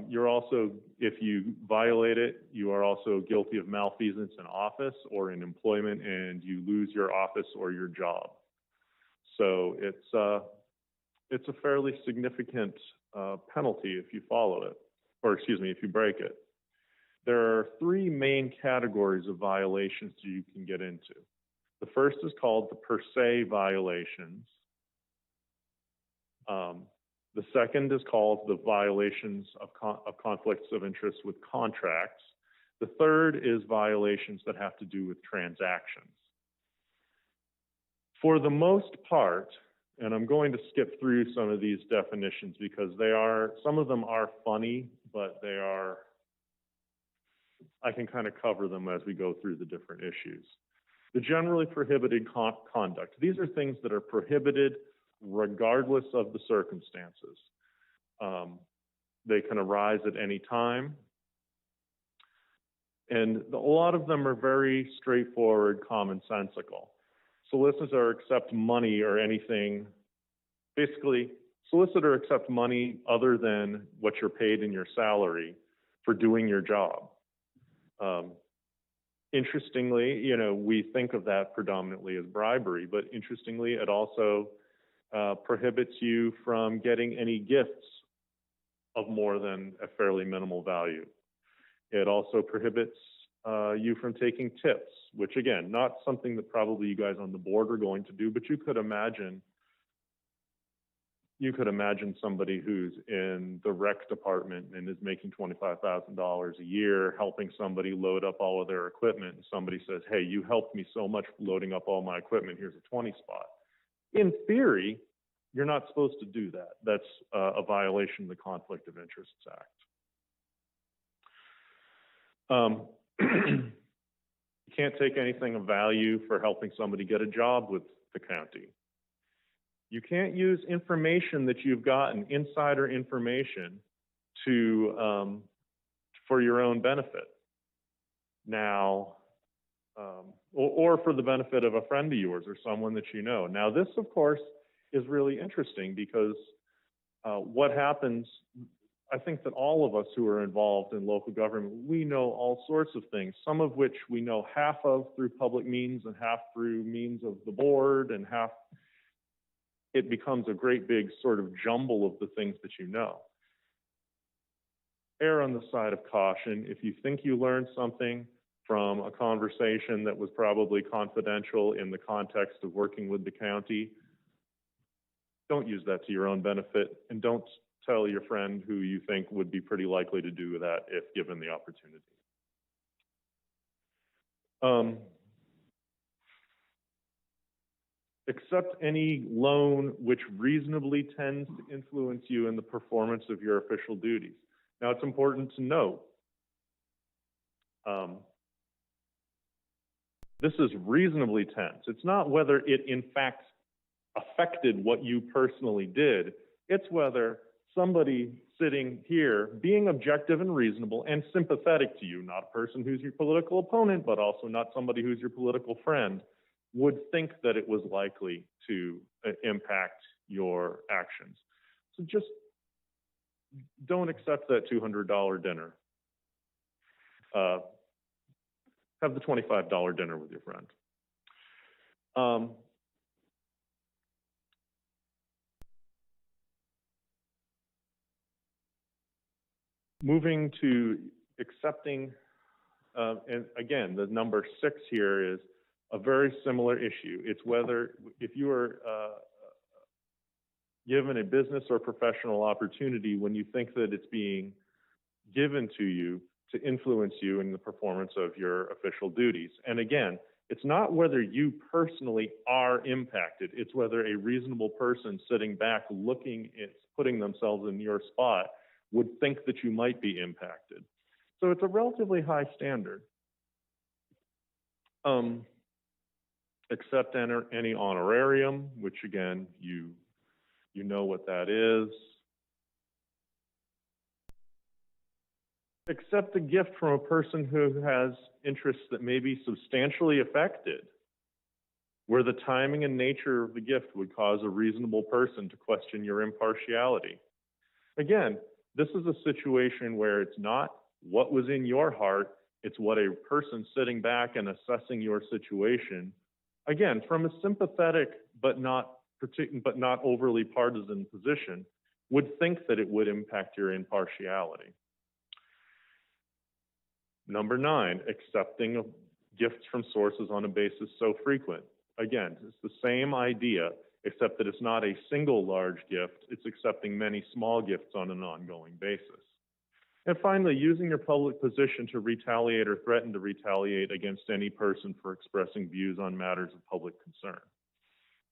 You're also, if you violate it, you are also guilty of malfeasance in office or in employment, and you lose your office or your job. So it's a fairly significant penalty if you follow it, or excuse me, if you break it. There are three main categories of violations you can get into. The first is called the per se violations. The second is called the violations of conflicts of interest with contracts. The third is violations that have to do with transactions. For the most part, and I'm going to skip through some of these definitions because some of them are funny, but I can kind of cover them as we go through the different issues. The generally prohibited conduct. These are things that are prohibited regardless of the circumstances. They can arise at any time. And a lot of them are very straightforward, commonsensical. Solicit or accept money or anything. Basically, solicit or accept money other than what you're paid in your salary for doing your job. Interestingly, you know, we think of that predominantly as bribery, but interestingly, it also prohibits you from getting any gifts of more than a fairly minimal value. It also prohibits you from taking tips, which again, not something that probably you guys on the board are going to do, but you could imagine somebody who's in the rec department and is making $25,000 a year, helping somebody load up all of their equipment, and somebody says, hey, you helped me so much loading up all my equipment, here's a 20 spot. In theory, you're not supposed to do that. That's a violation of the Conflict of Interests Act. You can't take anything of value for helping somebody get a job with the county. You can't use information that you've gotten, insider information, for your own benefit. Now, or for the benefit of a friend of yours or someone that you know. Now, this, of course, is really interesting because what happens, I think that all of us who are involved in local government, we know all sorts of things, some of which we know half of through public means and half through means of the board, and half, it becomes a great big sort of jumble of the things that you know. Err on the side of caution. If you think you learned something from a conversation that was probably confidential in the context of working with the county, don't use that to your own benefit, and don't tell your friend who you think would be pretty likely to do that if given the opportunity. Accept any loan which reasonably tends to influence you in the performance of your official duties. Now, it's important to note, this is reasonably tends. It's not whether it in fact affected what you personally did. It's whether somebody sitting here, being objective and reasonable and sympathetic to you, not a person who's your political opponent, but also not somebody who's your political friend, would think that it was likely to impact your actions. So just don't accept that $200 dinner. Have the $25 dinner with your friend. Moving to accepting, and again, the number 6 here is a very similar issue. It's whether, if you are given a business or professional opportunity when you think that it's being given to you to influence you in the performance of your official duties. And again, it's not whether you personally are impacted, it's whether a reasonable person sitting back looking at putting themselves in your spot would think that you might be impacted. So it's a relatively high standard. Accept any honorarium, which again, you know what that is. Accept a gift from a person who has interests that may be substantially affected, where the timing and nature of the gift would cause a reasonable person to question your impartiality. Again, this is a situation where it's not what was in your heart, it's what a person sitting back and assessing your situation, again, from a sympathetic but not overly partisan position, would think that it would impact your impartiality. Number 9, accepting gifts from sources on a basis so frequent. Again, it's the same idea, except that it's not a single large gift, it's accepting many small gifts on an ongoing basis. And finally, using your public position to retaliate or threaten to retaliate against any person for expressing views on matters of public concern.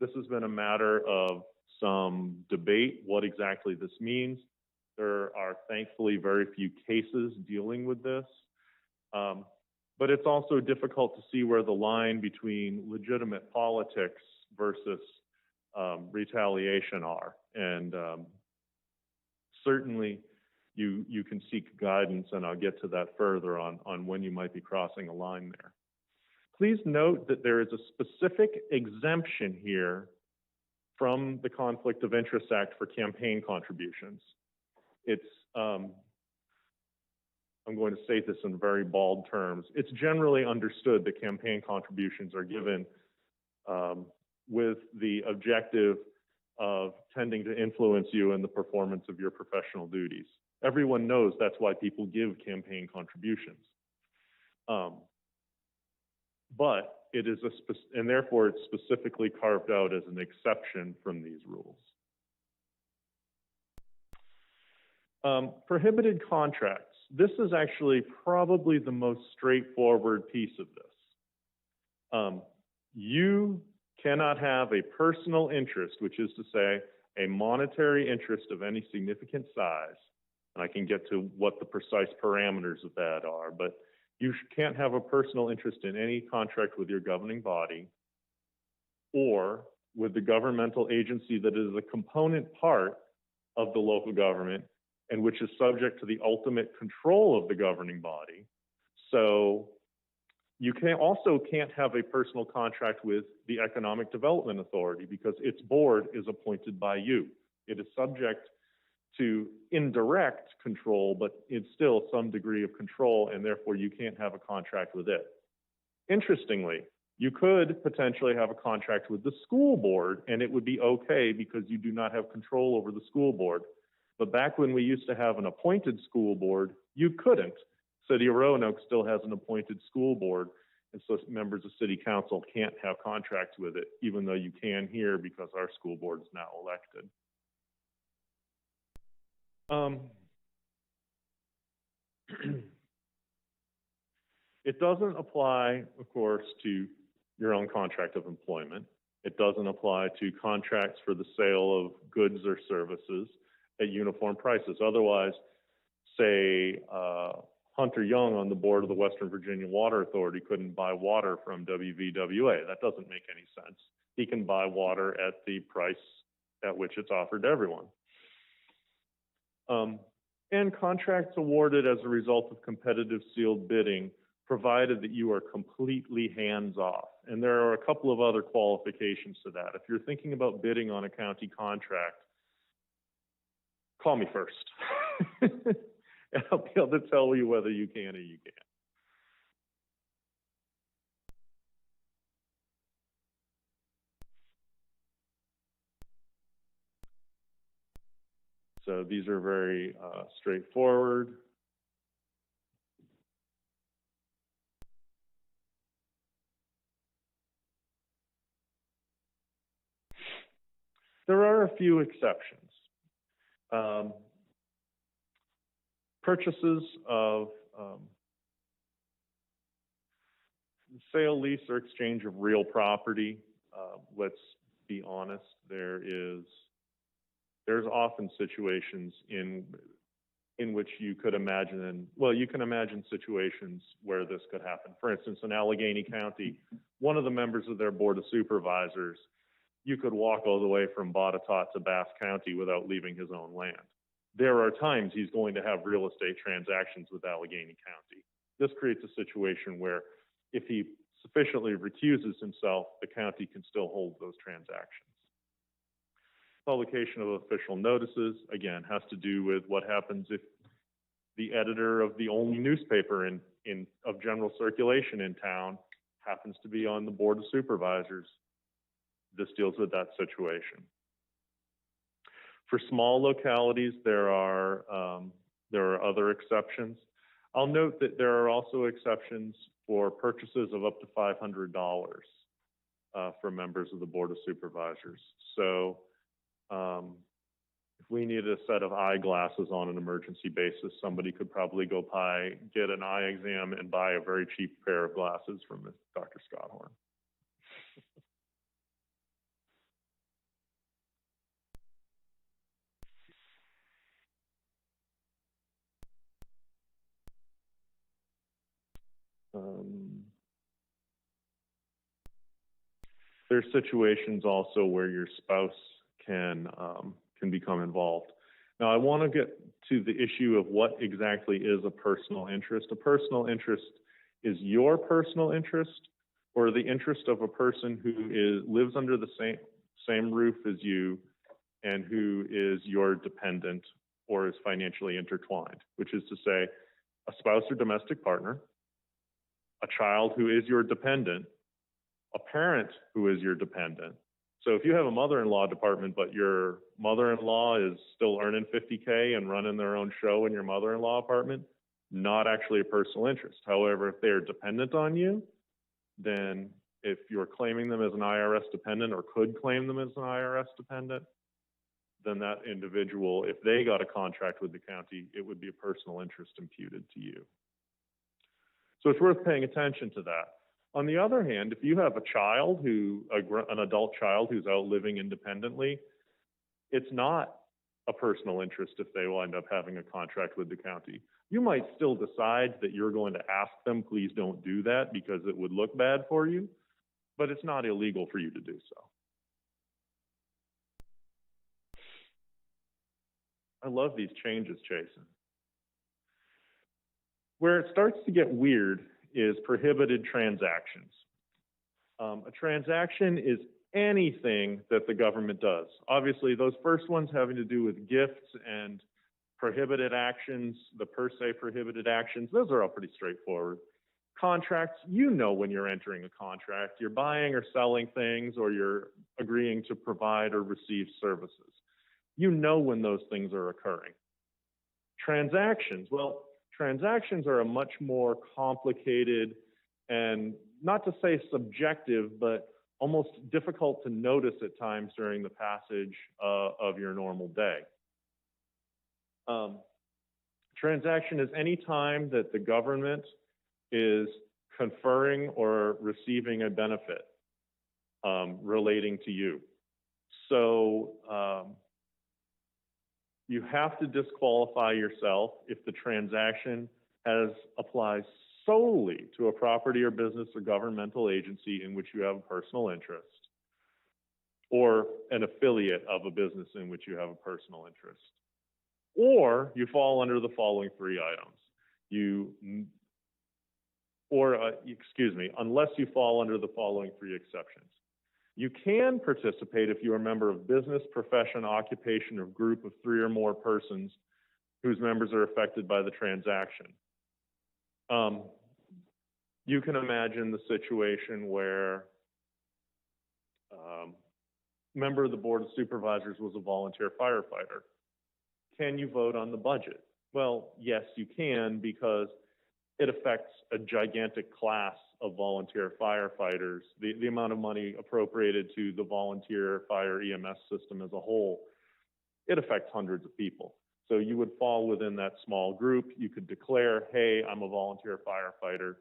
This has been a matter of some debate, what exactly this means. There are thankfully very few cases dealing with this. But it's also difficult to see where the line between legitimate politics versus retaliation are. And certainly you can seek guidance, and I'll get to that further on when you might be crossing a line there. Please note that there is a specific exemption here from the Conflict of Interest Act for campaign contributions. It's I'm going to state this in very bald terms. It's generally understood that campaign contributions are given with the objective of tending to influence you in the performance of your professional duties. Everyone knows that's why people give campaign contributions. But it is and therefore it's specifically carved out as an exception from these rules. Prohibited contracts. This is actually probably the most straightforward piece of this. You cannot have a personal interest, which is to say a monetary interest of any significant size, and I can get to what the precise parameters of that are, but you can't have a personal interest in any contract with your governing body or with the governmental agency that is a component part of the local government and which is subject to the ultimate control of the governing body. So you also can't have a personal contract with the Economic Development Authority because its board is appointed by you. It is subject to indirect control, but it's still some degree of control, and therefore you can't have a contract with it. Interestingly, you could potentially have a contract with the school board, and it would be okay because you do not have control over the school board. But back when we used to have an appointed school board, you couldn't. City of Roanoke still has an appointed school board, and so members of city council can't have contracts with it, even though you can here because our school board is now elected. It doesn't apply, of course, to your own contract of employment. It doesn't apply to contracts for the sale of goods or services at uniform prices. Otherwise, say Hunter Young on the board of the Western Virginia Water Authority couldn't buy water from WVWA. That doesn't make any sense. He can buy water at the price at which it's offered to everyone. And contracts awarded as a result of competitive sealed bidding, provided that you are completely hands-off. And there are a couple of other qualifications to that. If you're thinking about bidding on a county contract, call me first. And I'll be able to tell you whether you can or you can't. So these are very straightforward. There are a few exceptions. Purchases of sale, lease, or exchange of real property. Let's be honest, there's often situations in which you could imagine, you can imagine situations where this could happen. For instance, in Allegheny County, one of the members of their Board of Supervisors, you could walk all the way from Botetourt to Bath County without leaving his own land. There are times he's going to have real estate transactions with Allegheny County. This creates a situation where if he sufficiently recuses himself, the county can still hold those transactions. Publication of official notices, again, has to do with what happens if the editor of the only newspaper of general circulation in town happens to be on the Board of Supervisors. This deals with that situation. For small localities, there are other exceptions. I'll note that there are also exceptions for purchases of up to $500 for members of the Board of Supervisors. So if we needed a set of eyeglasses on an emergency basis, somebody could probably go get an eye exam and buy a very cheap pair of glasses from Dr. Scott Horn. There's situations also where your spouse can become involved. Now, I want to get to the issue of what exactly is a personal interest. A personal interest is your personal interest or the interest of a person who lives under the same roof as you and who is your dependent or is financially intertwined, which is to say, a spouse or domestic partner, a child who is your dependent, a parent who is your dependent. So if you have a mother-in-law department, but your mother-in-law is still earning $50K and running their own show in your mother-in-law apartment, not actually a personal interest. However, if they're dependent on you, then if you're claiming them as an IRS dependent or could claim them as an IRS dependent, then that individual, if they got a contract with the county, it would be a personal interest imputed to you. So it's worth paying attention to that. On the other hand, if you have a child an adult child who's out living independently, it's not a personal interest if they wind up having a contract with the county. You might still decide that you're going to ask them, please don't do that because it would look bad for you, but it's not illegal for you to do so. I love these changes, Jason. Where it starts to get weird is prohibited transactions. A transaction is anything that the government does. Obviously, those first ones having to do with gifts and prohibited actions, the per se prohibited actions, those are all pretty straightforward. Contracts, you know when you're entering a contract, you're buying or selling things or you're agreeing to provide or receive services. You know when those things are occurring. Transactions, well, transactions are a much more complicated and not to say subjective, but almost difficult to notice at times during the passage of your normal day. Transaction is any time that the government is conferring or receiving a benefit relating to you. So you have to disqualify yourself if the transaction applies solely to a property or business or governmental agency in which you have a personal interest, or an affiliate of a business in which you have a personal interest. Or you fall under the following three items. Unless you fall under the following three exceptions. You can participate if you're a member of business, profession, occupation, or group of 3 or more persons whose members are affected by the transaction. You can imagine the situation where a member of the Board of Supervisors was a volunteer firefighter. Can you vote on the budget? Well, yes, you can, because it affects a gigantic class of volunteer firefighters. The amount of money appropriated to the volunteer fire EMS system as a whole, it affects hundreds of people. So you would fall within that small group. You could declare, hey, I'm a volunteer firefighter.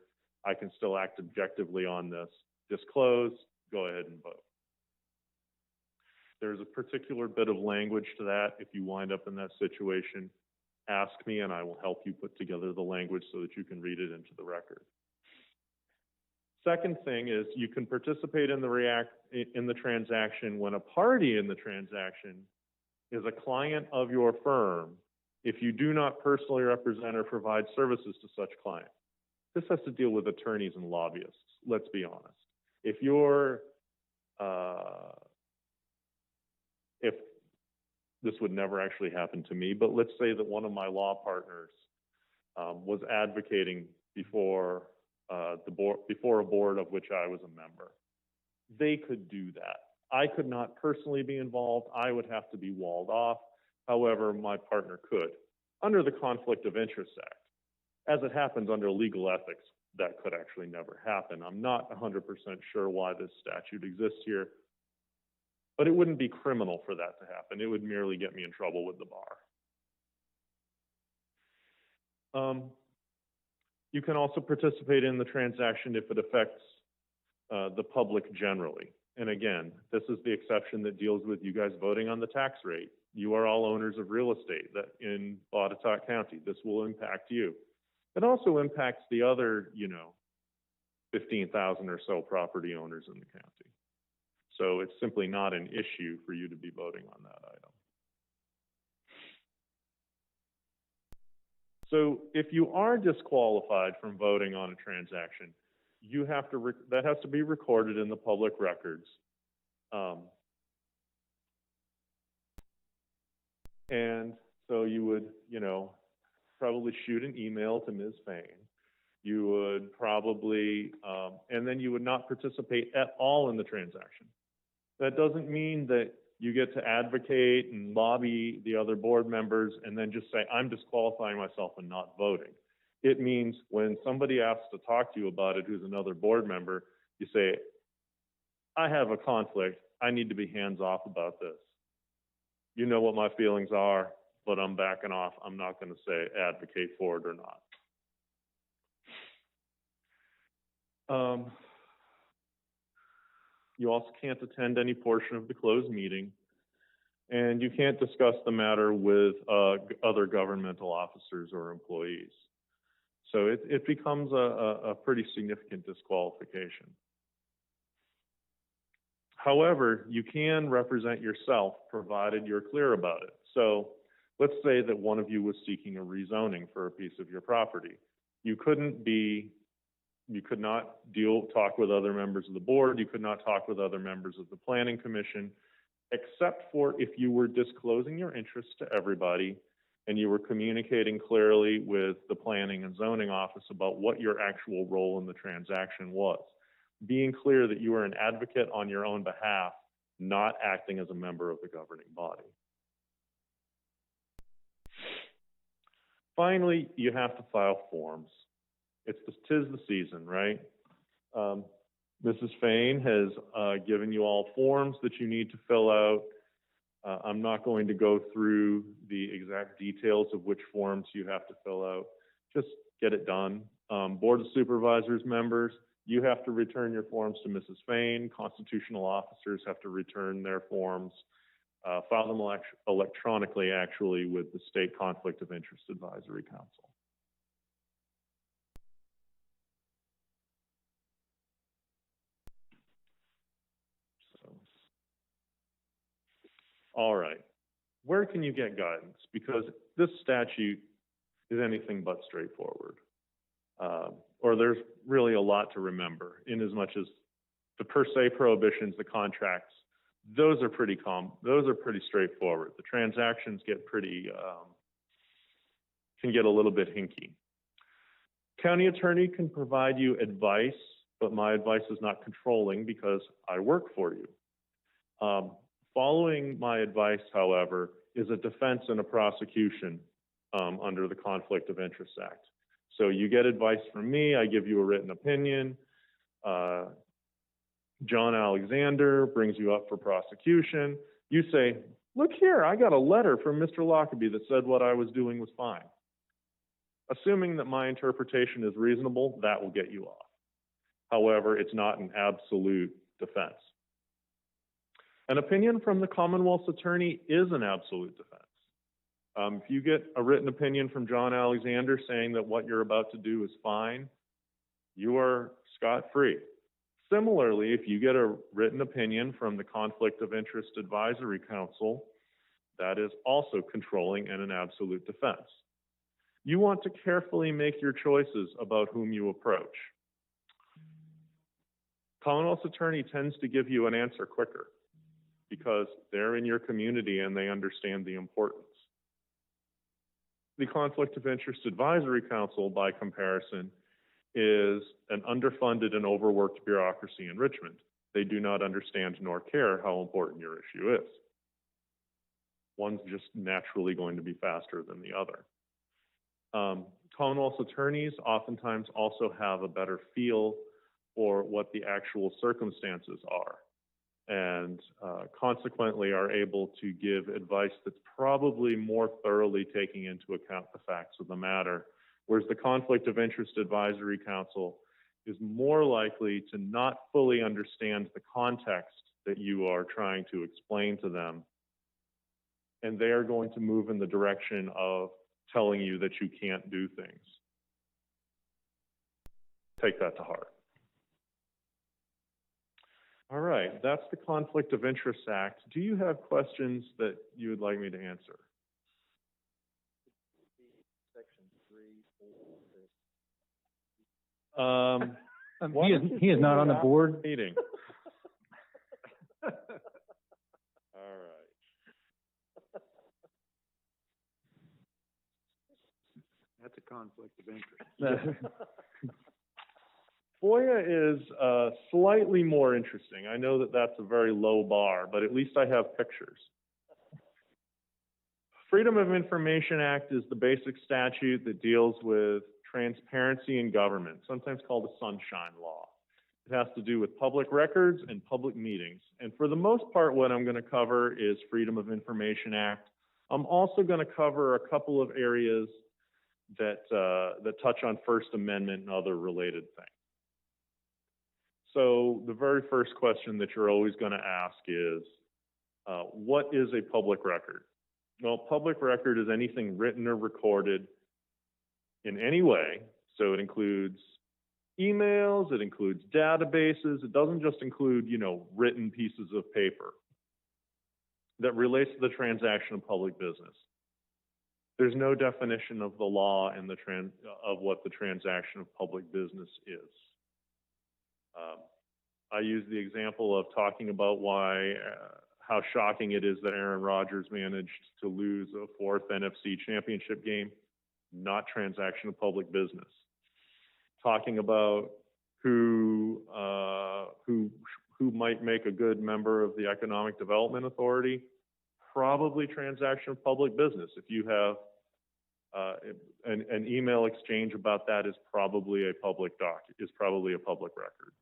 I can still act objectively on this. Disclose, go ahead and vote. There's a particular bit of language to that. If you wind up in that situation, ask me and I will help you put together the language so that you can read it into the record. Second thing is you can participate in the transaction when a party in the transaction is a client of your firm if you do not personally represent or provide services to such client. This has to deal with attorneys and lobbyists, let's be honest. If you're, if this would never actually happen to me, but let's say that one of my law partners was advocating before a board of which I was a member. They could do that. I could not personally be involved. I would have to be walled off. However, my partner could, under the Conflict of Interest Act. As it happens under legal ethics, that could actually never happen. I'm not 100% sure why this statute exists here, but it wouldn't be criminal for that to happen. It would merely get me in trouble with the bar. You can also participate in the transaction if it affects the public generally. And again, this is the exception that deals with you guys voting on the tax rate. You are all owners of real estate that in Botetourt County. This will impact you. It also impacts the other, 15,000 or so property owners in the county. So it's simply not an issue for you to be voting on that item. So if you are disqualified from voting on a transaction, you have to that has to be recorded in the public records. And so you would, probably shoot an email to Ms. Fain. You would probably, and then you would not participate at all in the transaction. That doesn't mean that you get to advocate and lobby the other board members and then just say, I'm disqualifying myself and not voting. It means when somebody asks to talk to you about it, who's another board member, you say, I have a conflict. I need to be hands off about this. You know what my feelings are, but I'm backing off. I'm not going to say advocate for it or not. You also can't attend any portion of the closed meeting, and you can't discuss the matter with other governmental officers or employees. So it becomes a pretty significant disqualification. However, you can represent yourself provided you're clear about it. So let's say that one of you was seeking a rezoning for a piece of your property. You could not talk with other members of the board. You could not talk with other members of the planning commission, except for if you were disclosing your interests to everybody and you were communicating clearly with the planning and zoning office about what your actual role in the transaction was. Being clear that you are an advocate on your own behalf, not acting as a member of the governing body. Finally, you have to file forms. Tis the season, right? Mrs. Fain has given you all forms that you need to fill out. I'm not going to go through the exact details of which forms you have to fill out. Just get it done. Board of Supervisors members, you have to return your forms to Mrs. Fain. Constitutional officers have to return their forms. File them electronically, actually, with the State Conflict of Interest Advisory Council. All right, where can you get guidance? Because this statute is anything but straightforward. Or there's really a lot to remember, in as much as the per se prohibitions, the contracts, those are pretty straightforward. The transactions get can get a little bit hinky. County attorney can provide you advice, but my advice is not controlling because I work for you. Following my advice, however, is a defense and a prosecution under the Conflict of Interest Act. So you get advice from me, I give you a written opinion. John Alexander brings you up for prosecution. You say, look here, I got a letter from Mr. Lockerbie that said what I was doing was fine. Assuming that my interpretation is reasonable, that will get you off. However, it's not an absolute defense. An opinion from the Commonwealth's attorney is an absolute defense. If you get a written opinion from John Alexander saying that what you're about to do is fine, you are scot-free. Similarly, if you get a written opinion from the Conflict of Interest Advisory Council, that is also controlling and an absolute defense. You want to carefully make your choices about whom you approach. Commonwealth's attorney tends to give you an answer quicker because they're in your community and they understand the importance. The Conflict of Interest Advisory Council, by comparison, is an underfunded and overworked bureaucracy in Richmond. They do not understand nor care how important your issue is. One's just naturally going to be faster than the other. Commonwealth's attorneys oftentimes also have a better feel for what the actual circumstances are, and consequently are able to give advice that's probably more thoroughly taking into account the facts of the matter, whereas the Conflict of Interest Advisory Council is more likely to not fully understand the context that you are trying to explain to them, and they are going to move in the direction of telling you that you can't do things. Take that to heart. All right, that's the Conflict of Interest Act. Do you have questions that you would like me to answer? He is not on the board. Meeting. All right. conflict of interest. FOIA is slightly more interesting. I know that that's a very low bar, but at least I have pictures. Freedom of Information Act is the basic statute that deals with transparency in government, sometimes called the Sunshine Law. It has to do with public records and public meetings. And for the most part, what I'm going to cover is Freedom of Information Act. I'm also going to cover a couple of areas that touch on First Amendment and other related things. So the very first question that you're always going to ask is, what is a public record? Well, public record is anything written or recorded in any way. So it includes emails, it includes databases. It doesn't just include, written pieces of paper that relates to the transaction of public business. There's no definition of the law and of what the transaction of public business is. I use the example of talking about how shocking it is that Aaron Rodgers managed to lose a fourth NFC championship game. Not transaction of public business. Talking about who might make a good member of the Economic Development Authority, probably transaction of public business. If you have an email exchange about that is probably a public record.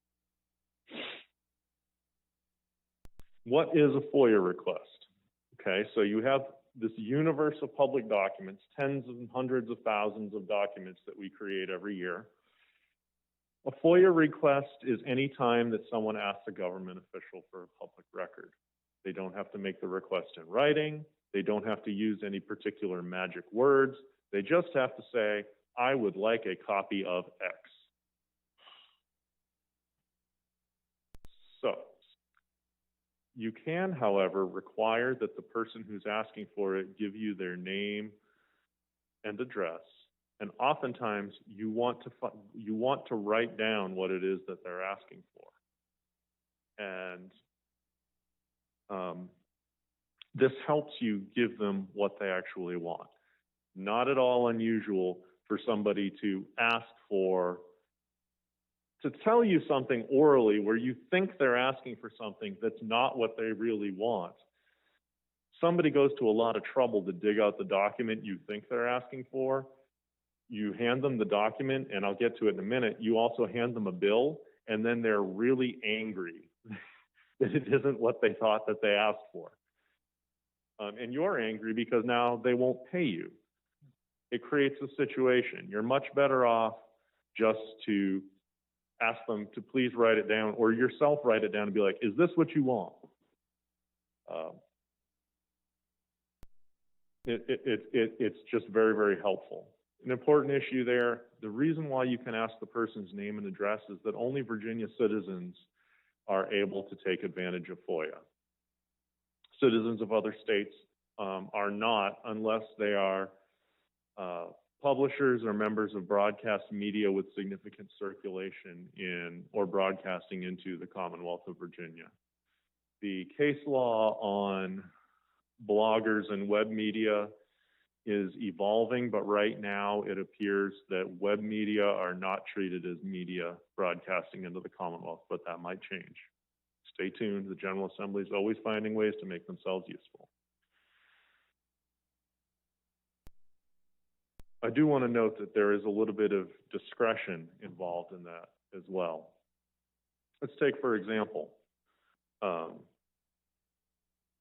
What is a FOIA request? Okay, so you have this universe of public documents, tens and hundreds of thousands of documents that we create every year. A FOIA request is any time that someone asks a government official for a public record. They don't have to make the request in writing. They don't have to use any particular magic words. They just have to say, I would like a copy of X. So, you can, however, require that the person who's asking for it give you their name and address, and oftentimes you want to write down what it is that they're asking for, and this helps you give them what they actually want. Not at all unusual for somebody to tell you something orally where you think they're asking for something that's not what they really want. Somebody goes to a lot of trouble to dig out the document you think they're asking for. You hand them the document, and I'll get to it in a minute. You also hand them a bill, and then they're really angry that it isn't what they thought that they asked for. And you're angry because now they won't pay you. It creates a situation. You're much better off just to ask them to please write it down, or yourself write it down and be like, is this what you want? It's just very, very helpful. An important issue there, the reason why you can ask the person's name and address is that only Virginia citizens are able to take advantage of FOIA. Citizens of other states are not, unless they are publishers or members of broadcast media with significant circulation or broadcasting into the Commonwealth of Virginia. The case law on bloggers and web media is evolving, but right now it appears that web media are not treated as media broadcasting into the Commonwealth, but that might change. Stay tuned. The General Assembly is always finding ways to make themselves useful. I do want to note that there is a little bit of discretion involved in that as well. Let's take, for example,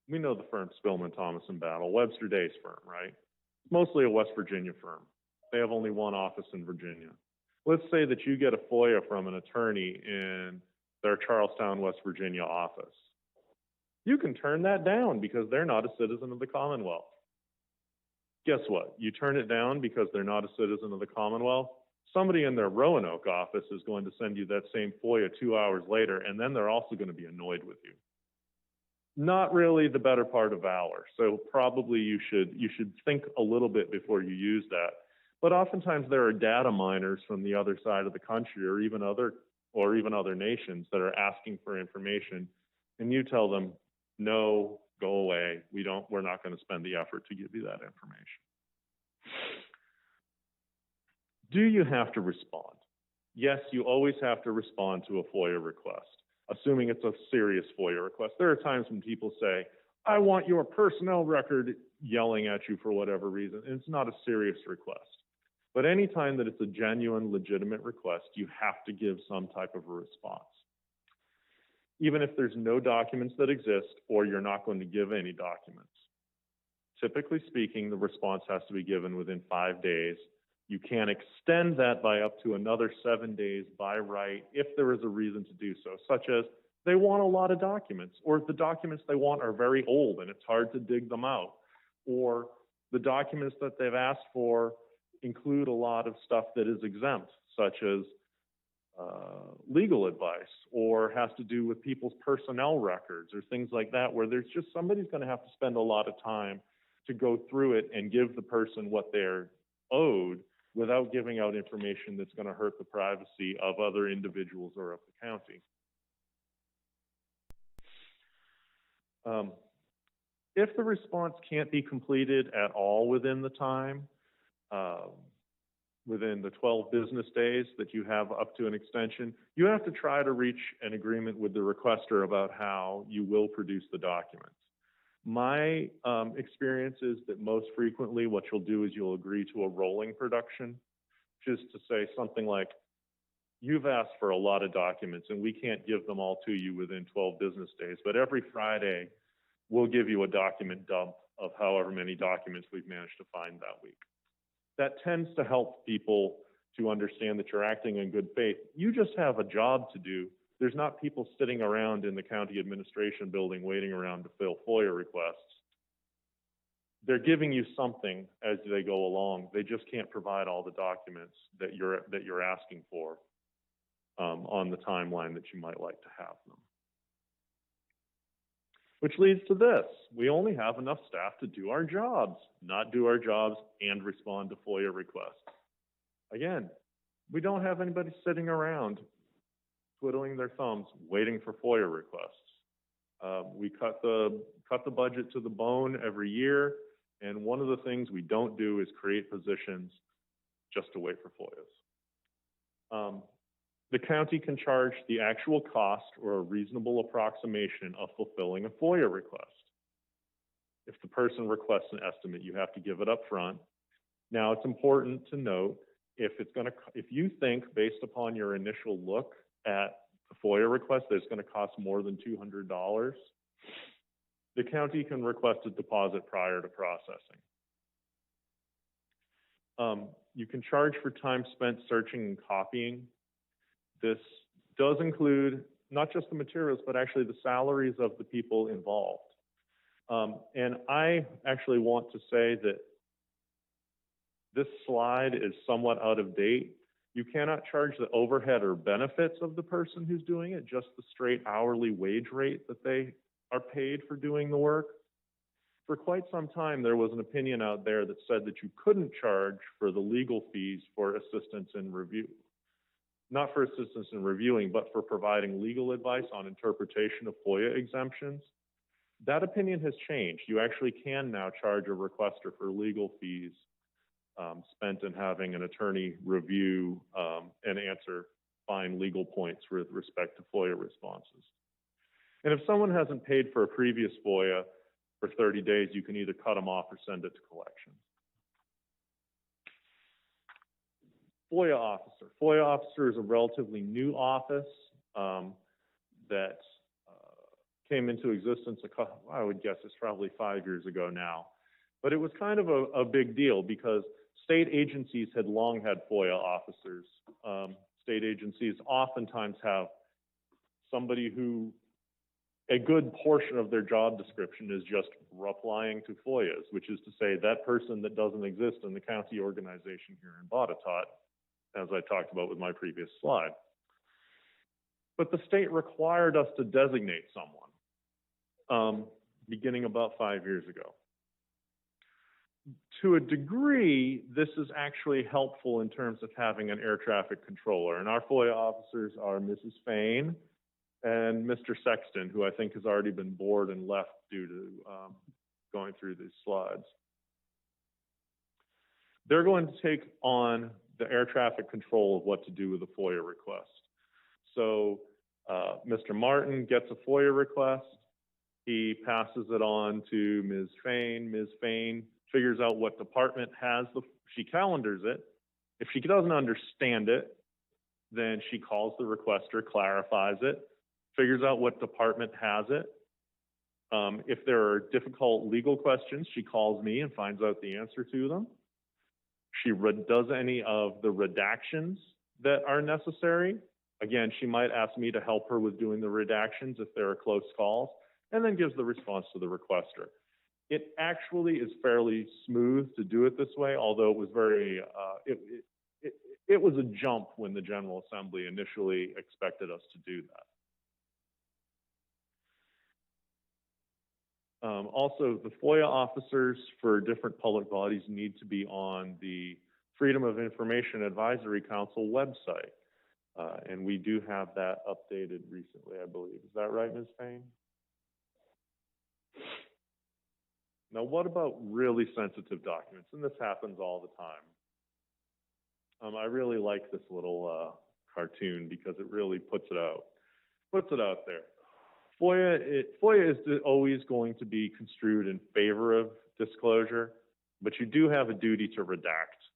we know the firm Spillman, Thomas & Battle, Webster Days firm, right? It's mostly a West Virginia firm. They have only one office in Virginia. Let's say that you get a FOIA from an attorney in their Charlestown, West Virginia office. You can turn that down because they're not a citizen of the Commonwealth. Guess what? You turn it down because they're not a citizen of the Commonwealth. Somebody in their Roanoke office is going to send you that same FOIA 2 hours later, and then they're also going to be annoyed with you. Not really the better part of valor. So probably you should think a little bit before you use that. But oftentimes there are data miners from the other side of the country or even other nations that are asking for information, and you tell them, no, go away. We're not going to spend the effort to give you that information. Do you have to respond? Yes, you always have to respond to a FOIA request, assuming it's a serious FOIA request. There are times when people say, I want your personnel record, yelling at you for whatever reason, and it's not a serious request. But anytime that it's a genuine, legitimate request, you have to give some type of a response. Even if there's no documents that exist or you're not going to give any documents. Typically speaking, the response has to be given within 5 days. You can extend that by up to another 7 days by right if there is a reason to do so, such as they want a lot of documents, or the documents they want are very old and it's hard to dig them out, or the documents that they've asked for include a lot of stuff that is exempt, such as legal advice, or has to do with people's personnel records or things like that, where there's just somebody's going to have to spend a lot of time to go through it and give the person what they're owed without giving out information that's going to hurt the privacy of other individuals or of the county. If the response can't be completed at all within the time, within the 12 business days that you have up to an extension, you have to try to reach an agreement with the requester about how you will produce the documents. My experience is that most frequently what you'll do is you'll agree to a rolling production, which is to say something like, you've asked for a lot of documents and we can't give them all to you within 12 business days, but every Friday we'll give you a document dump of however many documents we've managed to find that week. That tends to help people to understand that you're acting in good faith. You just have a job to do. There's not people sitting around in the county administration building waiting around to fill FOIA requests. They're giving you something as they go along. They just can't provide all the documents that you're asking for on the timeline that you might like to have them. Which leads to this. We only have enough staff to do our jobs, not do our jobs and respond to FOIA requests. Again, we don't have anybody sitting around twiddling their thumbs waiting for FOIA requests. We cut the budget to the bone every year, and one of the things we don't do is create positions just to wait for FOIAs. The county can charge the actual cost or a reasonable approximation of fulfilling a FOIA request. If the person requests an estimate, you have to give it up front. Now, it's important to note, if you think based upon your initial look at the FOIA request that it's going to cost more than $200, the county can request a deposit prior to processing. You can charge for time spent searching and copying. This does include not just the materials, but actually the salaries of the people involved. And I actually want to say that this slide is somewhat out of date. You cannot charge the overhead or benefits of the person who's doing it, just the straight hourly wage rate that they are paid for doing the work. For quite some time, there was an opinion out there that said that you couldn't charge for the legal fees for assistance in review. Not for assistance in reviewing, but for providing legal advice on interpretation of FOIA exemptions. That opinion has changed. You actually can now charge a requester for legal fees spent in having an attorney review and answer fine legal points with respect to FOIA responses. And if someone hasn't paid for a previous FOIA for 30 days, you can either cut them off or send it to collection. FOIA officer. FOIA officer is a relatively new office that came into existence, I would guess it's probably 5 years ago now. But it was kind of a big deal because state agencies had long had FOIA officers. State agencies oftentimes have somebody who, a good portion of their job description is just replying to FOIAs, which is to say that person that doesn't exist in the county organization here in Botetourt, as I talked about with my previous slide. But the state required us to designate someone beginning about 5 years ago. To a degree, this is actually helpful in terms of having an air traffic controller. And our FOIA officers are Mrs. Fain and Mr. Sexton, who I think has already been bored and left due to going through these slides. They're going to take on the air traffic control of what to do with a FOIA request. So Mr. Martin gets a FOIA request. He passes it on to Ms. Fain. Ms. Fain figures out what department has she calendars it. If she doesn't understand it, then she calls the requester, clarifies it, figures out what department has it. If there are difficult legal questions, she calls me and finds out the answer to them. She does any of the redactions that are necessary. Again, she might ask me to help her with doing the redactions if there are close calls, and then gives the response to the requester. It actually is fairly smooth to do it this way, although it was very, it was a jump when the General Assembly initially expected us to do that. Also, the FOIA officers for different public bodies need to be on the Freedom of Information Advisory Council website. And we do have that updated recently, I believe. Is that right, Ms. Payne? Now, what about really sensitive documents? And this happens all the time. I really like this little cartoon because it really puts it out there. FOIA is always going to be construed in favor of disclosure, but you do have a duty to redact.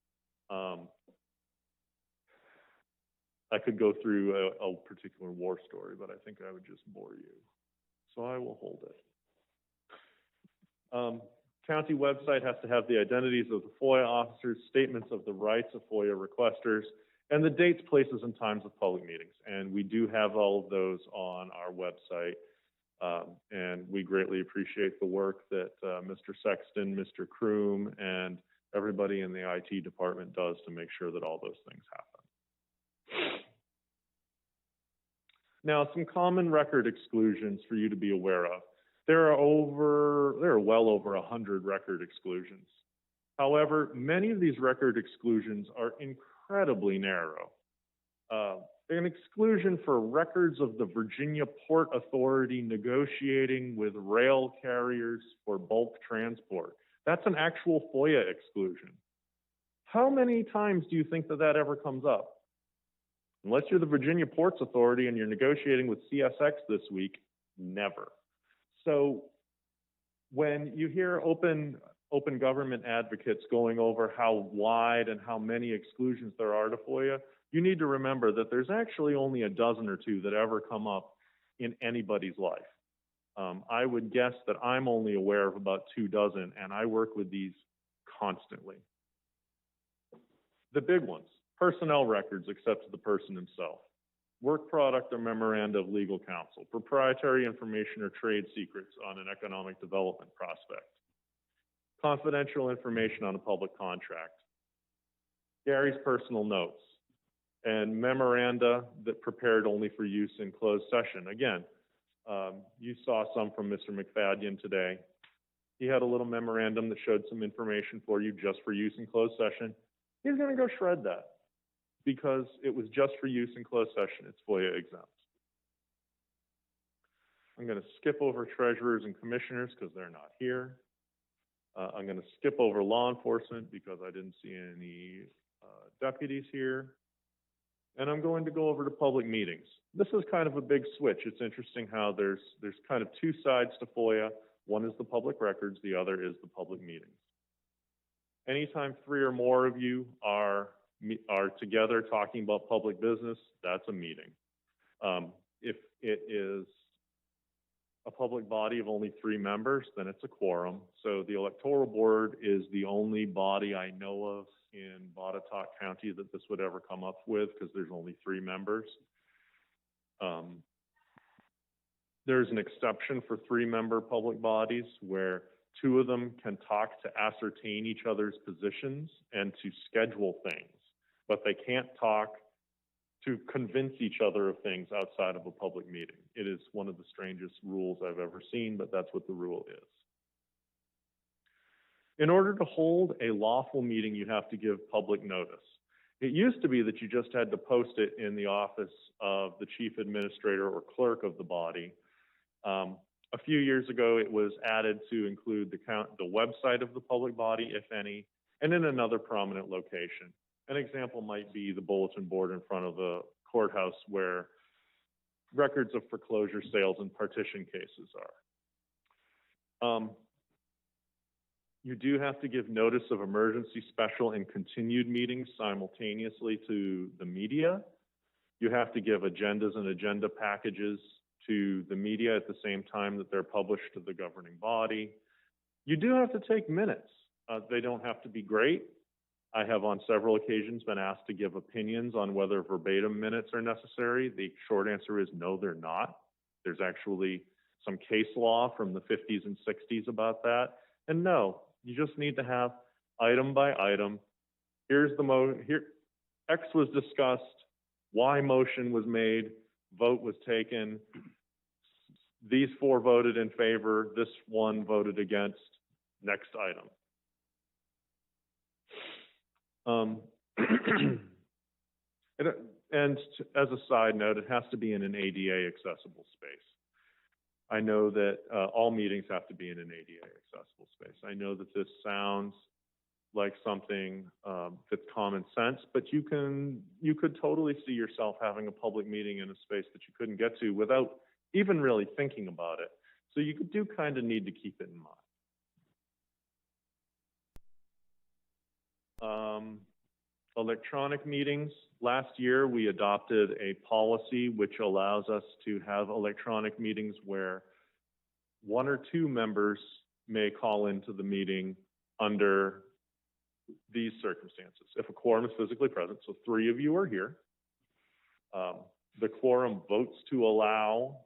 I could go through a particular war story, but I think I would just bore you. So I will hold it. County website has to have the identities of the FOIA officers, statements of the rights of FOIA requesters, and the dates, places, and times of public meetings. And we do have all of those on our website. And we greatly appreciate the work that Mr. Sexton, Mr. Kroom, and everybody in the IT department does to make sure that all those things happen. Now, some common record exclusions for you to be aware of. There are well over 100 record exclusions. However, many of these record exclusions are incredibly narrow. An exclusion for records of the Virginia Port Authority negotiating with rail carriers for bulk transport. That's an actual FOIA exclusion. How many times do you think that ever comes up? Unless you're the Virginia Ports Authority and you're negotiating with CSX this week, never. So when you hear open government advocates going over how wide and how many exclusions there are to FOIA, you need to remember that there's actually only a dozen or two that ever come up in anybody's life. I would guess that I'm only aware of about 24, and I work with these constantly. The big ones, personnel records except to the person himself, work product or memoranda of legal counsel, proprietary information or trade secrets on an economic development prospect, confidential information on a public contract, Gary's personal notes, and memoranda that prepared only for use in closed session. Again, you saw some from Mr. McFadden today. He had a little memorandum that showed some information for you just for use in closed session. He's going to go shred that because it was just for use in closed session. It's FOIA exempt. I'm going to skip over treasurers and commissioners because they're not here. I'm going to skip over law enforcement because I didn't see any deputies here. And I'm going to go over to public meetings. This is kind of a big switch. It's interesting how there's kind of two sides to FOIA. One is the public records, the other is the public meetings. Anytime 3 or more of you are together talking about public business, that's a meeting. If it is a public body of only 3 members, then it's a quorum. So the electoral board is the only body I know of in Botetourt County that this would ever come up with because there's only 3 members. There's an exception for 3-member public bodies where 2 of them can talk to ascertain each other's positions and to schedule things, but they can't talk to convince each other of things outside of a public meeting. It is one of the strangest rules I've ever seen, but that's what the rule is. In order to hold a lawful meeting, you have to give public notice. It used to be that you just had to post it in the office of the chief administrator or clerk of the body. A few years ago, it was added to include the website of the public body, if any, and in another prominent location. An example might be the bulletin board in front of the courthouse where records of foreclosure sales and partition cases are. You do have to give notice of emergency, special, and continued meetings simultaneously to the media. You have to give agendas and agenda packages to the media at the same time that they're published to the governing body. You do have to take minutes. They don't have to be great. I have on several occasions been asked to give opinions on whether verbatim minutes are necessary. The short answer is no, they're not. There's actually some case law from the 50s and 60s about that. And no, you just need to have item by item. Here's the here X was discussed, Y motion was made, vote was taken. These four voted in favor, this one voted against. Next item. As a side note, it has to be in an ADA accessible space. I know that all meetings have to be in an ADA accessible space. I know that this sounds like something that's common sense, but you could totally see yourself having a public meeting in a space that you couldn't get to without even really thinking about it. So you do kind of need to keep it in mind. Electronic meetings. Last year, we adopted a policy which allows us to have electronic meetings where one or two members may call into the meeting under these circumstances. If a quorum is physically present, so 3 of you are here, the quorum votes to allow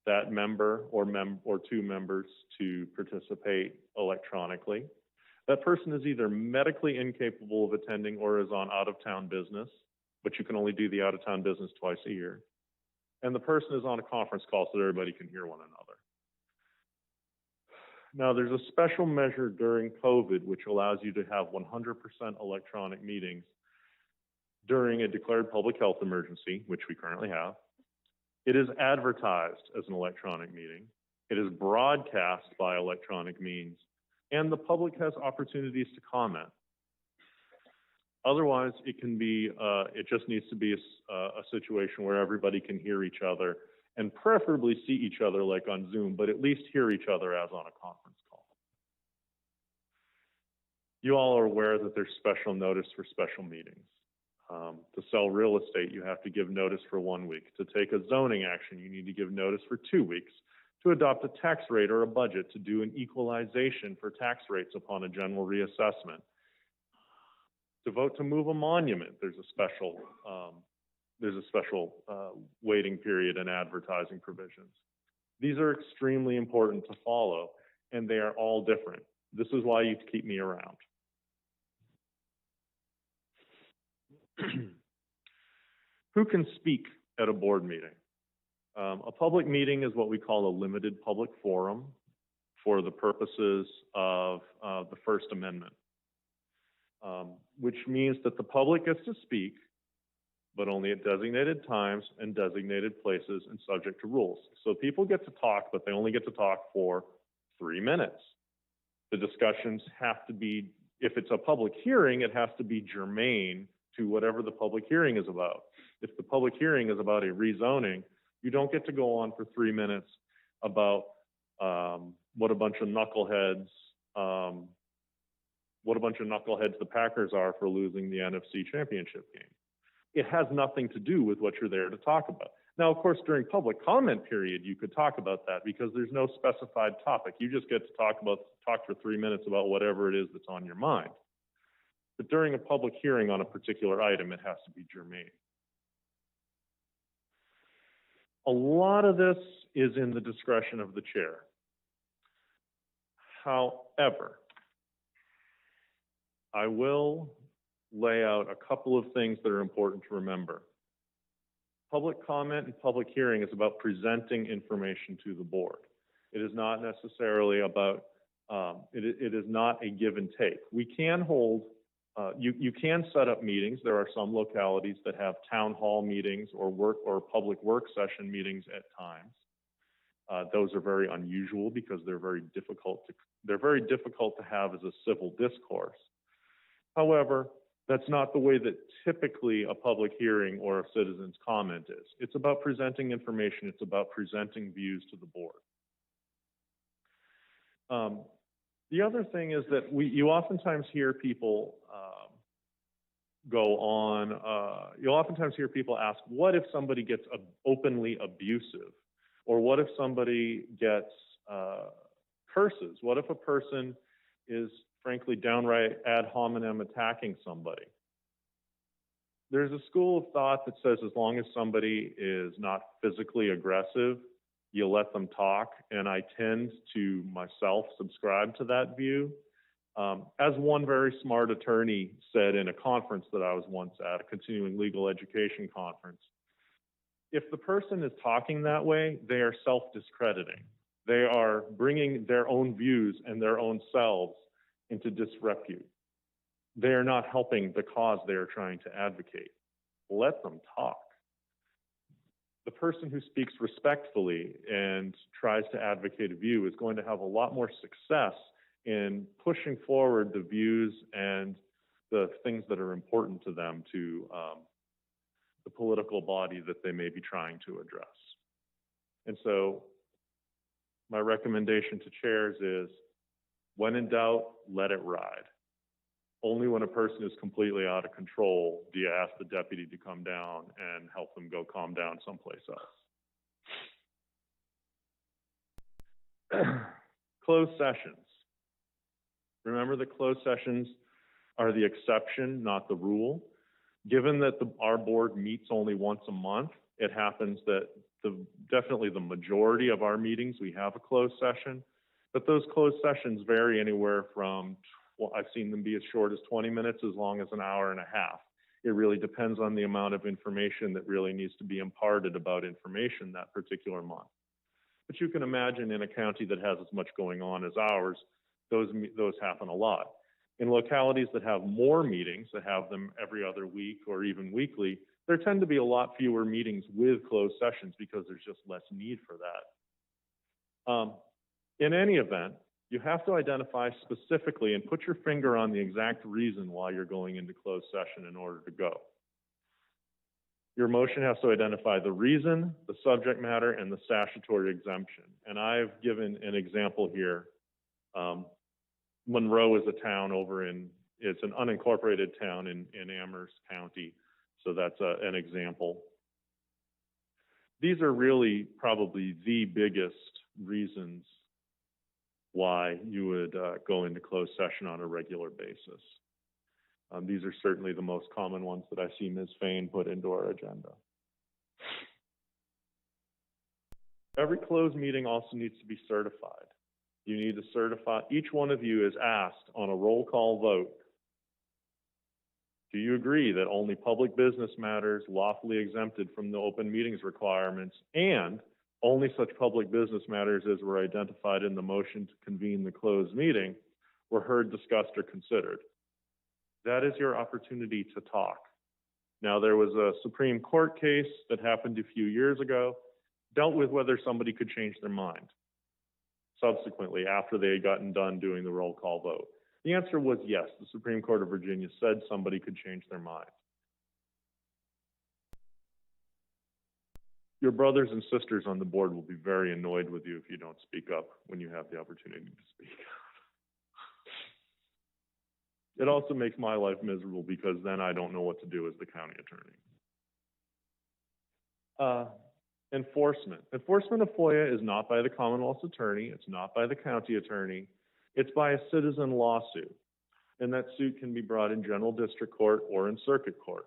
that member or 2 members to participate electronically. That person is either medically incapable of attending or is on out-of-town business, but you can only do the out-of-town business twice a year. And the person is on a conference call so that everybody can hear one another. Now, there's a special measure during COVID which allows you to have 100% electronic meetings during a declared public health emergency, which we currently have. It is advertised as an electronic meeting. It is broadcast by electronic means. And the public has opportunities to comment. Otherwise, it can be, it just needs to be a situation where everybody can hear each other and preferably see each other like on Zoom, but at least hear each other as on a conference call. You all are aware that there's special notice for special meetings. To sell real estate, you have to give notice for 1 week. To take a zoning action, you need to give notice for 2 weeks. To adopt a tax rate or a budget, to do an equalization for tax rates upon a general reassessment. To vote to move a monument, there's a special waiting period and advertising provisions. These are extremely important to follow, and they are all different. This is why you keep me around. Who can speak at a board meeting? A public meeting is what we call a limited public forum for the purposes of the First Amendment, which means that the public gets to speak, but only at designated times and designated places and subject to rules. So people get to talk, but they only get to talk for 3 minutes. The discussions have to be, if it's a public hearing, it has to be germane to whatever the public hearing is about. If the public hearing is about a rezoning, you don't get to go on for 3 minutes about what a bunch of knuckleheads the Packers are for losing the NFC Championship game. It has nothing to do with what you're there to talk about. Now, of course, during public comment period, you could talk about that because there's no specified topic. You just get to talk for 3 minutes about whatever it is that's on your mind. But during a public hearing on a particular item, it has to be germane. A lot of this is in the discretion of the chair. However, I will lay out a couple of things that are important to remember. Public comment and public hearing is about presenting information to the board. It is not necessarily about, it is not a give and take. We can hold, you can set up meetings. There are some localities that have town hall meetings or public work session meetings at times. Those are very unusual because they're very difficult to have as a civil discourse. However, That's not the way that typically a public hearing or a citizen's comment is. It's about presenting information. It's about presenting views to the board. The other thing is that you oftentimes hear people you'll oftentimes hear people ask, what if somebody gets openly abusive? Or what if somebody gets curses? What if a person is frankly downright ad hominem attacking somebody? There's a school of thought that says as long as somebody is not physically aggressive, you let them talk, and I tend to myself subscribe to that view. As one very smart attorney said in a conference that I was once at, a continuing legal education conference, if the person is talking that way, they are self-discrediting. They are bringing their own views and their own selves into disrepute. They are not helping the cause they are trying to advocate. Let them talk. The person who speaks respectfully and tries to advocate a view is going to have a lot more success in pushing forward the views and the things that are important to them, to the political body that they may be trying to address. And so my recommendation to chairs is, when in doubt, let it ride. Only when a person is completely out of control do you ask the deputy to come down and help them go calm down someplace else. Closed sessions. Remember that closed sessions are the exception, not the rule. Given that our board meets only once a month, it happens that definitely the majority of our meetings, we have a closed session, but those closed sessions vary anywhere from, well, I've seen them be as short as 20 minutes, as long as an hour and a half. It really depends on the amount of information that really needs to be imparted about information that particular month. But you can imagine in a county that has as much going on as ours, those happen a lot. In localities that have more meetings, that have them every other week or even weekly, there tend to be a lot fewer meetings with closed sessions because there's just less need for that. In any event, you have to identify specifically and put your finger on the exact reason why you're going into closed session in order to go. Your motion has to identify the reason, the subject matter, and the statutory exemption. And I've given an example here. Monroe is a town it's an unincorporated town in Amherst County, so that's an example. These are really probably the biggest reasons why you would go into closed session on a regular basis. These are certainly the most common ones that I see Ms. Fain put into our agenda. Every closed meeting also needs to be certified. You need to certify, each one of you is asked on a roll call vote, do you agree that only public business matters lawfully exempted from the open meetings requirements and only such public business matters as were identified in the motion to convene the closed meeting were heard, discussed, or considered? That is your opportunity to talk. Now, there was a Supreme Court case that happened a few years ago, dealt with whether somebody could change their mind subsequently after they had gotten done doing the roll call vote. The answer was yes. The Supreme Court of Virginia said somebody could change their mind. Your brothers and sisters on the board will be very annoyed with you if you don't speak up when you have the opportunity to speak. It also makes my life miserable because then I don't know what to do as the county attorney. Enforcement. Enforcement of FOIA is not by the Commonwealth's attorney. It's not by the county attorney. It's by a citizen lawsuit. And that suit can be brought in general district court or in circuit court.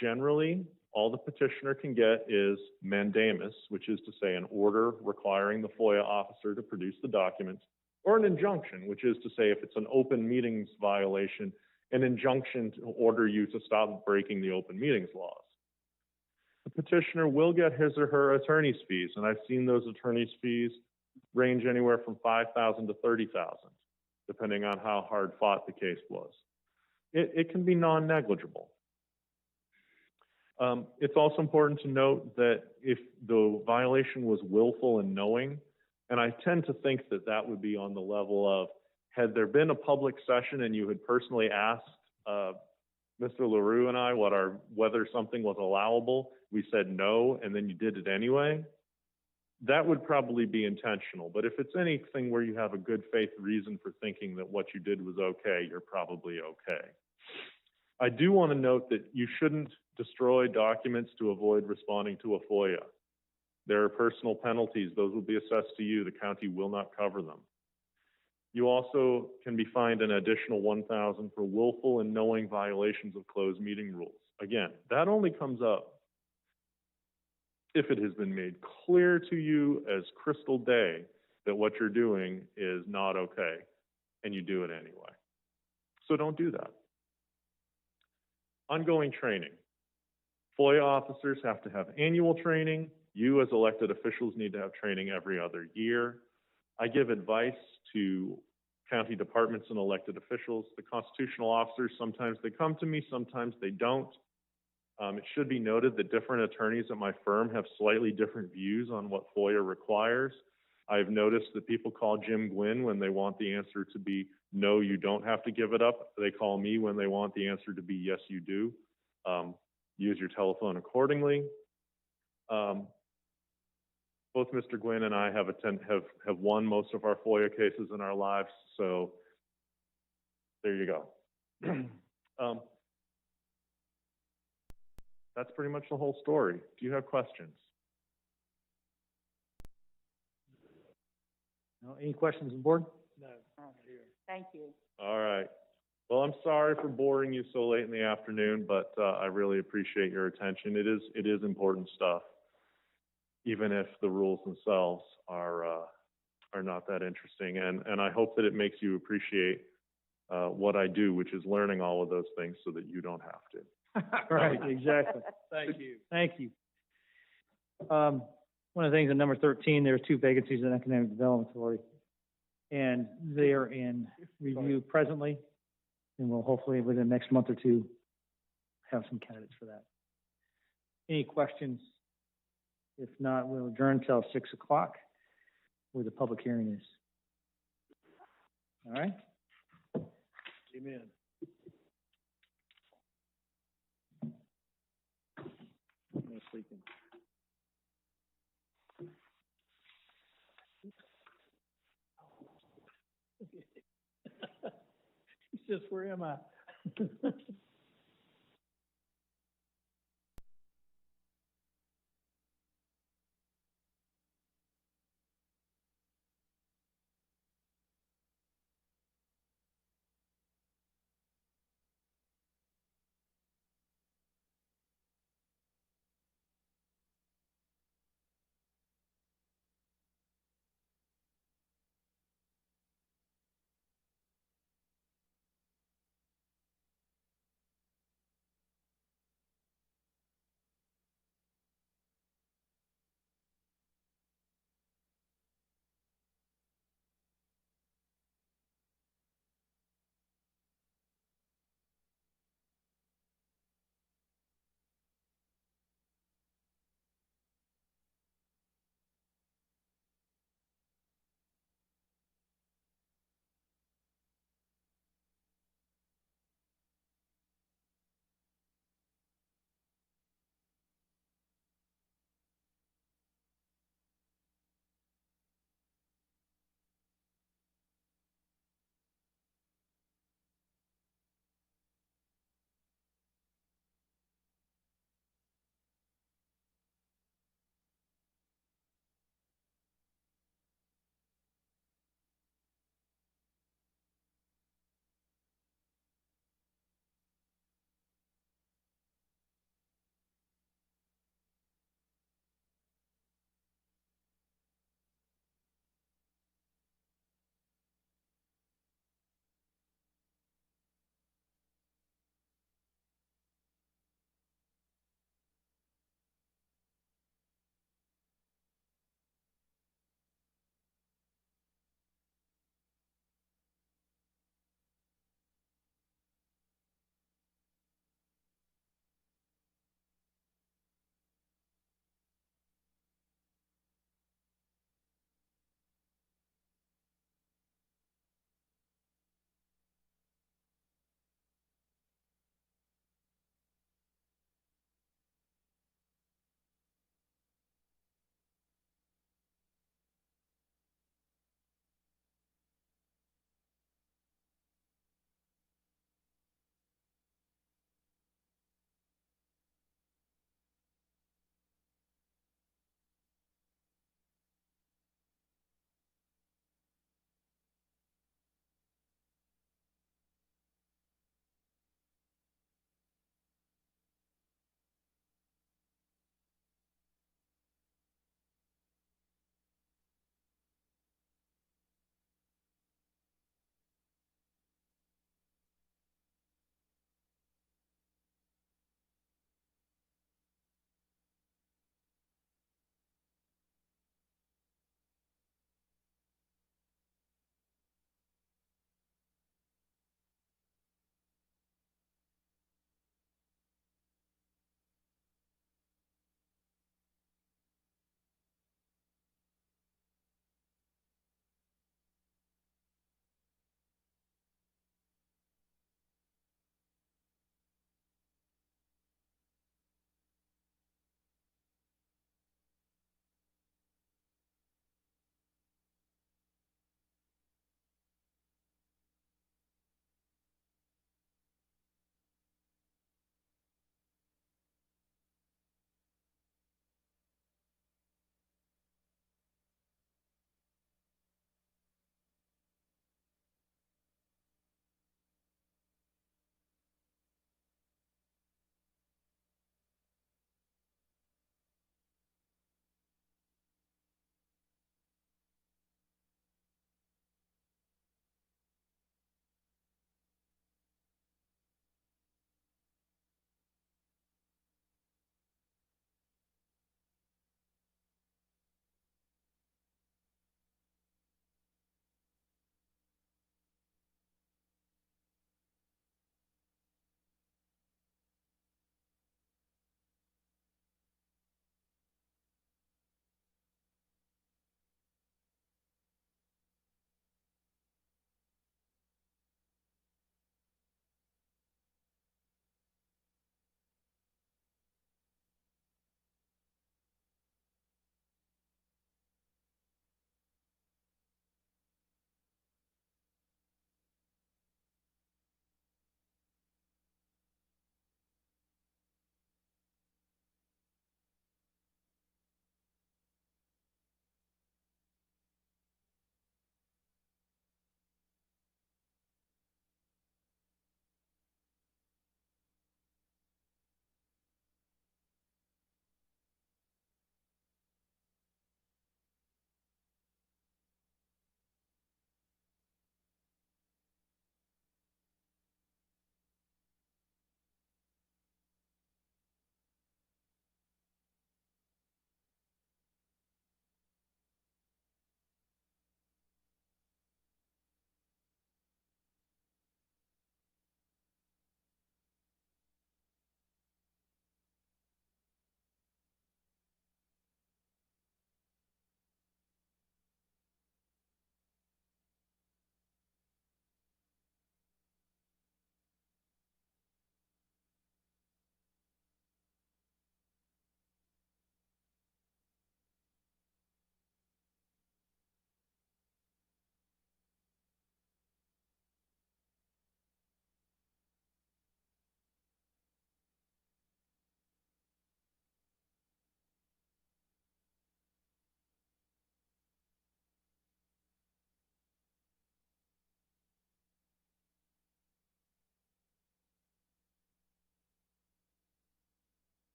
Generally, all the petitioner can get is mandamus, which is to say an order requiring the FOIA officer to produce the documents, or an injunction, which is to say if it's an open meetings violation, an injunction to order you to stop breaking the open meetings laws. The petitioner will get his or her attorney's fees, and I've seen those attorney's fees range anywhere from $5,000 to $30,000, depending on how hard fought the case was. It can be non-negligible. It's also important to note that if the violation was willful and knowing, and I tend to think that that would be on the level of, had there been a public session and you had personally asked Mr. LaRue and I, whether something was allowable, we said no, and then you did it anyway, that would probably be intentional. But if it's anything where you have a good faith reason for thinking that what you did was okay, you're probably okay. I do want to note that you shouldn't destroy documents to avoid responding to a FOIA. There are personal penalties. Those will be assessed to you. The county will not cover them. You also can be fined an additional $1,000 for willful and knowing violations of closed meeting rules. Again, that only comes up if it has been made clear to you as crystal day that what you're doing is not okay, and you do it anyway. So don't do that. Ongoing training. FOIA officers have to have annual training. You as elected officials need to have training every other year. I give advice to county departments and elected officials. The constitutional officers, sometimes they come to me, sometimes they don't. It should be noted that different attorneys at my firm have slightly different views on what FOIA requires. I've noticed that people call Jim Gwynn when they want the answer to be, no, you don't have to give it up. They call me when they want the answer to be, yes, you do. Use your telephone accordingly. Both Mr. Gwynn and I have won most of our FOIA cases in our lives, so there you go. That's pretty much the whole story. Do you have questions? No, any questions on the board? No. Thank you. All right. Well, I'm sorry for boring you so late in the afternoon, but I really appreciate your attention. It is important stuff, even if the rules themselves are not that interesting. And I hope that it makes you appreciate what I do, which is learning all of those things so that you don't have to. Right, exactly. Thank you. Thank you. One of the things in number 13, there are 2 vacancies in Economic Development Authority, and they are in review presently, and we'll hopefully within the next month or 2 have some candidates for that. Any questions? If not, we'll adjourn until 6 o'clock, where the public hearing is. All right? Amen. No sleeping. He says, where am I?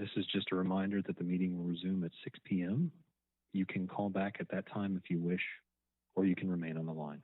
This is just a reminder that the meeting will resume at 6 p.m. You can call back at that time if you wish, or you can remain on the line.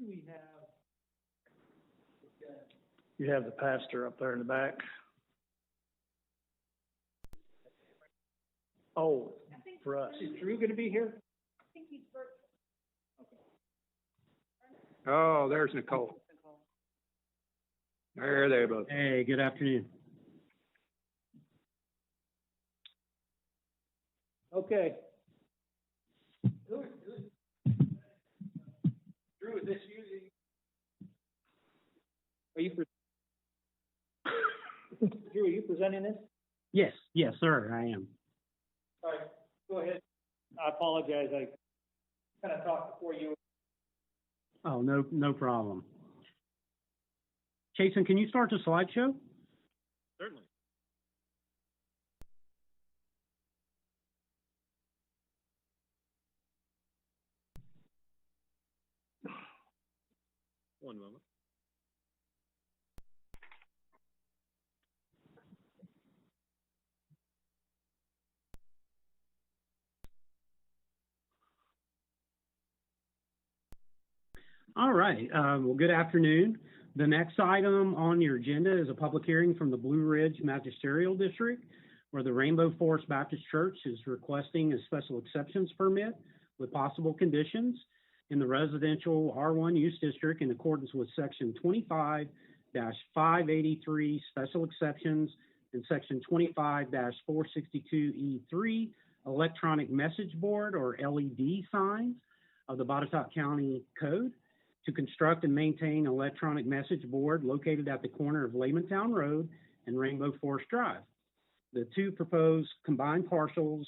do we have? You have the pastor up there in the back. Oh, for us. Is Drew gonna be here? Oh, there's Nicole. There they both. Hey, good afternoon. Okay. Drew, is this using? Drew, are you presenting this? Yes, sir, I am. All right, go ahead. I apologize, I kind of talked before you. Oh, no problem. Jason, can you start the slideshow? Certainly. One moment. All right, well, good afternoon. The next item on your agenda is a public hearing from the Blue Ridge Magisterial District, where the Rainbow Forest Baptist Church is requesting a special exceptions permit with possible conditions in the residential R1 use district in accordance with section 25-583 special exceptions and section 25-462E3 electronic message board or LED signs of the Botetourt County Code to construct and maintain an electronic message board located at the corner of Laymantown Road and Rainbow Forest Drive. The two proposed combined parcels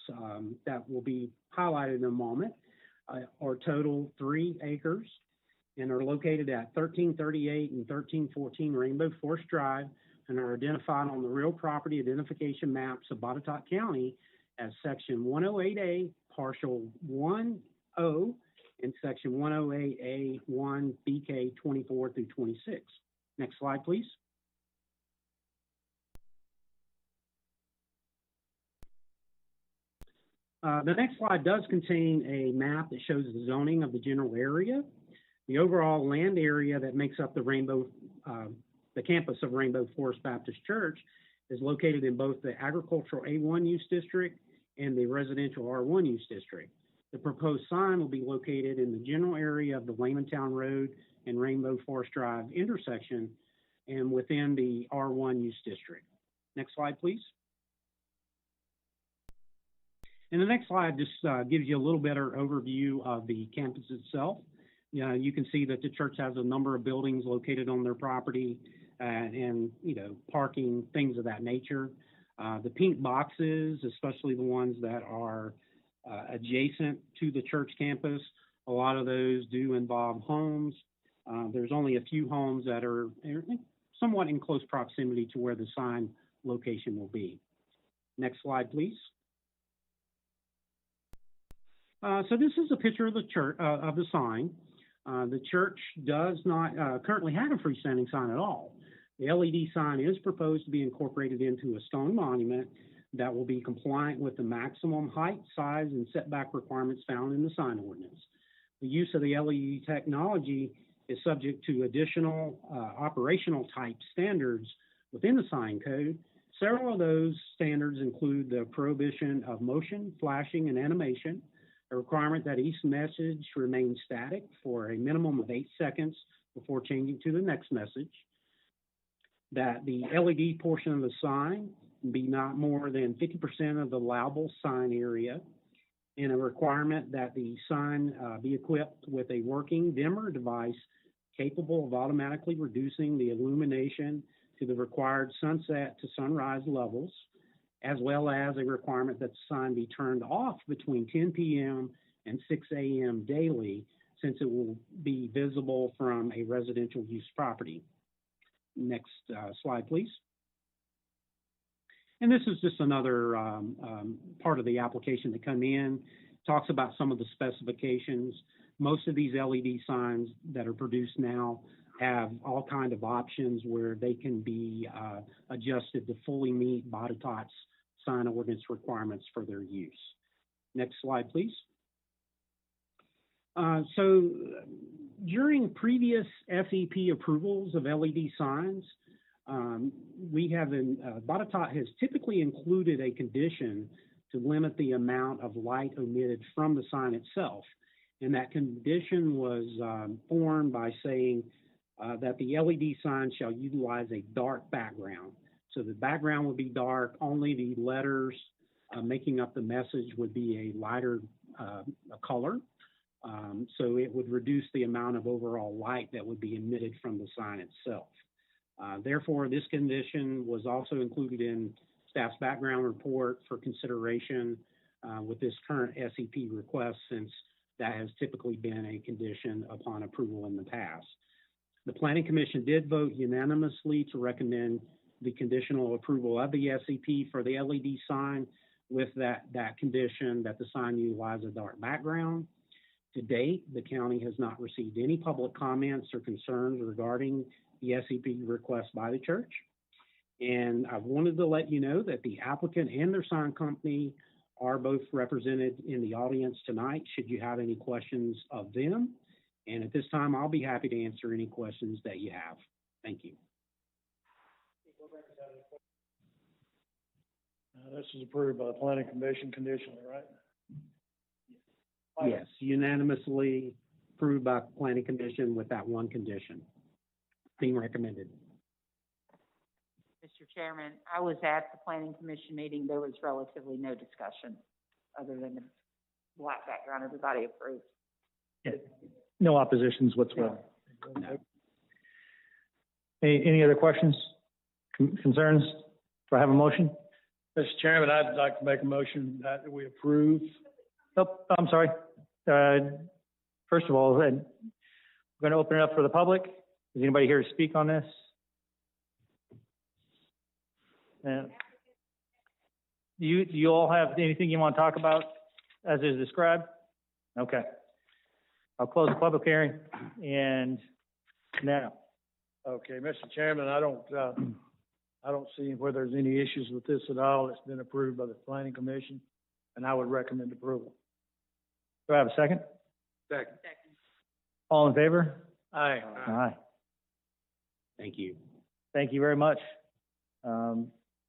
that will be highlighted in a moment are total 3 acres and are located at 1338 and 1314 Rainbow Forest Drive and are identified on the real property identification maps of Botetourt County as section 108A, partial 10, and section 108A1 BK 24 through 26. Next slide, please. The next slide does contain a map that shows the zoning of the general area. The overall land area that makes up the campus of Rainbow Forest Baptist Church is located in both the agricultural A1 use district and the residential R1 use district. The proposed sign will be located in the general area of the Laymantown Road and Rainbow Forest Drive intersection and within the R1 use district. Next slide, please. And the next slide just gives you a little better overview of the campus itself. You can see that the church has a number of buildings located on their property and parking, things of that nature. The pink boxes, especially the ones that are adjacent to the church campus, a lot of those do involve homes. There's only a few homes that are somewhat in close proximity to where the sign location will be. Next slide, please. So this is a picture of the church, of the sign. The church does not currently have a freestanding sign at all. The LED sign is proposed to be incorporated into a stone monument that will be compliant with the maximum height, size, and setback requirements found in the sign ordinance. The use of the LED technology is subject to additional operational type standards within the sign code. Several of those standards include the prohibition of motion, flashing, and animation, a requirement that each message remain static for a minimum of 8 seconds before changing to the next message, that the LED portion of the sign be not more than 50% of the allowable sign area, and a requirement that the sign be equipped with a working dimmer device capable of automatically reducing the illumination to the required sunset to sunrise levels, as well as a requirement that the sign be turned off between 10 p.m. and 6 a.m. daily, since it will be visible from a residential use property. Next slide, please. And this is just another part of the application that come in, talks about some of the specifications. Most of these LED signs that are produced now have all kinds of options where they can be adjusted to fully meet Botetourt's sign ordinance requirements for their use. Next slide, please. So during previous FEP approvals of LED signs, we have Botetourt has typically included a condition to limit the amount of light emitted from the sign itself. And that condition was formed by saying that the LED sign shall utilize a dark background. So the background would be dark, only the letters making up the message would be a lighter color. So it would reduce the amount of overall light that would be emitted from the sign itself. Therefore, this condition was also included in staff's background report for consideration with this current SEP request, since that has typically been a condition upon approval in the past. The Planning Commission did vote unanimously to recommend the conditional approval of the SEP for the LED sign with that condition that the sign utilize a dark background. To date, the county has not received any public comments or concerns regarding the SEP request by the church. And I wanted to let you know that the applicant and their sign company are both represented in the audience tonight, should you have any questions of them. And at this time, I'll be happy to answer any questions that you have. Thank you. This is approved by the Planning Commission conditionally, right? Yes, unanimously approved by the Planning Commission with that one condition being recommended. Mr. Chairman, I was at the Planning Commission meeting. There was relatively no discussion other than the black background. Everybody approved. Yeah. No oppositions whatsoever. No. Any other questions, concerns? Do I have a motion? Mr. Chairman, I'd like to make a motion that we approve. Oh, I'm sorry. First of all, we're going to open it up for the public. Is anybody here to speak on this? Do you all have anything you want to talk about as is described? Okay. I'll close the public hearing and now. Okay, Mr. Chairman, I don't see where there's any issues with this at all. It's been approved by the Planning Commission, and I would recommend approval. Do I have a second? Second. All in favor? Aye. Aye. Thank you. Thank you very much.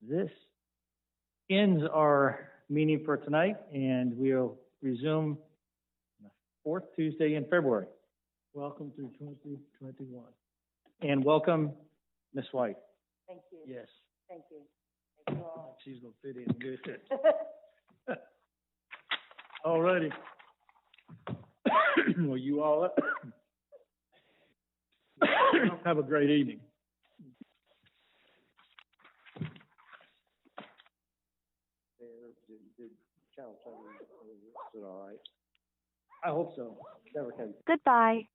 This ends our meeting for tonight, and we'll resume the fourth Tuesday in February. Welcome to 2021. And welcome, Ms. White. Thank you. Yes. Thank you. Thank you all. She's gonna fit in good. All righty. Well, you all have a great evening. Did Channel 7, is it all right? I hope so. Never can. Goodbye.